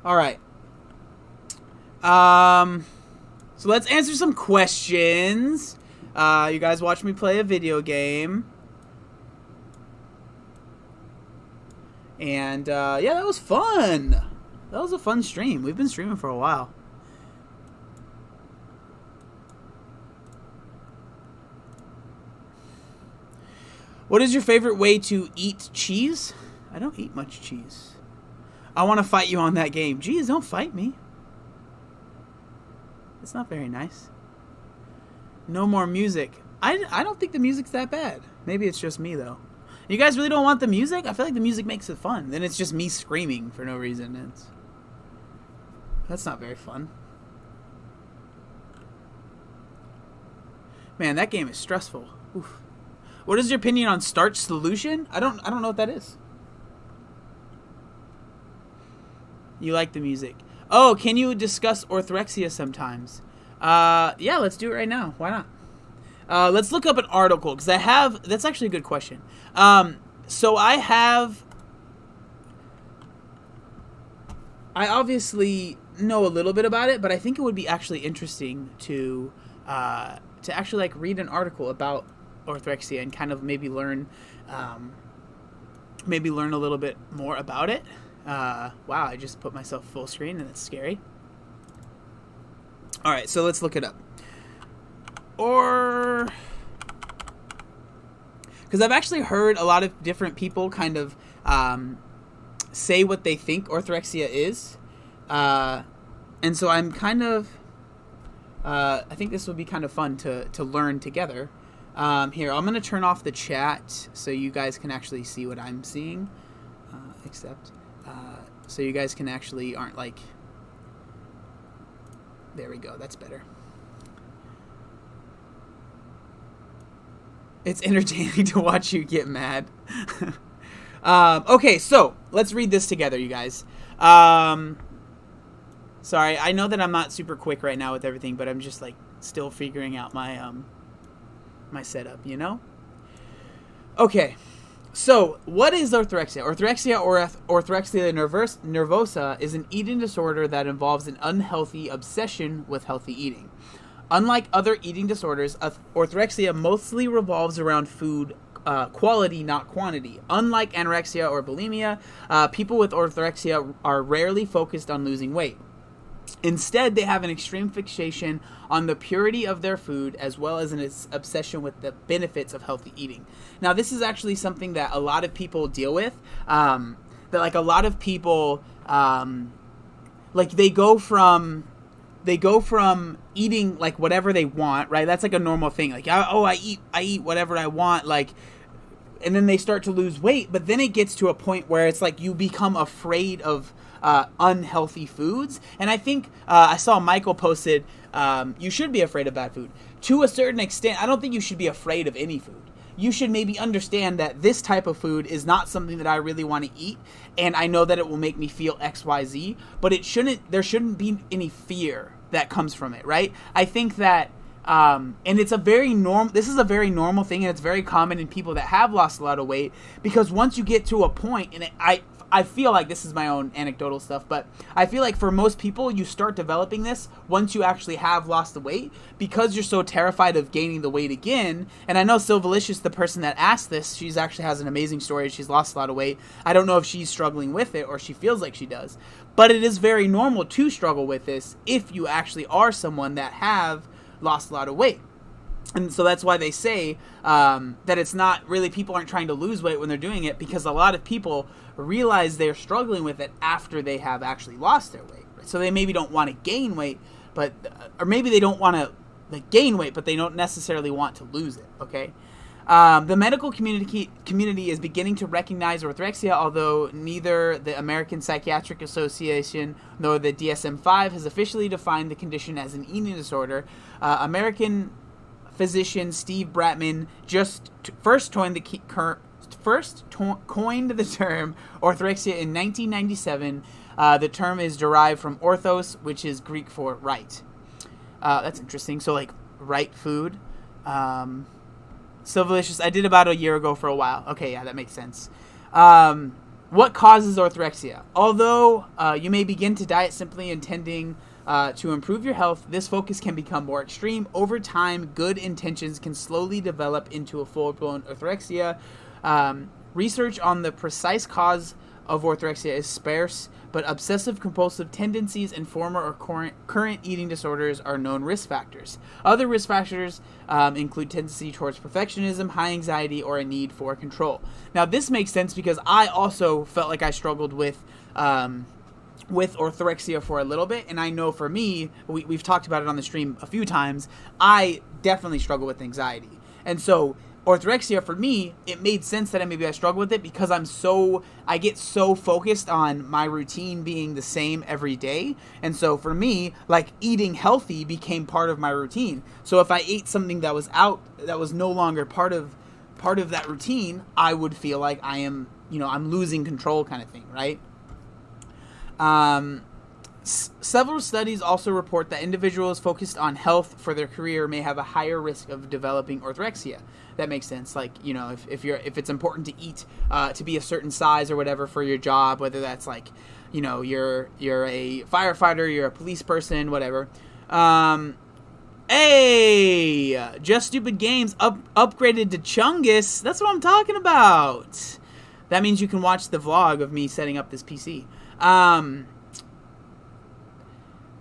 All right. So let's answer some questions. You guys watch me play a video game. And, yeah, that was fun. That was a fun stream. We've been streaming for a while. What is your favorite way to eat cheese? I don't eat much cheese. I want to fight you on that game. Jeez, don't fight me. It's not very nice. No more music. I don't think the music's that bad. Maybe it's just me, though. You guys really don't want the music? I feel like the music makes it fun. Then it's just me screaming for no reason. That's not very fun. Man, that game is stressful. Oof. What is your opinion on starch solution? I don't know what that is. You like the music. Oh, can you discuss orthorexia sometimes? Yeah, let's do it right now. Why not? Let's look up an article, because that's actually a good question. So I obviously know a little bit about it, but I think it would be actually interesting to actually like read an article about orthorexia and kind of maybe learn a little bit more about it. Wow, I just put myself full screen and it's scary. All right, so let's look it up. Because I've actually heard a lot of different people kind of say what they think orthorexia is. And so I'm kind of... I think this would be kind of fun to learn together. Here, I'm going to turn off the chat so you guys can actually see what I'm seeing. So you guys can actually aren't like... There we go, that's better. It's entertaining to watch you get mad. Okay, so let's read this together, you guys. Sorry, I know that I'm not super quick right now with everything, but I'm just like still figuring out my my setup, you know? Okay, so what is orthorexia? Orthorexia or orthorexia nervosa is an eating disorder that involves an unhealthy obsession with healthy eating. Unlike other eating disorders, orthorexia mostly revolves around food quality, not quantity. Unlike anorexia or bulimia, people with orthorexia are rarely focused on losing weight. Instead, they have an extreme fixation on the purity of their food as well as an obsession with the benefits of healthy eating. Now, this is actually something that a lot of people deal with. That like a lot of people, like they go from eating like whatever they want, right? That's like a normal thing. Like, oh, I eat whatever I want, like, and then they start to lose weight. But then it gets to a point where it's like you become afraid of unhealthy foods. And I think I saw Michael posted, you should be afraid of bad food. To a certain extent, I don't think you should be afraid of any food. You should maybe understand that this type of food is not something that I really want to eat, and I know that it will make me feel XYZ, but there shouldn't be any fear that comes from it, right? I think that, and this is a very normal thing, and it's very common in people that have lost a lot of weight, because once you get to a point, and I feel like this is my own anecdotal stuff, but I feel like for most people, you start developing this once you actually have lost the weight, because you're so terrified of gaining the weight again. And I know Sylvalicious, the person that asked this, she's actually has an amazing story. She's lost a lot of weight. I don't know if she's struggling with it or she feels like she does, but it is very normal to struggle with this if you actually are someone that have lost a lot of weight. And so that's why they say that it's not really, people aren't trying to lose weight when they're doing it, because a lot of people realize they're struggling with it after they have actually lost their weight. Right? So they maybe don't want to gain weight, or maybe they don't want to gain weight, but they don't necessarily want to lose it. Okay. The medical community is beginning to recognize orthorexia, although neither the American Psychiatric Association nor the DSM-5 has officially defined the condition as an eating disorder. American physician Steve Bratman first coined the term orthorexia in 1997. The term is derived from orthos, which is Greek for right. That's interesting. So like right food. Sylvalicious, I did about a year ago for a while. Okay, yeah, that makes sense. What causes orthorexia? Although you may begin to diet simply intending to improve your health, this focus can become more extreme. Over time, good intentions can slowly develop into a full-blown orthorexia. Research on the precise cause of orthorexia is sparse, but obsessive-compulsive tendencies and former or current eating disorders are known risk factors. Other risk factors include tendency towards perfectionism, high anxiety, or a need for control. Now, this makes sense because I also felt like I struggled with orthorexia for a little bit, and I know for me, we've talked about it on the stream a few times, I definitely struggle with anxiety. And so orthorexia for me, it made sense that maybe I struggle with it because I get so focused on my routine being the same every day. And so for me, like eating healthy became part of my routine. So if I ate something that was no longer part of that routine, I would feel like I'm losing control kind of thing, right? Several studies also report that individuals focused on health for their career may have a higher risk of developing orthorexia. That makes sense. Like, if it's important to eat to be a certain size or whatever for your job, whether that's like, you're a firefighter, you're a police person, whatever. Hey, Just Stupid Games upgraded to Chungus. That's what I'm talking about. That means you can watch the vlog of me setting up this PC.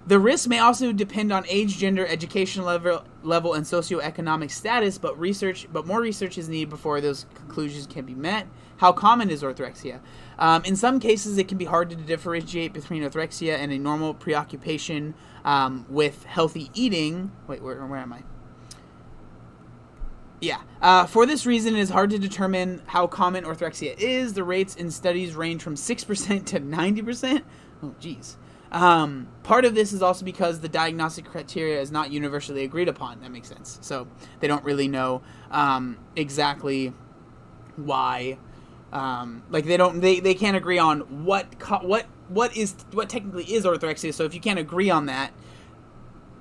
The risk may also depend on age, gender, education level, and socioeconomic status, but more research is needed before those conclusions can be met. How common is orthorexia? In some cases, it can be hard to differentiate between orthorexia and a normal preoccupation with healthy eating. Wait, where am I? Yeah. For this reason, it is hard to determine how common orthorexia is. The rates in studies range from 6% to 90%. Oh, geez. Part of this is also because the diagnostic criteria is not universally agreed upon. That makes sense. So they don't really know exactly why. They can't agree on what technically is orthorexia. So if you can't agree on that,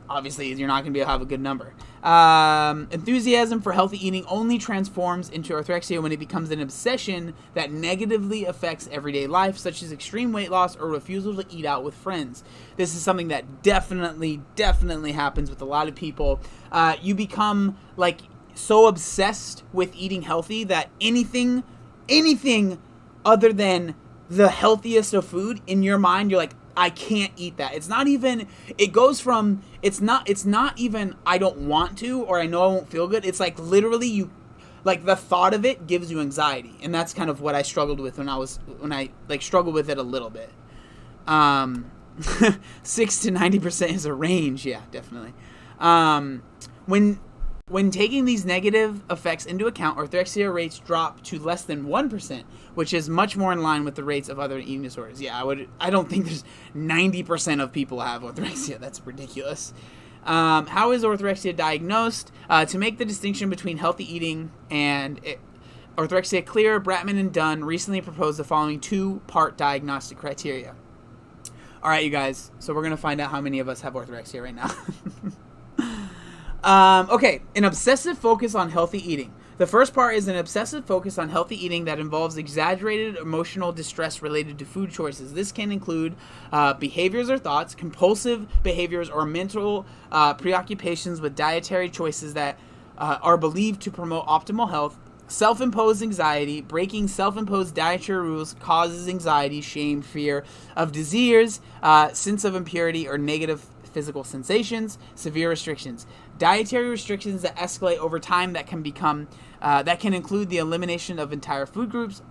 obviously you're not going to be able to have a good number. Enthusiasm for healthy eating only transforms into orthorexia when it becomes an obsession that negatively affects everyday life, such as extreme weight loss or refusal to eat out with friends. This is something that definitely happens with a lot of people. You become like so obsessed with eating healthy that anything other than the healthiest of food in your mind, you're like, I can't eat that. It's not even, it goes from, it's not even I don't want to, or I know I won't feel good. It's like literally like the thought of it gives you anxiety. And that's kind of what I struggled with when I like struggled with it a little bit. 6 to 90% is a range. Yeah, definitely. When taking these negative effects into account, orthorexia rates drop to less than 1%, which is much more in line with the rates of other eating disorders. Yeah, I don't think there's 90% of people have orthorexia. That's ridiculous. How is orthorexia diagnosed? To make the distinction between healthy eating and orthorexia clear, Bratman and Dunn recently proposed the following 2-part diagnostic criteria. All right, you guys. So we're going to find out how many of us have orthorexia right now. Okay, an obsessive focus on healthy eating. The first part is an obsessive focus on healthy eating that involves exaggerated emotional distress related to food choices. This can include behaviors or thoughts, compulsive behaviors, or mental preoccupations with dietary choices that are believed to promote optimal health. Self-imposed anxiety. Breaking self-imposed dietary rules causes anxiety, shame, fear of disease, sense of impurity, or negative physical sensations. Severe restrictions. Dietary restrictions that escalate over time that can include the elimination of entire food groups,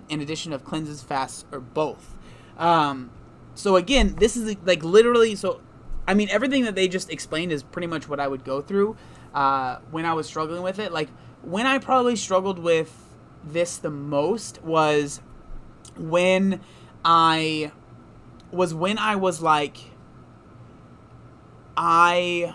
in addition of cleanses, fasts, or both. So again, this is like literally, so I mean, everything that they just explained is pretty much what I would go through when I was struggling with it. Like, when I probably struggled with this the most was when I was like, I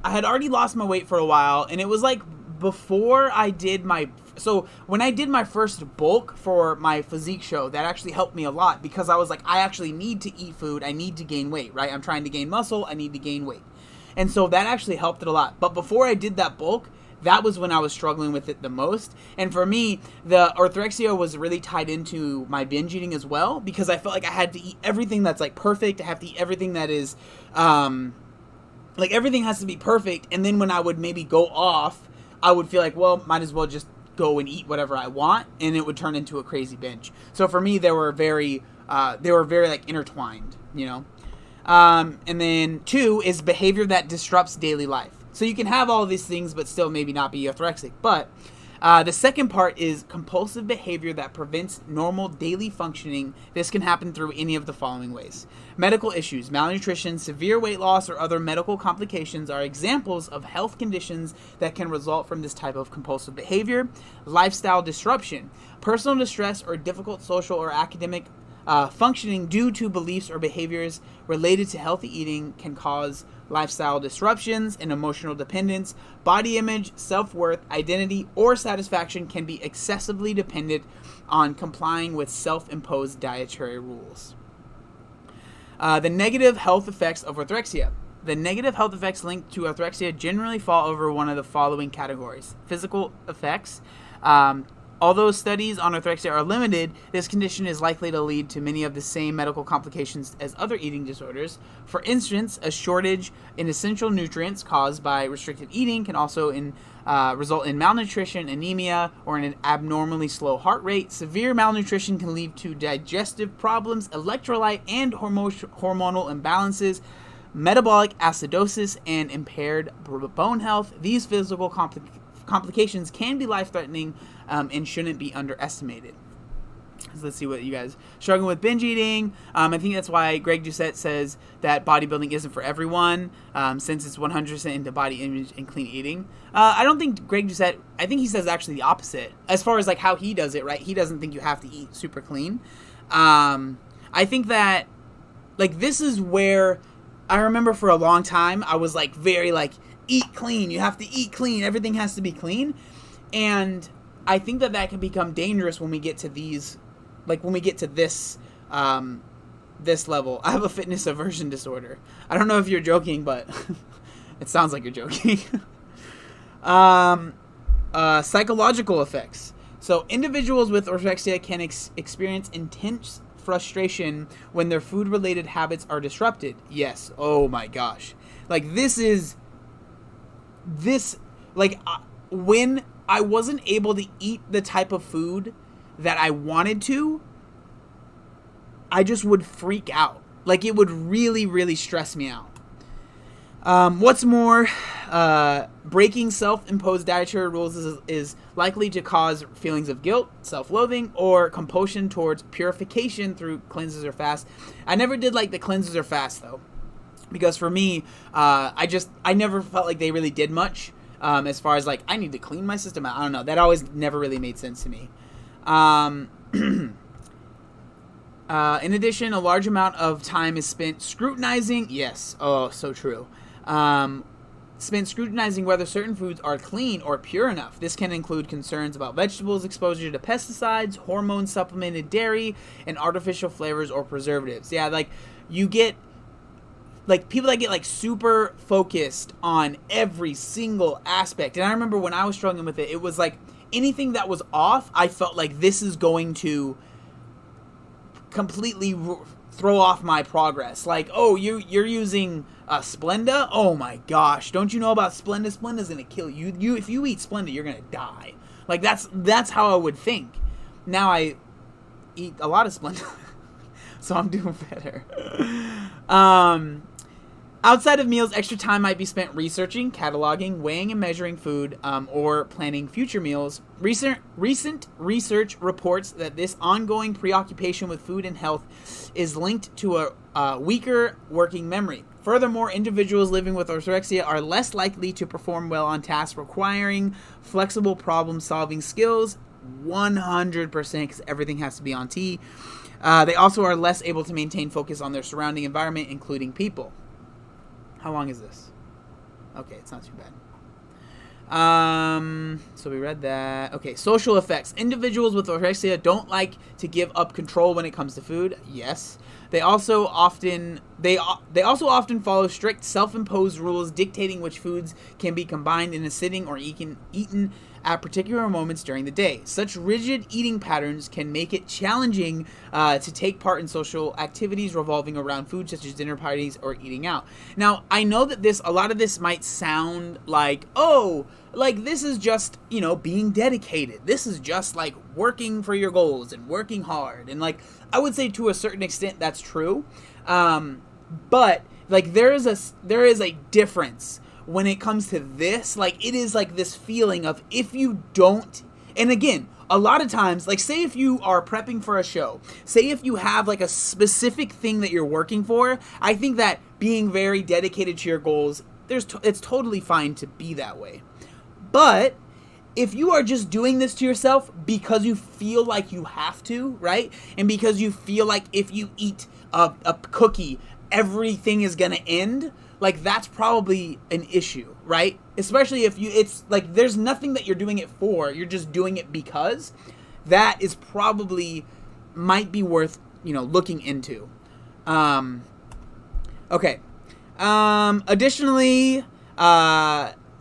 had already lost my weight for a while, and it was like before I did when I did my first bulk for my physique show, that actually helped me a lot, because I was like, I actually need to eat food, I need to gain weight, right? I'm trying to gain muscle, I need to gain weight. And so that actually helped it a lot. But before I did that bulk, that was when I was struggling with it the most. And for me, the orthorexia was really tied into my binge eating as well, because I felt like I had to eat everything that's like perfect. I have to eat everything that is, like everything has to be perfect. And then when I would maybe go off, I would feel like, well, might as well just go and eat whatever I want. And it would turn into a crazy binge. So for me, they were very like intertwined, you know? And then 2 is behavior that disrupts daily life. So you can have all of these things, but still maybe not be orthorexic. But the second part is compulsive behavior that prevents normal daily functioning. This can happen through any of the following ways. Medical issues, malnutrition, severe weight loss, or other medical complications are examples of health conditions that can result from this type of compulsive behavior. Lifestyle disruption, personal distress, or difficult social or academic functioning due to beliefs or behaviors related to healthy eating can cause lifestyle disruptions and emotional dependence. Body image, self-worth, identity, or satisfaction can be excessively dependent on complying with self-imposed dietary rules. The negative health effects of orthorexia. The negative health effects linked to orthorexia generally fall over one of the following categories. Physical effects. Although studies on orthorexia are limited, this condition is likely to lead to many of the same medical complications as other eating disorders. For instance, a shortage in essential nutrients caused by restricted eating can also result in malnutrition, anemia, or an abnormally slow heart rate. Severe malnutrition can lead to digestive problems, electrolyte and hormonal imbalances, metabolic acidosis, and impaired bone health. These physical complications can be life-threatening and shouldn't be underestimated. So let's see what you guys struggling with binge eating. I think that's why Greg Doucette says that bodybuilding isn't for everyone, since it's 100% into body image and clean eating. I don't think Greg Doucette, I think he says actually the opposite as far as like how he does it, right? He doesn't think you have to eat super clean. I think that like this is where I remember for a long time I was like very like, eat clean, you have to eat clean, everything has to be clean. And I think that can become dangerous when we get to these, like when we get to this this level. I have a fitness aversion disorder. I don't know if you're joking, but it sounds like you're joking. Psychological effects. So individuals with orthorexia can experience intense frustration when their food-related habits are disrupted. Yes. Oh my gosh. Like when I wasn't able to eat the type of food that I wanted to, I just would freak out. Like, it would really, really stress me out. What's more, breaking self-imposed dietary rules is likely to cause feelings of guilt, self-loathing, or compulsion towards purification through cleanses or fasts. I never did like the cleanses or fasts, though, because for me, I never felt like they really did much, as far as like, I need to clean my system out. I don't know. That always never really made sense to me. In addition, a large amount of time is spent scrutinizing. Yes. Oh, so true. Spent scrutinizing whether certain foods are clean or pure enough. This can include concerns about vegetables, exposure to pesticides, hormone supplemented dairy, and artificial flavors or preservatives. Yeah, like, you get, like, people that get, like, super focused on every single aspect. And I remember when I was struggling with it, it was like anything that was off, I felt like this is going to completely throw off my progress. Like, oh, you're using Splenda? Oh my gosh, don't you know about Splenda? Splenda's gonna kill you. If you eat Splenda, you're gonna die. Like, that's how I would think. Now I eat a lot of Splenda, so I'm doing better. Outside of meals, extra time might be spent researching, cataloging, weighing and measuring food, or planning future meals. Recent research reports that this ongoing preoccupation with food and health is linked to a weaker working memory. Furthermore, individuals living with orthorexia are less likely to perform well on tasks requiring flexible problem-solving skills, 100%, because everything has to be on T. They also are less able to maintain focus on their surrounding environment, including people. How long is this? Okay, it's not too bad. So we read that. Okay, social effects. Individuals with orthorexia don't like to give up control when it comes to food. Yes. They also often follow strict self-imposed rules dictating which foods can be combined in a sitting or eaten at particular moments during the day. Such rigid eating patterns can make it challenging to take part in social activities revolving around food, such as dinner parties or eating out. Now, I know that a lot of this might sound like, oh, like this is just, being dedicated. This is just like working for your goals and working hard. And like, I would say to a certain extent that's true. But like there is a difference when it comes to this. Like, it is like this feeling of, if you don't, and again, a lot of times, like, say if you are prepping for a show, say if you have like a specific thing that you're working for, I think that being very dedicated to your goals, it's totally fine to be that way. But if you are just doing this to yourself because you feel like you have to, right? And because you feel like if you eat a cookie, everything is gonna end, like, that's probably an issue, right? Especially if it's like there's nothing that you're doing it for, you're just doing it because. That is probably might be worth, looking into. Okay. Additionally,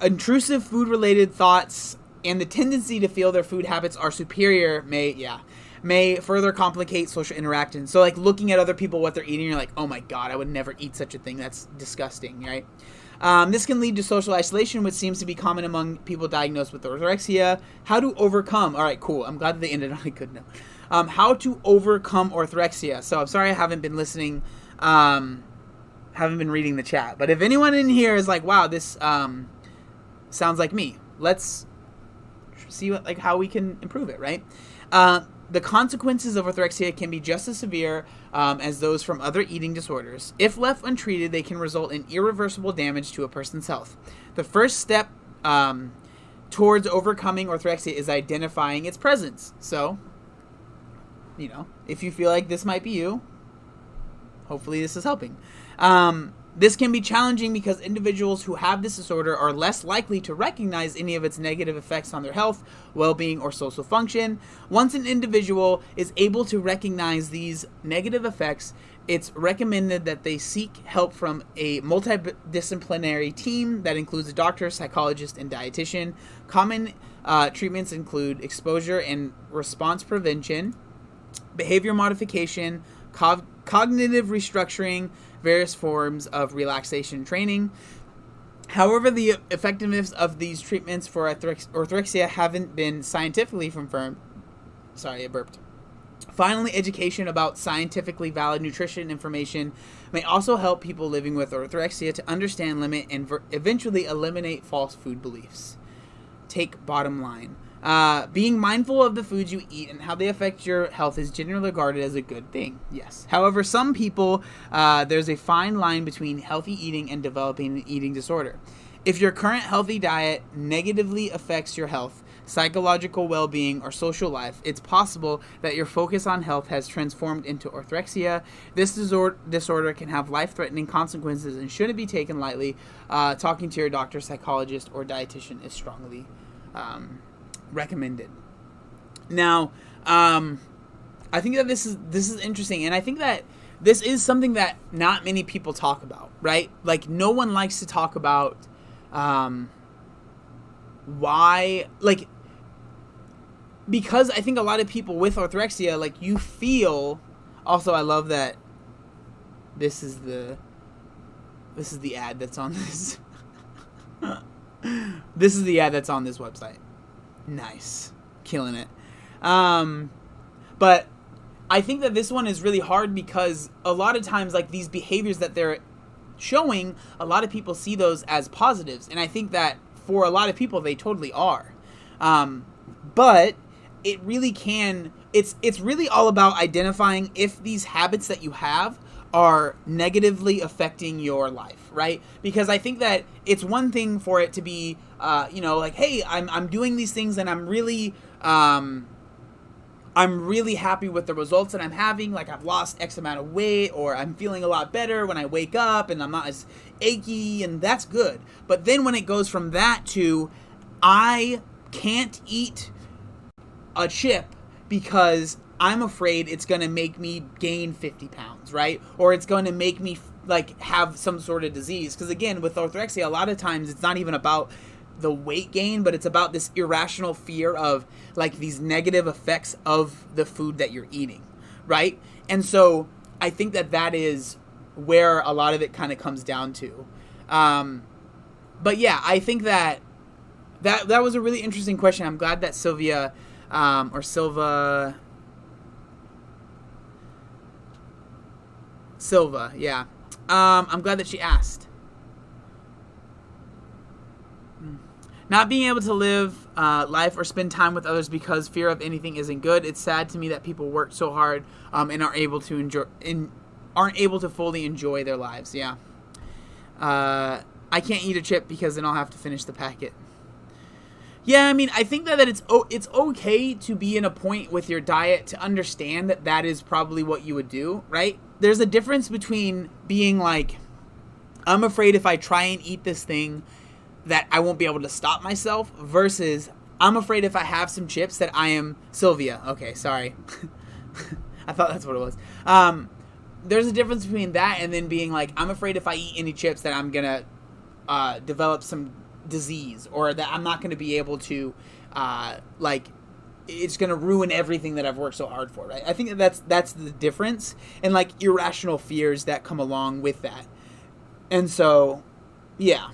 intrusive food-related thoughts and the tendency to feel their food habits are superior may further complicate social interaction. So, like, looking at other people, what they're eating, you're like, oh my god, I would never eat such a thing. That's disgusting, right? This can lead to social isolation, which seems to be common among people diagnosed with orthorexia. How to overcome. All right, cool. I'm glad that they ended on a good note. How to overcome orthorexia. So, I'm sorry I haven't been listening, haven't been reading the chat. But if anyone in here is like, wow, this sounds like me, let's see how we can improve it, right? The consequences of orthorexia can be just as severe as those from other eating disorders. If left untreated, they can result in irreversible damage to a person's health. The first step towards overcoming orthorexia is identifying its presence. So, if you feel like this might be you, hopefully this is helping. This can be challenging because individuals who have this disorder are less likely to recognize any of its negative effects on their health, well-being, or social function. Once an individual is able to recognize these negative effects, it's recommended that they seek help from a multidisciplinary team that includes a doctor, psychologist, and dietitian. Common treatments include exposure and response prevention, behavior modification, cognitive restructuring, various forms of relaxation training. However, the effectiveness of these treatments for orthorexia haven't been scientifically confirmed. Sorry, I burped. Finally, education about scientifically valid nutrition information may also help people living with orthorexia to understand, limit, and eventually eliminate false food beliefs. Take bottom line. Being mindful of the foods you eat and how they affect your health is generally regarded as a good thing. Yes. However, some people, there's a fine line between healthy eating and developing an eating disorder. If your current healthy diet negatively affects your health, psychological well-being, or social life, it's possible that your focus on health has transformed into orthorexia. This disorder can have life-threatening consequences and shouldn't be taken lightly. Talking to your doctor, psychologist, or dietitian is strongly recommended. Now, I think that this is interesting, and I think that this is something that not many people talk about, right? Like, no one likes to talk about why, like, because I think a lot of people with orthorexia, like, you feel, also I love that this is the ad that's on this. This is the ad that's on this website. Nice. Killing it. But I think that this one is really hard because a lot of times, like, these behaviors that they're showing, a lot of people see those as positives. And I think that for a lot of people, they totally are. But it really can, it's really all about identifying if these habits that you have are negatively affecting your life, right? Because I think that it's one thing for it to be, like, hey, I'm doing these things and I'm really happy with the results that I'm having. Like, I've lost X amount of weight, or I'm feeling a lot better when I wake up and I'm not as achy, and that's good. But then when it goes from that to, I can't eat a chip because I'm afraid it's going to make me gain 50 pounds, right? Or it's going to make me, like, have some sort of disease. Because, again, with orthorexia, a lot of times it's not even about the weight gain, but it's about this irrational fear of, like, these negative effects of the food that you're eating, right? And so I think that is where a lot of it kind of comes down to. But yeah, I think that was a really interesting question. I'm glad that Silva, yeah. I'm glad that she asked. Not being able to live life or spend time with others because fear of anything isn't good. It's sad to me that people work so hard and aren't able to fully enjoy their lives. Yeah. I can't eat a chip because then I'll have to finish the packet. Yeah, I mean, I think that it's okay to be in a point with your diet to understand that is probably what you would do, right? There's a difference between being like, I'm afraid if I try and eat this thing that I won't be able to stop myself, versus I'm afraid if I have some chips that I am Sylvia. Okay, sorry. I thought that's what it was. There's a difference between that and then being like, I'm afraid if I eat any chips that I'm going to develop some disease, or that I'm not going to be able to, it's going to ruin everything that I've worked so hard for, right? I think that's the difference, and, like, irrational fears that come along with that. And so, yeah.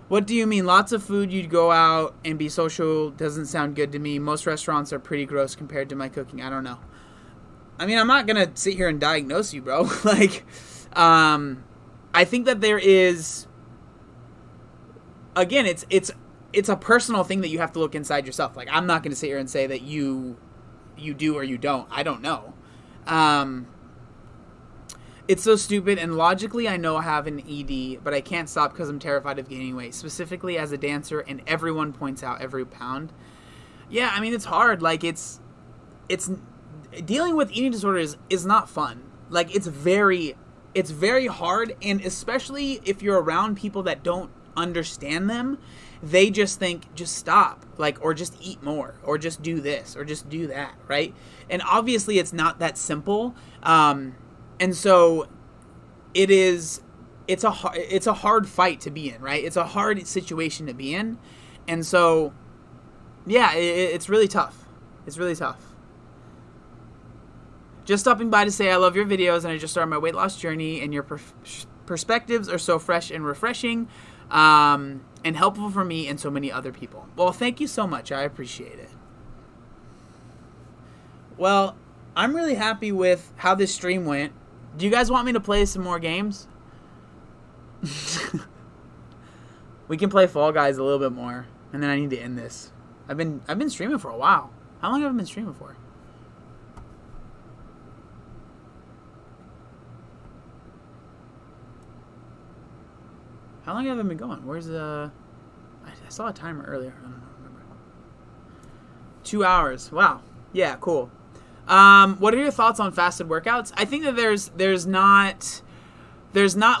What do you mean? Lots of food, you'd go out and be social, doesn't sound good to me. Most restaurants are pretty gross compared to my cooking. I don't know. I mean, I'm not going to sit here and diagnose you, bro. Like, I think that there is, again, it's a personal thing that you have to look inside yourself. Like, I'm not going to sit here and say that you do or you don't. I don't know. It's so stupid, and logically I know I have an ED, but I can't stop because I'm terrified of gaining weight, specifically as a dancer, and everyone points out every pound. Yeah, I mean, it's hard. Like, it's dealing with eating disorders is not fun. Like, it's very hard, and especially if you're around people that don't understand them, they just think, just stop, like, or just eat more, or just do this, or just do that, right? And obviously it's not that simple. And so it's a hard fight to be in, right? It's a hard situation to be in. And so, yeah, it's really tough. It's really tough. Just stopping by to say I love your videos, and I just started my weight loss journey, and your perspectives are so fresh and refreshing, and helpful for me and so many other people. Well, thank you so much. I appreciate it. Well, I'm really happy with how this stream went. Do you guys want me to play some more games? We can play Fall Guys a little bit more, and then I need to end this. I've been streaming for a while. How long have I been streaming for? How long have I been going? Where's the... I saw a timer earlier. I don't remember. 2 hours. Wow. Yeah, cool. What are your thoughts on fasted workouts? I think that there's not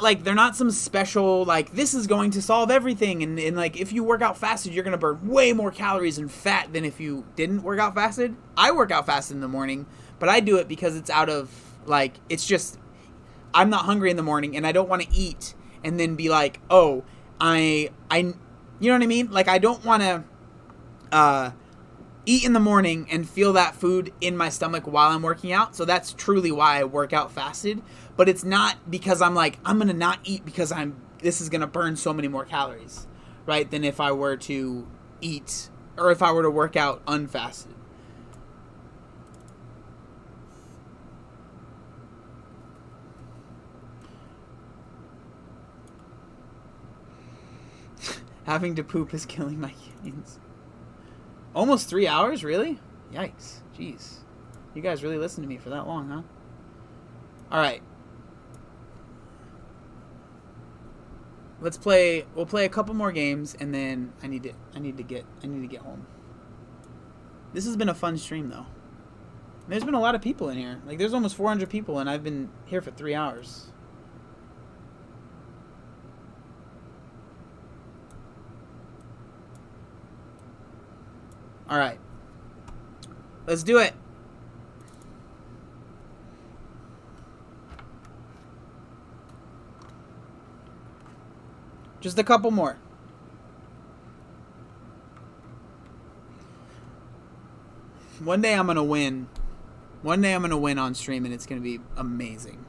like, they're not some special, like, this is going to solve everything. And like, if you work out fasted, you're going to burn way more calories and fat than if you didn't work out fasted. I work out fasted in the morning, but I do it because it's out of, like, it's just, I'm not hungry in the morning and I don't want to eat and then be like, oh, you know what I mean? Like, I don't want to eat in the morning and feel that food in my stomach while I'm working out. So that's truly why I work out fasted. But it's not because I'm like, I'm going to not eat because this is going to burn so many more calories, right? Than if I were to eat or if I were to work out unfasted. Having to poop is killing my kidneys. Almost 3 hours? Really? Yikes. Jeez. You guys really listened to me for that long, huh? Alright. We'll play a couple more games and then I need to get home. This has been a fun stream though. There's been a lot of people in here. Like, there's almost 400 people and I've been here for 3 hours. Alright. Let's do it. Just a couple more. One day I'm going to win. One day I'm going to win on stream and it's going to be amazing.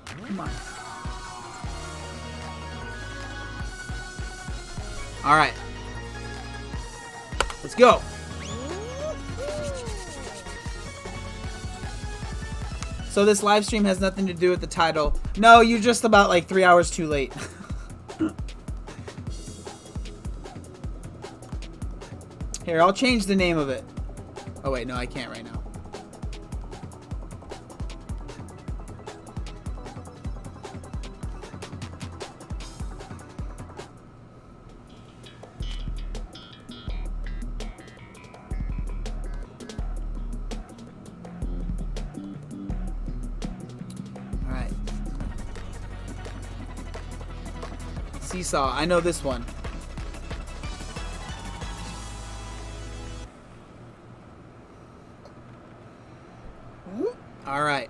Come on. Alright. Let's go. So this live stream has nothing to do with the title. No, you're just about like 3 hours too late. Here, I'll change the name of it. Oh wait, no, I can't right now. Seesaw. I know this one. All right.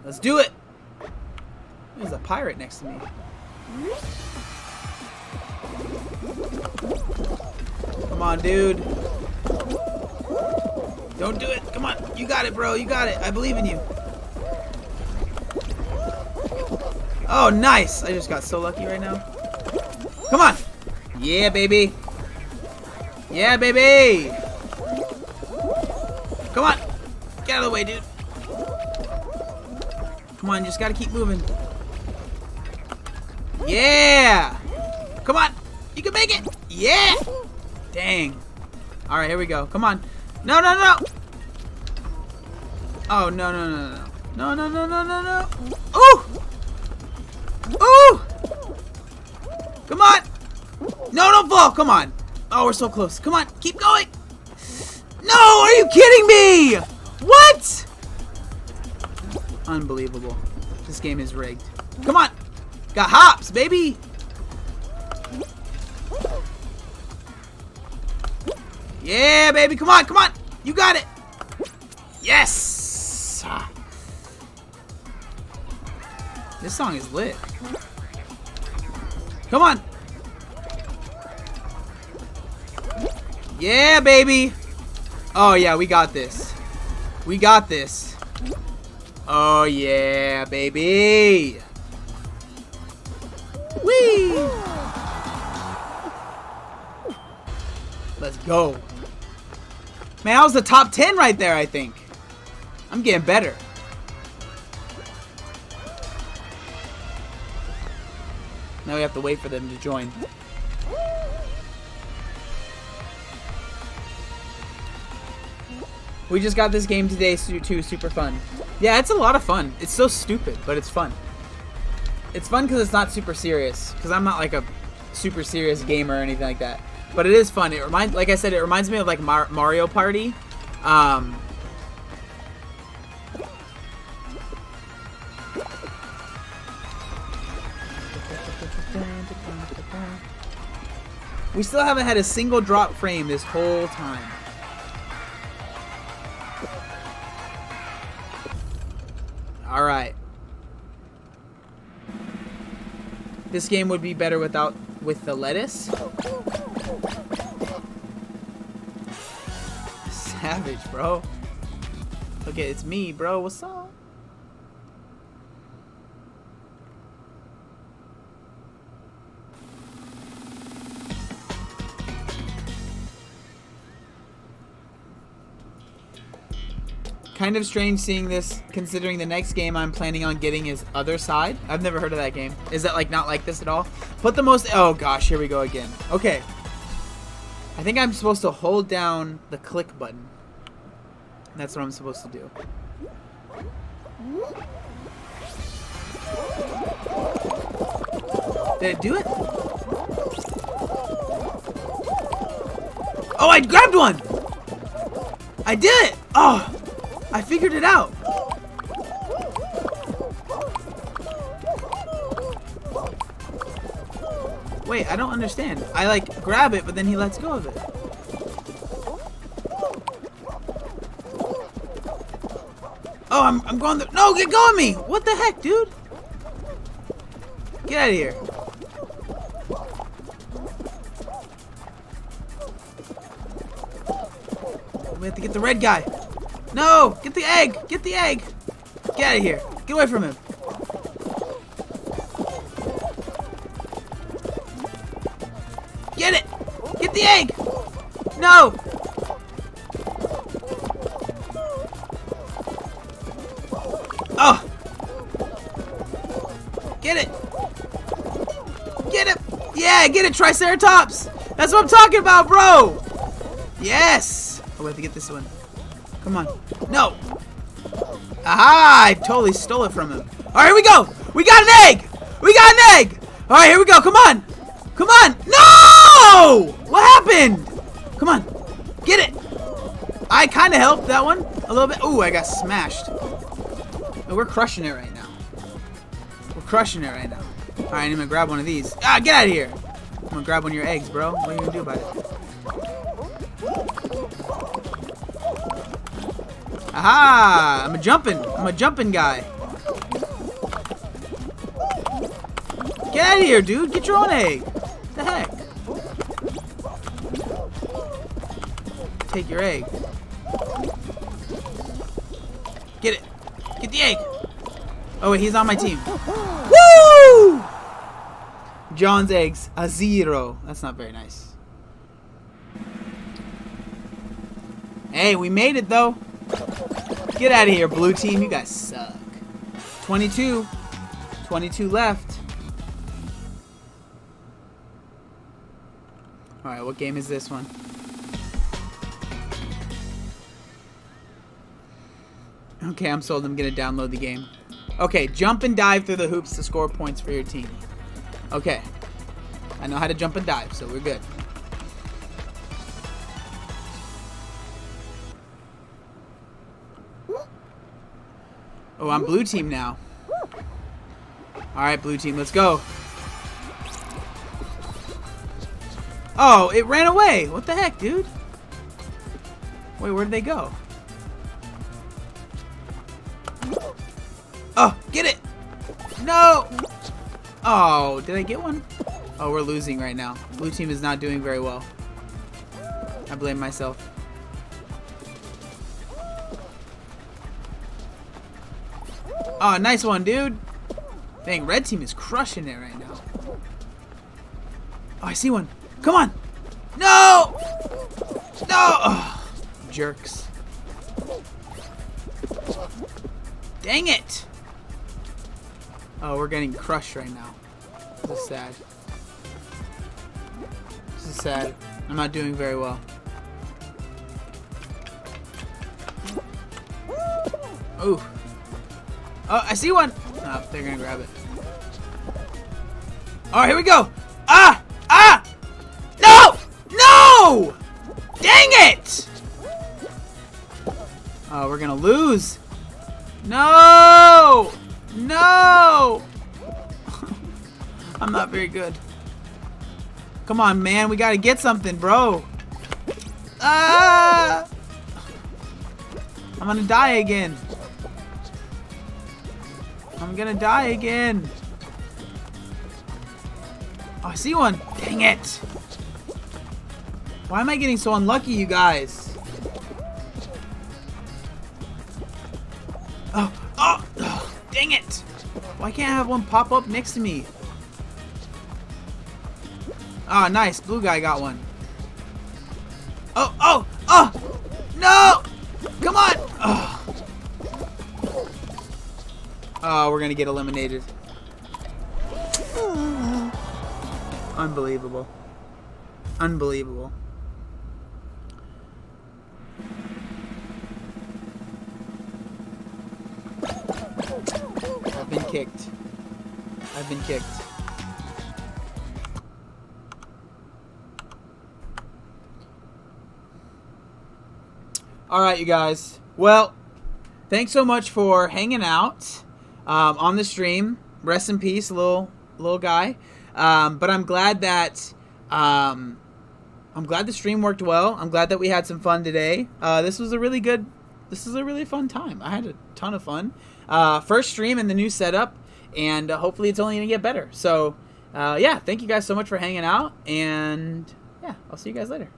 Let's do it. There's a pirate next to me. Come on, dude. Don't do it. Come on. You got it, bro. You got it. I believe in you. Oh, nice! I just got so lucky right now. Come on! Yeah, baby! Yeah, baby! Come on! Get out of the way, dude. Come on, you just gotta keep moving. Yeah! Come on! You can make it! Yeah! Dang. Alright, here we go. Come on. No, no, no! Oh, no, no, no, no. No, no, no, no, no, no. Ooh! Ooh! Come on! No, don't fall! Come on! Oh, we're so close. Come on, keep going! No! Are you kidding me? What? Unbelievable. This game is rigged. Come on! Got hops, baby! Yeah, baby! Come on, come on! You got it! Yes! This song is lit. Come on! Yeah, baby! Oh, yeah, we got this. We got this. Oh, yeah, baby! Whee! Let's go. Man, that was the top 10 right there, I think. I'm getting better. Now we have to wait for them to join. We just got this game today too, super fun. Yeah, it's a lot of fun. It's so stupid, but it's fun. It's fun because it's not super serious. Because I'm not like a super serious gamer or anything like that. But it is fun. It reminds, like I said, it reminds me of like Mario Party. We still haven't had a single drop frame this whole time. All right. This game would be better with the lettuce. Savage, bro. Look at it's me, bro. What's up? Kind of strange seeing this, considering the next game I'm planning on getting is Other Side. I've never heard of that game. Is that like not like this at all? Put the most... Oh gosh, here we go again. Okay. I think I'm supposed to hold down the click button. That's what I'm supposed to do. Did it do it? Oh, I grabbed one! I did it! Oh! I figured it out. Wait, I don't understand. I like grab it, but then he lets go of it. Oh, I'm going the... No, get going me! What the heck, dude? Get out of here. We have to get the red guy. No! Get the egg! Get the egg! Get out of here. Get away from him. Get it! Get the egg! No! Oh! Get it! Get it! Yeah, get it, Triceratops! That's what I'm talking about, bro! Yes! Oh, we have to get this one. Come on. No! Aha! I totally stole it from him. Alright, here we go! We got an egg! We got an egg! Alright, here we go. Come on! Come on! No! What happened? Come on. Get it! I kind of helped that one a little bit. Ooh, I got smashed. Oh, we're crushing it right now. We're crushing it right now. Alright, I'm gonna grab one of these. Ah, get out of here! I'm gonna grab one of your eggs, bro. What are you gonna do about it? Aha! I'm a jumping guy. Get out of here, dude. Get your own egg. What the heck? Take your egg. Get it. Get the egg. Oh, wait, he's on my team. Woo! John's eggs. A 0. That's not very nice. Hey, we made it, though. Get out of here, blue team. You guys suck. 22. 22 left. Alright, what game is this one? Okay, I'm sold. I'm going to download the game. Okay, jump and dive through the hoops to score points for your team. Okay. I know how to jump and dive, so we're good. Oh, I'm blue team now. Alright, blue team, let's go. Oh, it ran away. What the heck, dude? Wait, where did they go? Oh, get it! No! Oh, did I get one? Oh, we're losing right now. Blue team is not doing very well. I blame myself. Oh, nice one, dude. Dang, red team is crushing it right now. Oh, I see one. Come on. No! No! Ugh, jerks. Dang it! Oh, we're getting crushed right now. This is sad. This is sad. I'm not doing very well. Ooh. Oh, I see one! Oh, they're gonna grab it. Oh, here we go! Ah! Ah! No! No! Dang it! Oh, we're gonna lose. No! No! I'm not very good. Come on, man. We gotta get something, bro. Ah! I'm gonna die again. I'm gonna die again. Oh, I see one. Dang it. Why am I getting so unlucky, you guys? Oh, oh, oh, dang it. Why can't I have one pop up next to me? Ah, nice. Blue guy got one. Oh, oh, oh! No! Come on! Oh, oh we're gonna get eliminated. Unbelievable. Unbelievable. I've been kicked. I've been kicked. Alright, you guys. Well, thanks so much for hanging out on the stream. Rest in peace, little guy. But I'm glad that the stream worked well. I'm glad that we had some fun today. This was a really fun time. I had a ton of fun. First stream in the new setup, and hopefully it's only gonna get better. So yeah, thank you guys so much for hanging out, and yeah, I'll see you guys later.